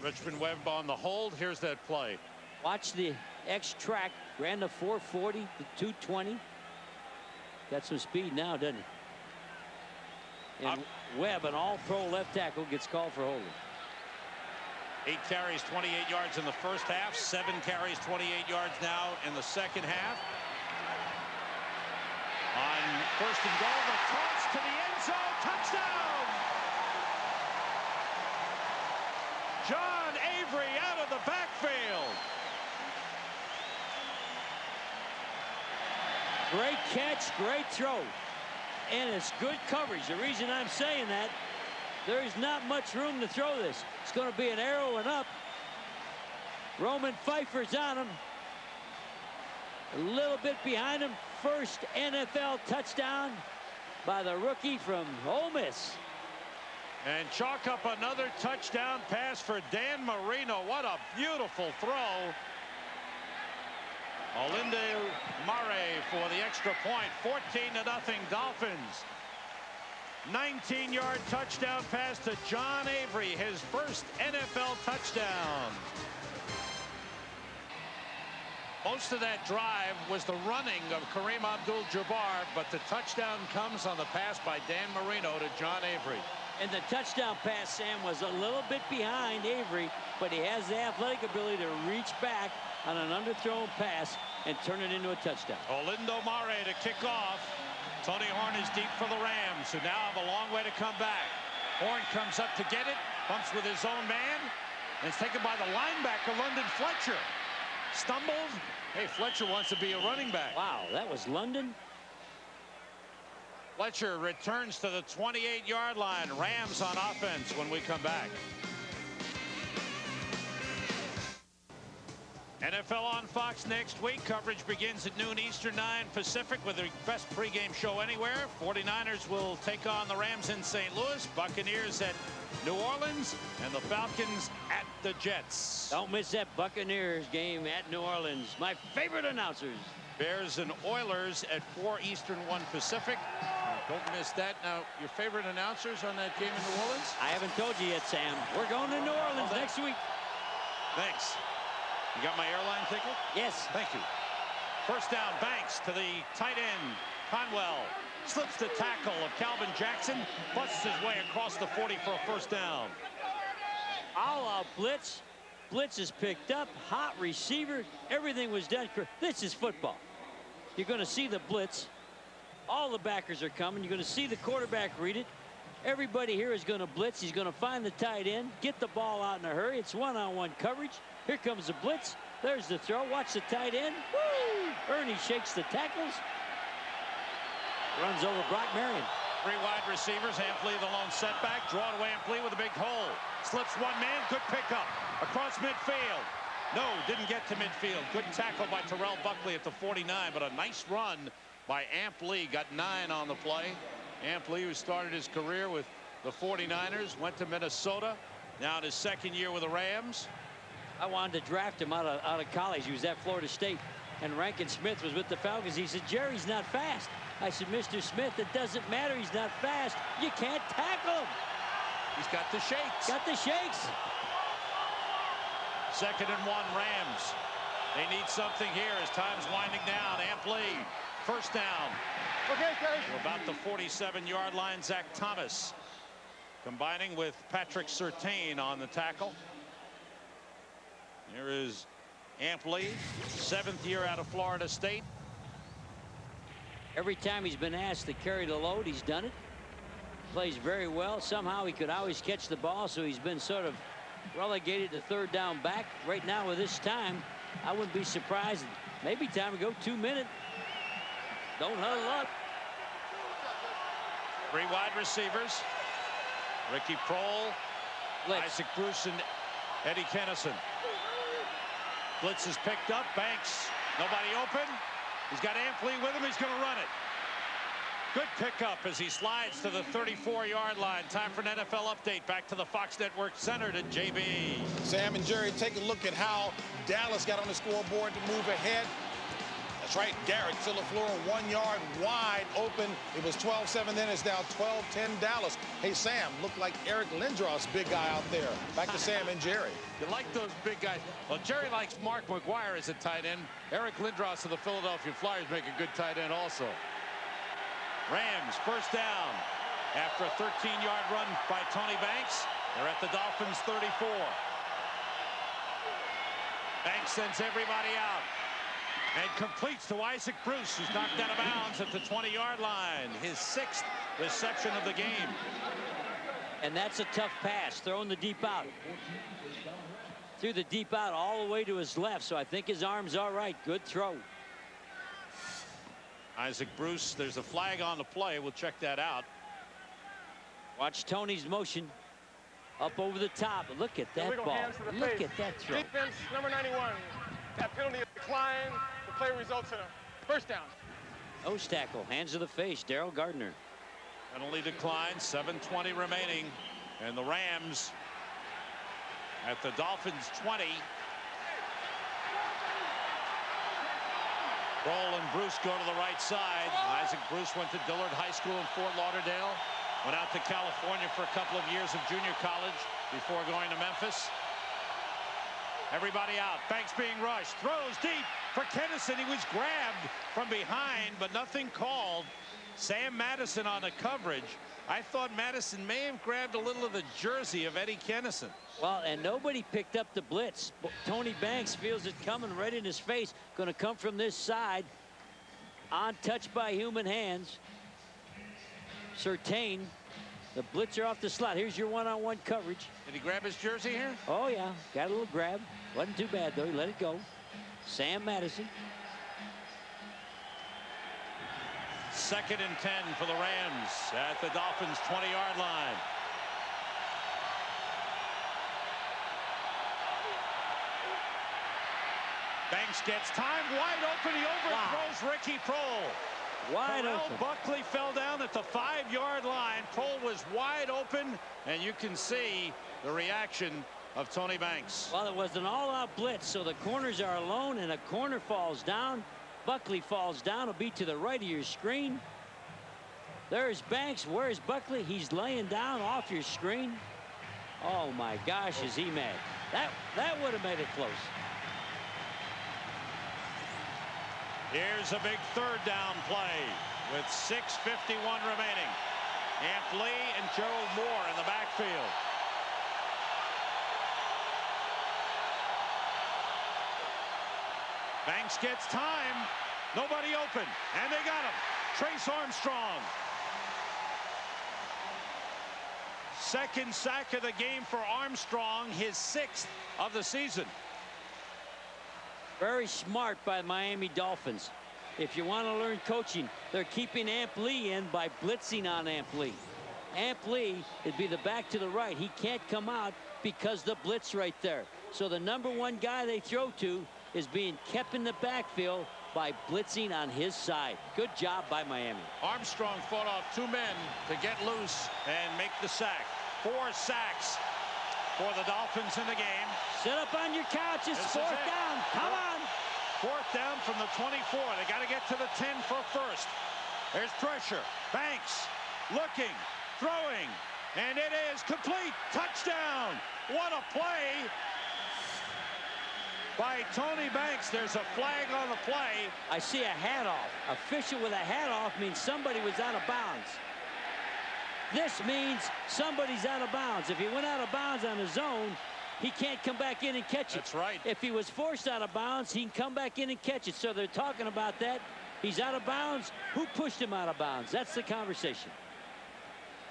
Richmond Webb on the hold. Here's that play.
Watch the X track. Ran the 440, the 220. Got some speed now, doesn't he? And Webb, an all-pro left tackle, gets called for holding.
8 carries, 28 yards in the first half. 7 carries, 28 yards now in the second half. On first and goal, the toss to the end zone. Touchdown! John Avery out of the backfield.
Great catch, great throw. And it's good coverage. The reason I'm saying that, there's not much room to throw this. It's going to be an arrow and up. Roman Pfeiffer's on him. A little bit behind him. First NFL touchdown by the rookie from Ole Miss.
And chalk up another touchdown pass for Dan Marino. What a beautiful throw. Olinde Mare for the extra point. 14-0 Dolphins. 19-yard touchdown pass to John Avery, his first NFL touchdown. Most of that drive was the running of Kareem Abdul-Jabbar, but the touchdown comes on the pass by Dan Marino to John Avery.
And the touchdown pass, Sam, was a little bit behind Avery, but he has the athletic ability to reach back on an underthrown pass and turn it into a touchdown.
Olindo Mare to kick off. Tony Horn is deep for the Rams, who now have a long way to come back. Horn comes up to get it, bumps with his own man, and it's taken by the linebacker, London Fletcher. Stumbled. Hey, Fletcher wants to be a running back.
Wow, that was London.
Fletcher returns to the 28-yard line. Rams on offense when we come back. NFL on Fox next week. Coverage begins at noon Eastern, 9 Pacific with the best pregame show anywhere. 49ers will take on the Rams in St. Louis. Buccaneers at New Orleans, and the Falcons at the Jets.
Don't miss that Buccaneers game at New Orleans. My favorite announcers.
Bears and Oilers at 4 Eastern, 1 Pacific. Don't miss that. Now, your favorite announcers on that game in New Orleans?
I haven't told you yet, Sam. We're going to New Orleans next week.
Thanks. You got my airline ticket?
Yes.
Thank you. First down, Banks to the tight end. Conwell slips the tackle of Calvin Jackson, busts his way across the 40 for a first down.
A la blitz. Blitz is picked up. Hot receiver. Everything was done. This is football. You're going to see the blitz. All the backers are coming. You're going to see the quarterback read it. Everybody here is going to blitz. He's going to find the tight end, get the ball out in a hurry. It's one-on-one coverage. Here comes the blitz. There's the throw. Watch the tight end. Woo! Ernie shakes the tackles. Runs over Brock Marion.
3 wide receivers. Ampli the lone setback. Drawn away Ampli with a big hole. Slips one man. Good pickup. Across midfield. No, didn't get to midfield. Good tackle by Terrell Buckley at the 49, but a nice run by Amp Lee. Got 9 on the play. Amp Lee, who started his career with the 49ers, went to Minnesota. Now in his second year with the Rams.
I wanted to draft him out of college. He was at Florida State. And Rankin Smith was with the Falcons. He said, Jerry's not fast. I said, Mr. Smith, it doesn't matter. He's not fast. You can't tackle him.
He's got the shakes.
Got the shakes.
2nd and 1, Rams. They need something here as time's winding down. Amp Lee, first down.
Okay, guys.
We're about the 47-yard line. Zach Thomas combining with Patrick Surtain on the tackle. Here is Amp Lee, 7th year out of Florida State.
Every time he's been asked to carry the load, he's done it. Plays very well. Somehow he could always catch the ball, so he's been sort of relegated to 3rd down back. Right now with this time, I wouldn't be surprised. Maybe time to go 2 minutes. Don't huddle up.
3 wide receivers. Ricky Prohl, Isaac Bruce, and Eddie Kennison. Blitz is picked up. Banks, nobody open. He's got Amp Lee with him. He's going to run it. Good pickup as he slides to the 34-yard line. Time for an NFL update. Back to the Fox Network Center to JB.
Sam and Jerry, take a look at how Dallas got on the scoreboard to move ahead. That's right, Garrett Tillafleur 1 yard wide open. It was 12-7 then. It's now 12-10 Dallas. Hey, Sam, looked like Eric Lindros, big guy out there. Back to Sam and Jerry.
You like those big guys. Well, Jerry likes Mark McGuire as a tight end. Eric Lindros of the Philadelphia Flyers make a good tight end also. Rams first down after a 13-yard run by Tony Banks. They're at the Dolphins 34. Banks sends everybody out and completes to Isaac Bruce, who's knocked out of bounds at the 20-yard line. His 6th reception of the game.
And that's a tough pass, throwing the deep out. Threw the deep out all the way to his left, so I think his arm's all right. Good throw.
Isaac Bruce, there's a flag on the play. We'll check that out.
Watch Tony's motion up over the top. Look at that ball. Look at that throw.
Defense, number 91. That penalty is declined. The play results in a first down.
Nose tackle, hands to the face, Daryl Gardner.
Penalty decline, 7:20 remaining. And the Rams at the Dolphins 20. Prohl and Bruce go to the right side. Isaac Bruce went to Dillard High School in Fort Lauderdale. Went out to California for a couple of years of junior college before going to Memphis. Everybody out. Banks being rushed. Throws deep for Kennison. He was grabbed from behind, but nothing called. Sam Madison on the coverage. I thought Madison may have grabbed a little of the jersey of Eddie Kennison.
Well, and nobody picked up the blitz. Tony Banks feels it coming right in his face. Going to come from this side. Untouched by human hands. Surtain, the blitzer off the slot. Here's your one-on-one coverage.
Did he grab his jersey here?
Oh, yeah. Got a little grab. Wasn't too bad, though. He let it go. Sam Madison.
2nd and 10 for the Rams at the Dolphins 20-yard line. Banks gets time, wide open. He overthrows Ricky Prohl.
Wide
Terrell
open.
Buckley fell down at the 5-yard line. Prohl was wide open, and you can see the reaction of Tony Banks.
Well, it was an all-out blitz, so the corners are alone, and a corner falls down. Buckley falls down. It'll be to the right of your screen. There's Banks. Where's Buckley? He's laying down off your screen. Oh, my gosh, is he mad. That would have made it close.
Here's a big 3rd down play with 6:51 remaining. Amp Lee and Gerald Moore in the backfield. Banks gets time. Nobody open. And they got him. Trace Armstrong. 2nd sack of the game for Armstrong. His 6th of the season.
Very smart by Miami Dolphins. If you want to learn coaching, they're keeping Amp Lee in by blitzing on Amp Lee. Amp Lee, it'd be the back to the right. He can't come out because the blitz right there. So the #1 guy they throw to is being kept in the backfield by blitzing on his side. Good job by Miami.
Armstrong fought off 2 men to get loose and make the sack. 4 sacks for the Dolphins in the game.
Sit up on your couch. It's 4th down. Come on.
4th down from the 24. They got to get to the 10 for first. There's pressure. Banks looking, throwing, and it is complete. Touchdown. What a play by Tony Banks. There's a flag on the play.
I see a hat off. Official with a hat off means somebody was out of bounds. This means somebody's out of bounds. If he went out of bounds on his own, he can't come back in and catch it.
That's right.
If he was forced out of bounds, he can come back in and catch it. So they're talking about that. He's out of bounds. Who pushed him out of bounds? That's the conversation.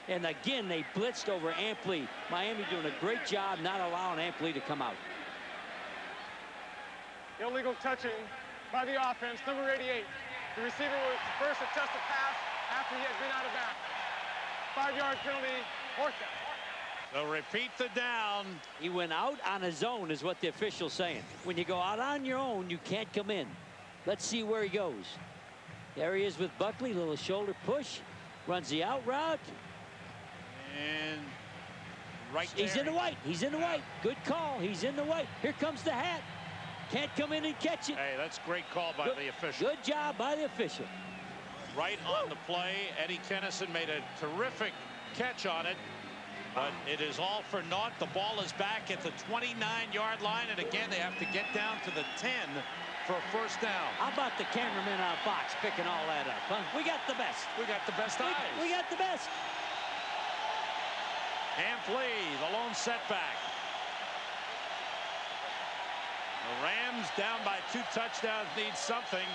And again, they blitzed over Ampli. Miami doing a great job not allowing Ampli to come out.
Illegal touching by the offense, number 88. The receiver was first to test a pass after he had been out of bounds. 5-yard penalty, 4th down.
So repeat the down.
He went out on his own is what the official's saying. When you go out on your own, you can't come in. Let's see where he goes. There he is with Buckley, little shoulder push. Runs the out route.
And right there.
He's in the white. He's in the white. Good call. He's in the white. Here comes the hat. Can't come in and catch it.
Hey, that's a great call by the official.
Good job by the official.
Right on the play. Eddie Kennison made a terrific catch on it. But it is all for naught. The ball is back at the 29-yard line. And again, they have to get down to the 10 for a first down.
How about the cameraman on Fox picking all that up, huh? We got the best.
We got the best eyes.
We got the best.
Ampli, the lone setback. The Rams down by 2 touchdowns need something.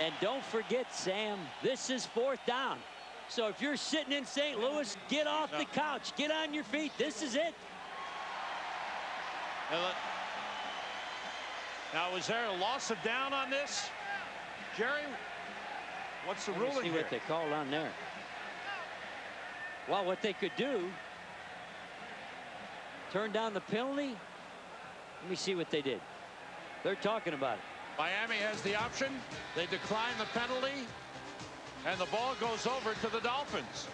And don't forget, Sam, this is 4th down. So if you're sitting in St. Louis, get off the couch. Get on your feet. This is it.
Now, was there a loss of down on this? Jerry, what's the ruling
see
here?
what they called on there. Well, what they could do, turn down the penalty. Let me see what they did. They're talking about it.
Miami has the option. They decline the penalty. And the ball goes over to the Dolphins.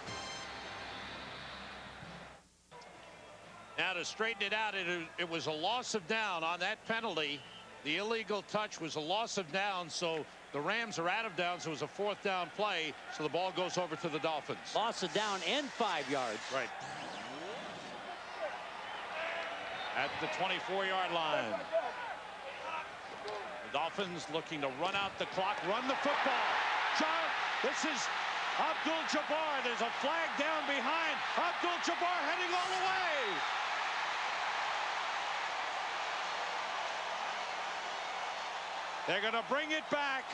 Now to straighten it out, it was a loss of down on that penalty. The illegal touch was a loss of down, so the Rams are out of downs. It was a 4th down play, so the ball goes over to the Dolphins.
Loss of down and 5 yards.
Right. At the 24-yard line. The Dolphins looking to run out the clock, run the football. This is Abdul-Jabbar. There's a flag down behind. Abdul-Jabbar heading all the way. They're going to bring it back.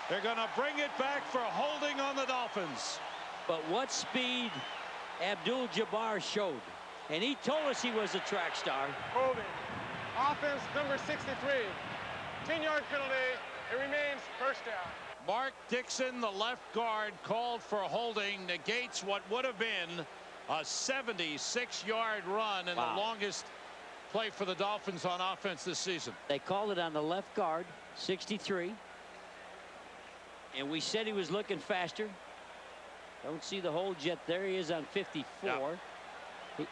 They're going to bring it back for holding on the Dolphins.
But what speed Abdul-Jabbar showed. And he told us he was a track star.
Holding. Offense number 63. 10-yard penalty. It remains 1st down.
Mark Dixon, the left guard, called for holding, negates what would have been a 76-yard run and the longest play for the Dolphins on offense this season.
They called it on the left guard, 63. And we said he was looking faster. Don't see the hold yet. There he is on 54. Yeah.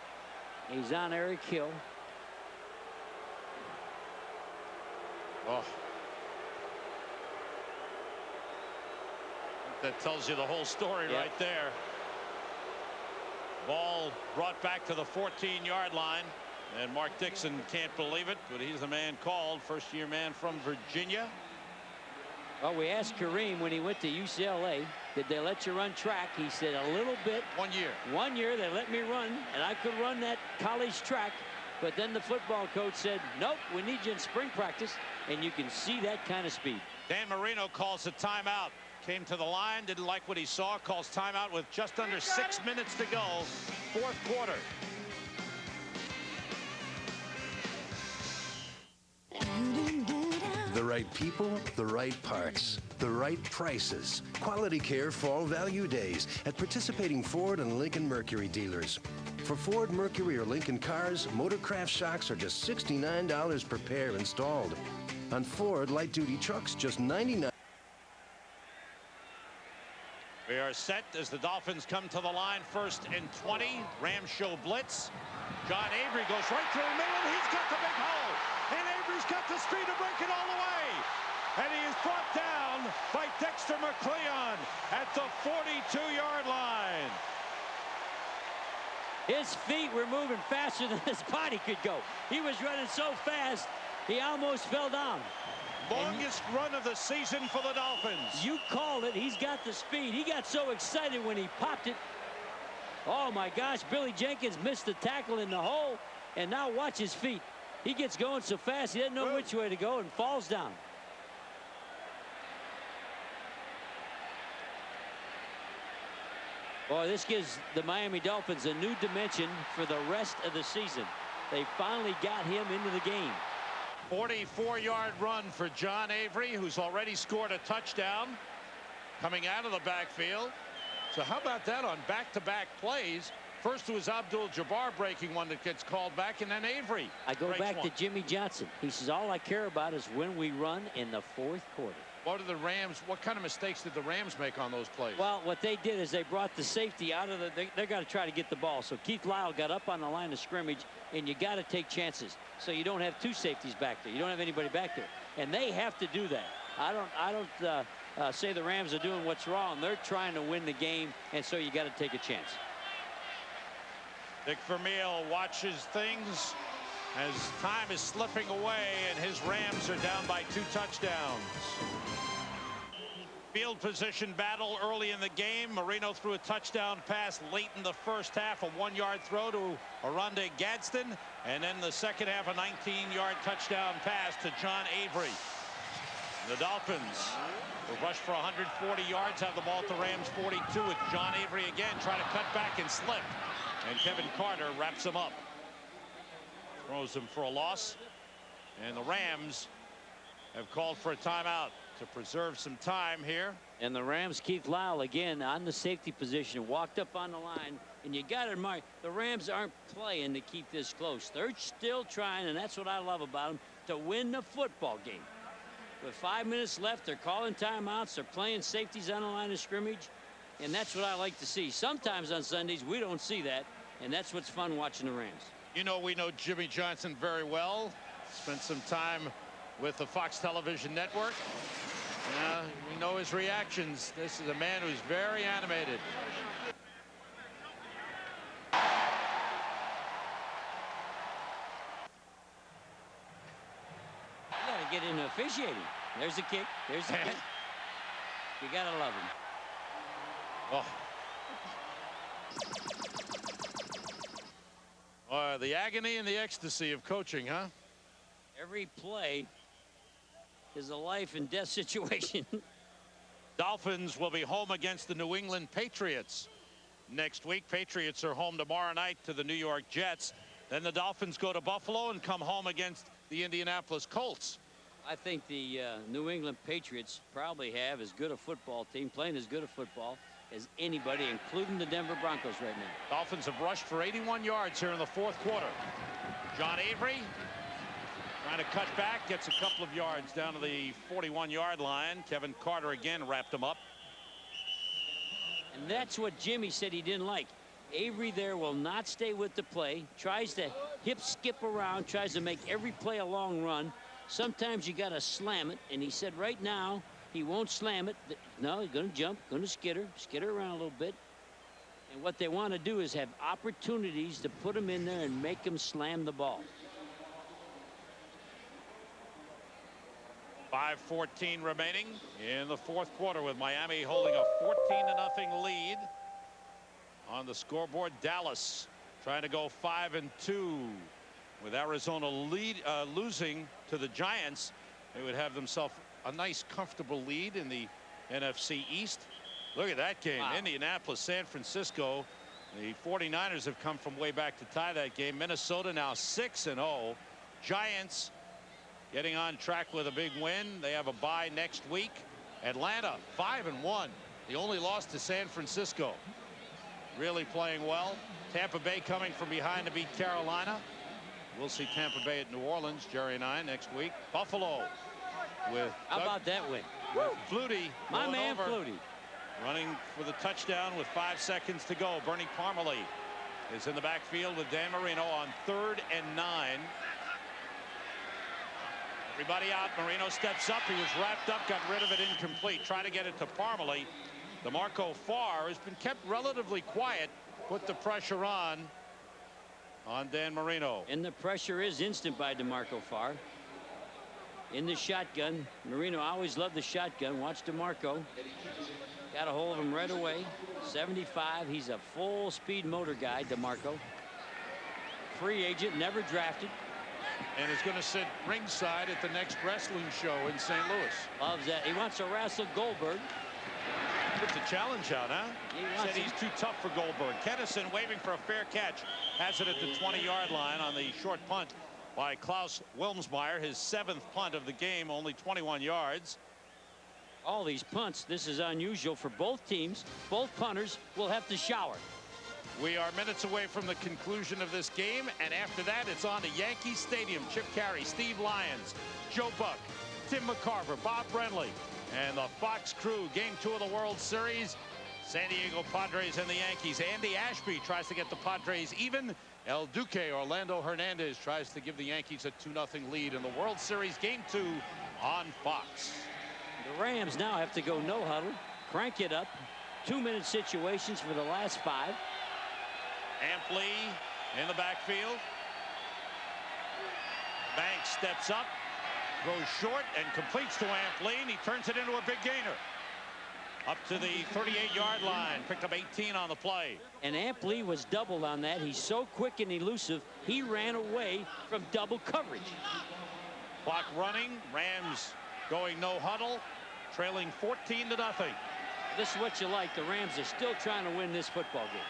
He's on Eric Hill.
Oh. That tells you the whole story right there. Ball brought back to the 14-yard line. And Mark Dixon can't believe it, but he's the man called. First-year man from Virginia.
Well, we asked Kareem when he went to UCLA, did they let you run track? He said a little bit.
1 year.
1 year they let me run, and I could run that college track. But then the football coach said, nope, we need you in spring practice. And you can see that kind of speed.
Dan Marino calls a timeout. Came to the line, didn't like what he saw, calls timeout with just under 6 minutes to go, 4th quarter.
The right people, the right parts, the right prices. Quality Care Fall Value Days at participating Ford and Lincoln Mercury dealers. For Ford, Mercury, or Lincoln cars, Motorcraft shocks are just $69 per pair installed. On Ford light-duty trucks, just $99.
We are set as the Dolphins come to the line, 1st and 20. Rams show blitz. John Avery goes right through the middle, and he's got the big hole. And Avery's got the speed to break it all the way. And he is brought down by Dexter McCleon at the 42-yard line.
His feet were moving faster than his body could go. He was running so fast, he almost fell down.
Longest run of the season for the Dolphins.
You called it. He's got the speed. He got so excited when he popped it. Oh, my gosh. Billy Jenkins missed the tackle in the hole. And now watch his feet. He gets going so fast, he doesn't know which way to go and falls down. Boy, this gives the Miami Dolphins a new dimension for the rest of the season. They finally got him into the game.
44-yard run for John Avery, who's already scored a touchdown coming out of the backfield. So how about that on back-to-back plays? First it was Abdul-Jabbar breaking one that gets called back, and then Avery.
I go back
one.
to Jimmy Johnson. He says, all I care about is when we run in the 4th quarter.
What kind of mistakes did the Rams make on those plays?
Well, what they did is they brought the safety out of they're going to try to get the ball. So Keith Lyle got up on the line of scrimmage, and you got to take chances. So you don't have 2 safeties back there. You don't have anybody back there. And they have to do that. I don't say the Rams are doing what's wrong. They're trying to win the game, and so you got to take a chance.
Dick Vermeil watches things as time is slipping away, and his Rams are down by 2 touchdowns. Field position battle early in the game. Marino threw a touchdown pass late in the first half, a 1-yard throw to Oronde Gadsden, and then the second half, a 19-yard touchdown pass to John Avery. The Dolphins will rush for 140 yards, have the ball at the Rams 42 with John Avery again trying to cut back and slip, and Kevin Carter wraps him up, throws him for a loss, and the Rams have called for a timeout to preserve some time here.
And the Rams, Keith Lyle again on the safety position, walked up on the line, and you got to admire the Rams aren't playing to keep this close. They're still trying, and that's what I love about them, to win the football game. With 5 minutes left, they're calling timeouts, they're playing safeties on the line of scrimmage, and that's what I like to see. Sometimes on Sundays we don't see that, and that's what's fun watching the Rams.
You know, we know Jimmy Johnson very well. Spent some time with the Fox Television Network. We know his reactions. This is a man who's very animated.
You got to get into officiating. There's the kick. There's the kick. You got to love him.
The agony and the ecstasy of coaching, huh?
Every play is a life and death situation.
Dolphins will be home against the New England Patriots next week. Patriots are home tomorrow night to the New York Jets. Then the Dolphins go to Buffalo and come home against the Indianapolis Colts.
I think the New England Patriots probably have as good a football team, playing as good a football as anybody, including the Denver Broncos right now.
Dolphins have rushed for 81 yards here in the 4th quarter. John Avery trying to cut back, gets a couple of yards down to the 41-yard line. Kevin Carter again wrapped him up.
And that's what Jimmy said he didn't like. Avery there will not stay with the play, tries to hip skip around, tries to make every play a long run. Sometimes you got to slam it, and he said right now he won't slam it. No, he's going to jump, going to skitter around a little bit. And what they want to do is have opportunities to put him in there and make him slam the ball.
5:14 remaining in the 4th quarter, with Miami holding a 14-0 lead on the scoreboard. Dallas trying to go 5-2 with Arizona losing to the Giants. They would have themselves a nice comfortable lead in the NFC East. Look at that game. Wow. Indianapolis, San Francisco. The 49ers have come from way back to tie that game. Minnesota now 6-0. Giants getting on track with a big win. They have a bye next week. Atlanta 5-1. The only loss to San Francisco. really playing well. Tampa Bay coming from behind to beat Carolina. We'll see Tampa Bay at New Orleans, Jerry and I, next week. Buffalo with
How about that win?
Flutie.
My man Flutie.
Running for the touchdown with 5 seconds to go. Bernie Parmalee is in the backfield with Dan Marino on 3rd and 9. Everybody out. Marino steps up. He was wrapped up, got rid of it, incomplete. Try to get it to Parmalee. DeMarco Farr has been kept relatively quiet. Put the pressure on Dan Marino.
And the pressure is instant by DeMarco Farr. In the shotgun. Marino always loved the shotgun. Watch DeMarco. Got a hold of him right away. 75. He's a full speed motor guy, DeMarco. Free agent, never drafted.
And is going to sit ringside at the next wrestling show in St. Louis.
Loves that. He wants to wrestle Goldberg.
Puts a challenge out, huh?
He
Said he's too tough for Goldberg. Kennison waving for a fair catch. Has it at the 20-yard line on the short punt by Klaus Wilmsmeyer. His 7th punt of the game, only 21 yards.
All these punts, this is unusual for both teams. Both punters will have to shower.
We are minutes away from the conclusion of this game, and after that, it's on to Yankee Stadium. Chip Carey, Steve Lyons, Joe Buck, Tim McCarver, Bob Brenly, and the Fox crew. Game 2 of the World Series. San Diego Padres and the Yankees. Andy Ashby tries to get the Padres even. El Duque, Orlando Hernandez, tries to give the Yankees a 2-0 lead in the World Series. Game 2 on Fox.
The Rams now have to go no huddle, crank it up. 2-minute situations for the last 5.
Ampli in the backfield. Banks steps up, throws short, and completes to Ampli, and he turns it into a big gainer. Up to the 38-yard line. Picked up 18 on the play.
And Ampli was doubled on that. He's so quick and elusive, he ran away from double coverage.
Clock running. Rams going no huddle, trailing 14-0.
This is what you like. The Rams are still trying to win this football game.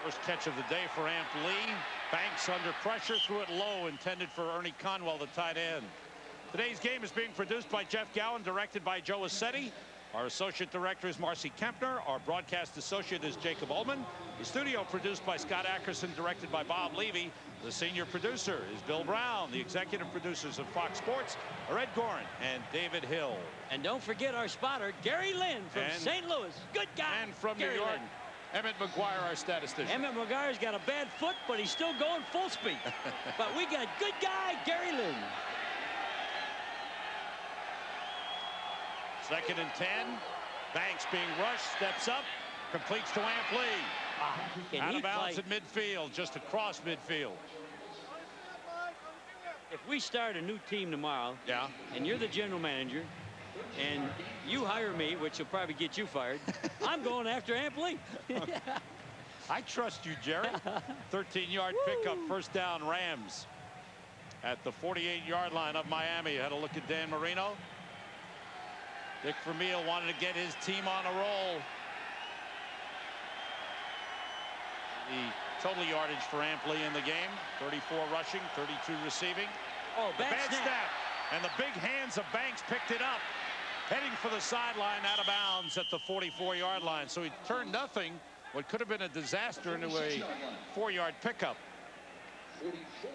First catch of the day for Ampli. Banks under pressure, threw it low, intended for Ernie Conwell, the tight end. Today's game is being produced by Jeff Gowan, directed by Joe Assetti. Our associate director is Marcy Kempner. Our broadcast associate is Jacob Ullman. The studio produced by Scott Ackerson, directed by Bob Levy. The senior producer is Bill Brown. The executive producers of Fox Sports are Ed Gorin and David Hill.
And don't forget our spotter, Gary Lynn from St. Louis. Good guy.
And from
Gary
New York,
Lynn.
Emmett McGuire, our statistician.
Emmett McGuire's got a bad foot, but he's still going full speed. But we got good guy, Gary Lynn.
2nd and 10. Banks being rushed, steps up, completes to Ampli. Out of bounds at midfield, just across midfield.
If we start a new team tomorrow,
yeah,
and you're the general manager, and you hire me, which will probably get you fired, I'm going after Ampli.
I trust you, Jerry. 13-yard pickup, first down, Rams. At the 48-yard line of Miami. Had a look at Dan Marino. Dick Vermeil wanted to get his team on a roll. The total yardage for Ampli in the game, 34 rushing, 32 receiving.
Oh,
bad snap. And the big hands of Banks picked it up, heading for the sideline, out of bounds at the 44-yard line. So he turned nothing, what could have been a disaster, into a 4-yard pickup.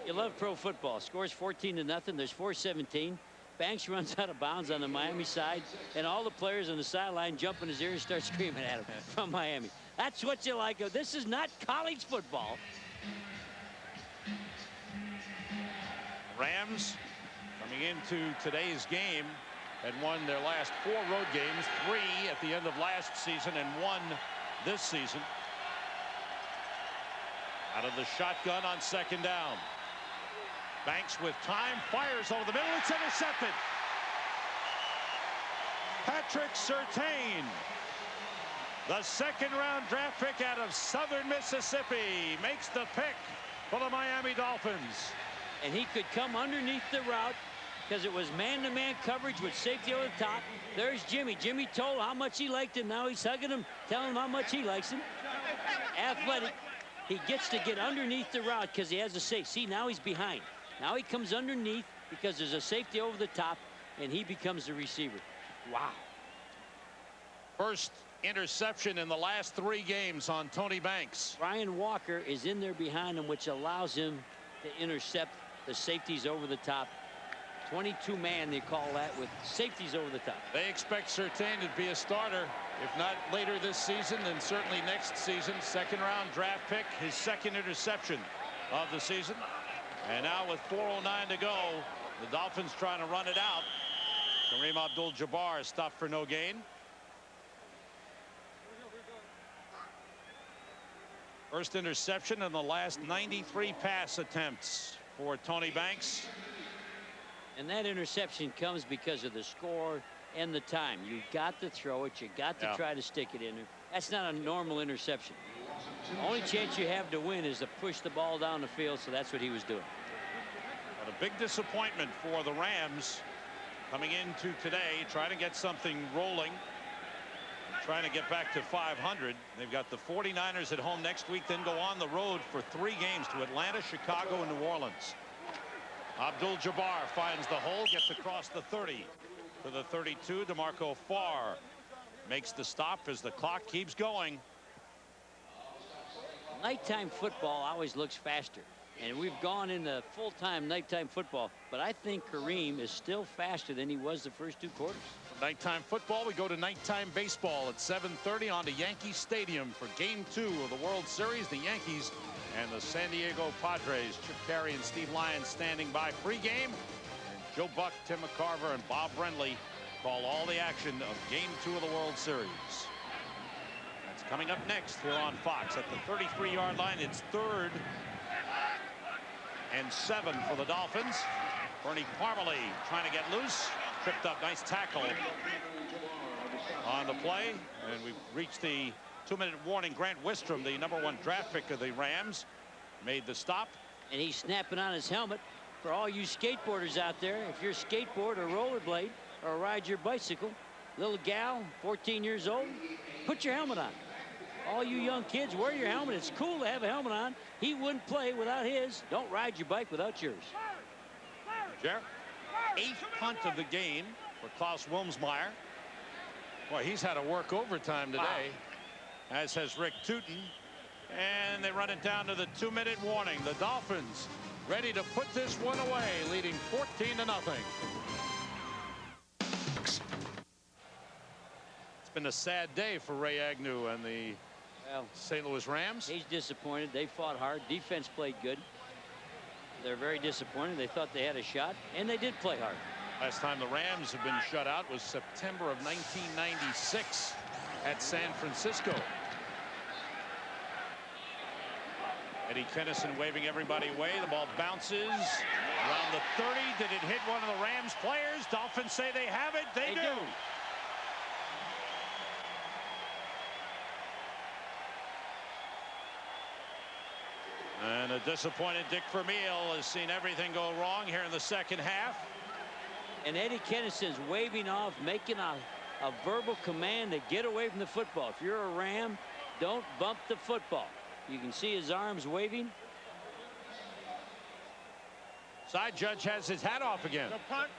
You love pro football. Scores 14-0. There's 4:17. Banks runs out of bounds on the Miami side, and all the players on the sideline jump in his ear and start screaming at him from Miami. That's what you like. This is not college football.
Rams coming into today's game had won their last 4 road games, 3 at the end of last season and 1 this season. Out of the shotgun on 2nd down. Banks with time, fires over the middle. It's intercepted. Patrick Surtain, the 2nd-round draft pick out of Southern Mississippi, makes the pick for the Miami Dolphins.
And he could come underneath the route because it was man-to-man coverage with safety over the top. There's Jimmy. Jimmy told how much he liked him. Now he's hugging him, telling him how much he likes him. Athletic. He gets to get underneath the route because he has a safe. See, now he's behind. Now he comes underneath because there's a safety over the top, and he becomes the receiver. Wow.
1st interception in the last 3 games on Tony Banks.
Ryan Walker is in there behind him, which allows him to intercept the safeties over the top. 22-man, they call that, with safeties over the top.
They expect Surtain to be a starter. If not later this season, then certainly next season. 2nd round draft pick, his 2nd interception of the season. And now with 4:09 to go, the Dolphins trying to run it out. Kareem Abdul-Jabbar is stopped for no gain. First interception in the last 93 pass attempts for Tony Banks.
And that interception comes because of the score and the time. You got to throw it. You got to try to stick it in there. That's not a normal interception. The only chance you have to win is to push the ball down the field, so that's what he was doing.
But a big disappointment for the Rams coming into today, trying to get something rolling, trying to get back to 500. They've got the 49ers at home next week, then go on the road for 3 games to Atlanta, Chicago, and New Orleans. Abdul-Jabbar finds the hole, gets across the 30 to the 32. DeMarco Farr makes the stop as the clock keeps going.
Nighttime football always looks faster, and we've gone into full-time nighttime football, but I think Kareem is still faster than he was the first 2 quarters.
From nighttime football, we go to nighttime baseball at 7:30 on to Yankee Stadium for Game 2 of the World Series. The Yankees and the San Diego Padres. Chip Carey and Steve Lyons standing by pregame. And Joe Buck, Tim McCarver, and Bob Brenly call all the action of Game 2 of the World Series. That's coming up next here on Fox. At the 33-yard line, it's 3rd and 7 for the Dolphins. Bernie Parmalee trying to get loose. Tripped up. Nice tackle on the play. And we've reached the 2-minute warning. Grant Wistrom, the #1 draft pick of the Rams, made the stop.
And he's snapping on his helmet. For all you skateboarders out there, if you're skateboard or rollerblade or ride your bicycle, little gal, 14 years old, put your helmet on. All you young kids, wear your helmet. It's cool to have a helmet on. He wouldn't play without his. Don't ride your bike without yours.
Jer, 8th punt of the game for Klaus Wilmsmeyer. Boy, he's had to work overtime today. Wow. As has Rick Tootin. And they run it down to the 2-minute warning. The Dolphins ready to put this one away, leading 14-0. It's been a sad day for Ray Agnew and the St. Louis Rams.
He's disappointed. They fought hard. Defense played good. They're very disappointed. They thought they had a shot, and they did play hard.
Last time the Rams have been shut out was September of 1996 at San Francisco. Eddie Kennison waving everybody away. The ball bounces around the 30. Did it hit one of the Rams players? Dolphins say they have it. They do. And a disappointed Dick Vermeil has seen everything go wrong here in the second half.
And Eddie Kennison's waving off, making a verbal command to get away from the football. If you're a Ram, don't bump the football. You can see his arms waving.
Side judge has his hat off again.
The punt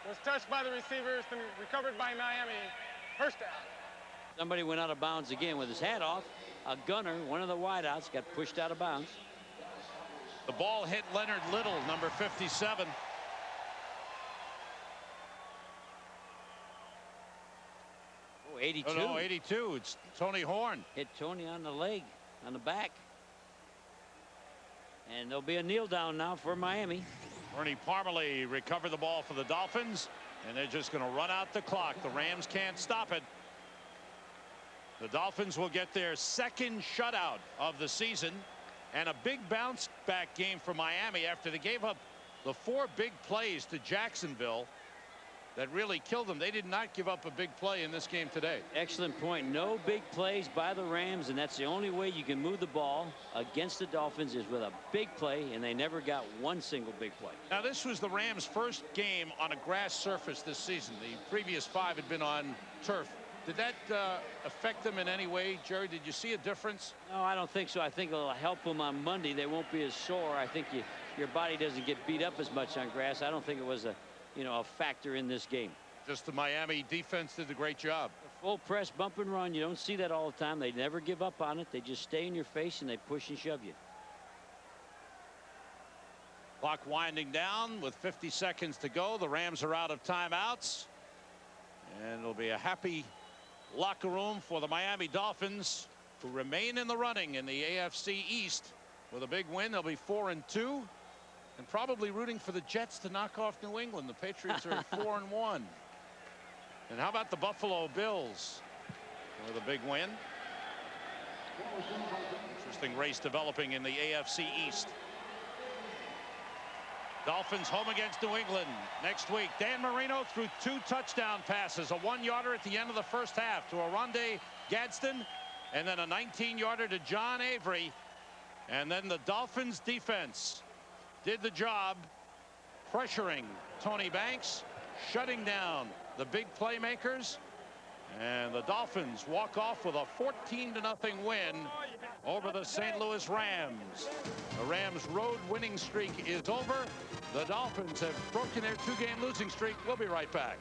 was touched by the receivers and recovered by Miami. First down.
Somebody went out of bounds again with his hat off. A gunner, one of the wideouts, got pushed out of bounds.
The ball hit Leonard Little, number 57.
Oh, 82.
Oh, no, 82. It's Tony Horn.
Hit Tony on the leg, on the back. And there'll be a kneel down now for Miami.
Bernie Parmalee recovered the ball for the Dolphins, and they're just going to run out the clock. The Rams can't stop it. The Dolphins will get their second shutout of the season, and a big bounce back game for Miami after they gave up the 4 big plays to Jacksonville that really killed them. They did not give up a big play in this game today.
Excellent point. No big plays by the Rams, and that's the only way you can move the ball against the Dolphins is with a big play, and they never got one single big play.
Now, this was the Rams' first game on a grass surface this season. The previous 5 had been on turf. Did that affect them in any way, Jerry? Did you see a difference?
No, I don't think so. I think it'll help them on Monday. They won't be as sore. I think your body doesn't get beat up as much on grass. I don't think it was a factor in this game.
Just the Miami defense did a great job.
Full press bump and run. You don't see that all the time. They never give up on it. They just stay in your face and they push and shove you.
Clock winding down with 50 seconds to go. The Rams are out of timeouts. And it'll be a happy locker room for the Miami Dolphins, who remain in the running in the AFC East. With a big win, they'll be 4-2. And probably rooting for the Jets to knock off New England. The Patriots are at 4-1. And how about the Buffalo Bills with a big win? Interesting race developing in the AFC East. Dolphins home against New England next week. Dan Marino threw 2 touchdown passes, a 1-yarder at the end of the first half to Oronde Gadsden, and then a 19-yarder to John Avery. And then the Dolphins defense did the job, pressuring Tony Banks, shutting down the big playmakers, and the Dolphins walk off with a 14-0 win over the St. Louis Rams. The Rams' road winning streak is over. The Dolphins have broken their 2-game losing streak. We'll be right back.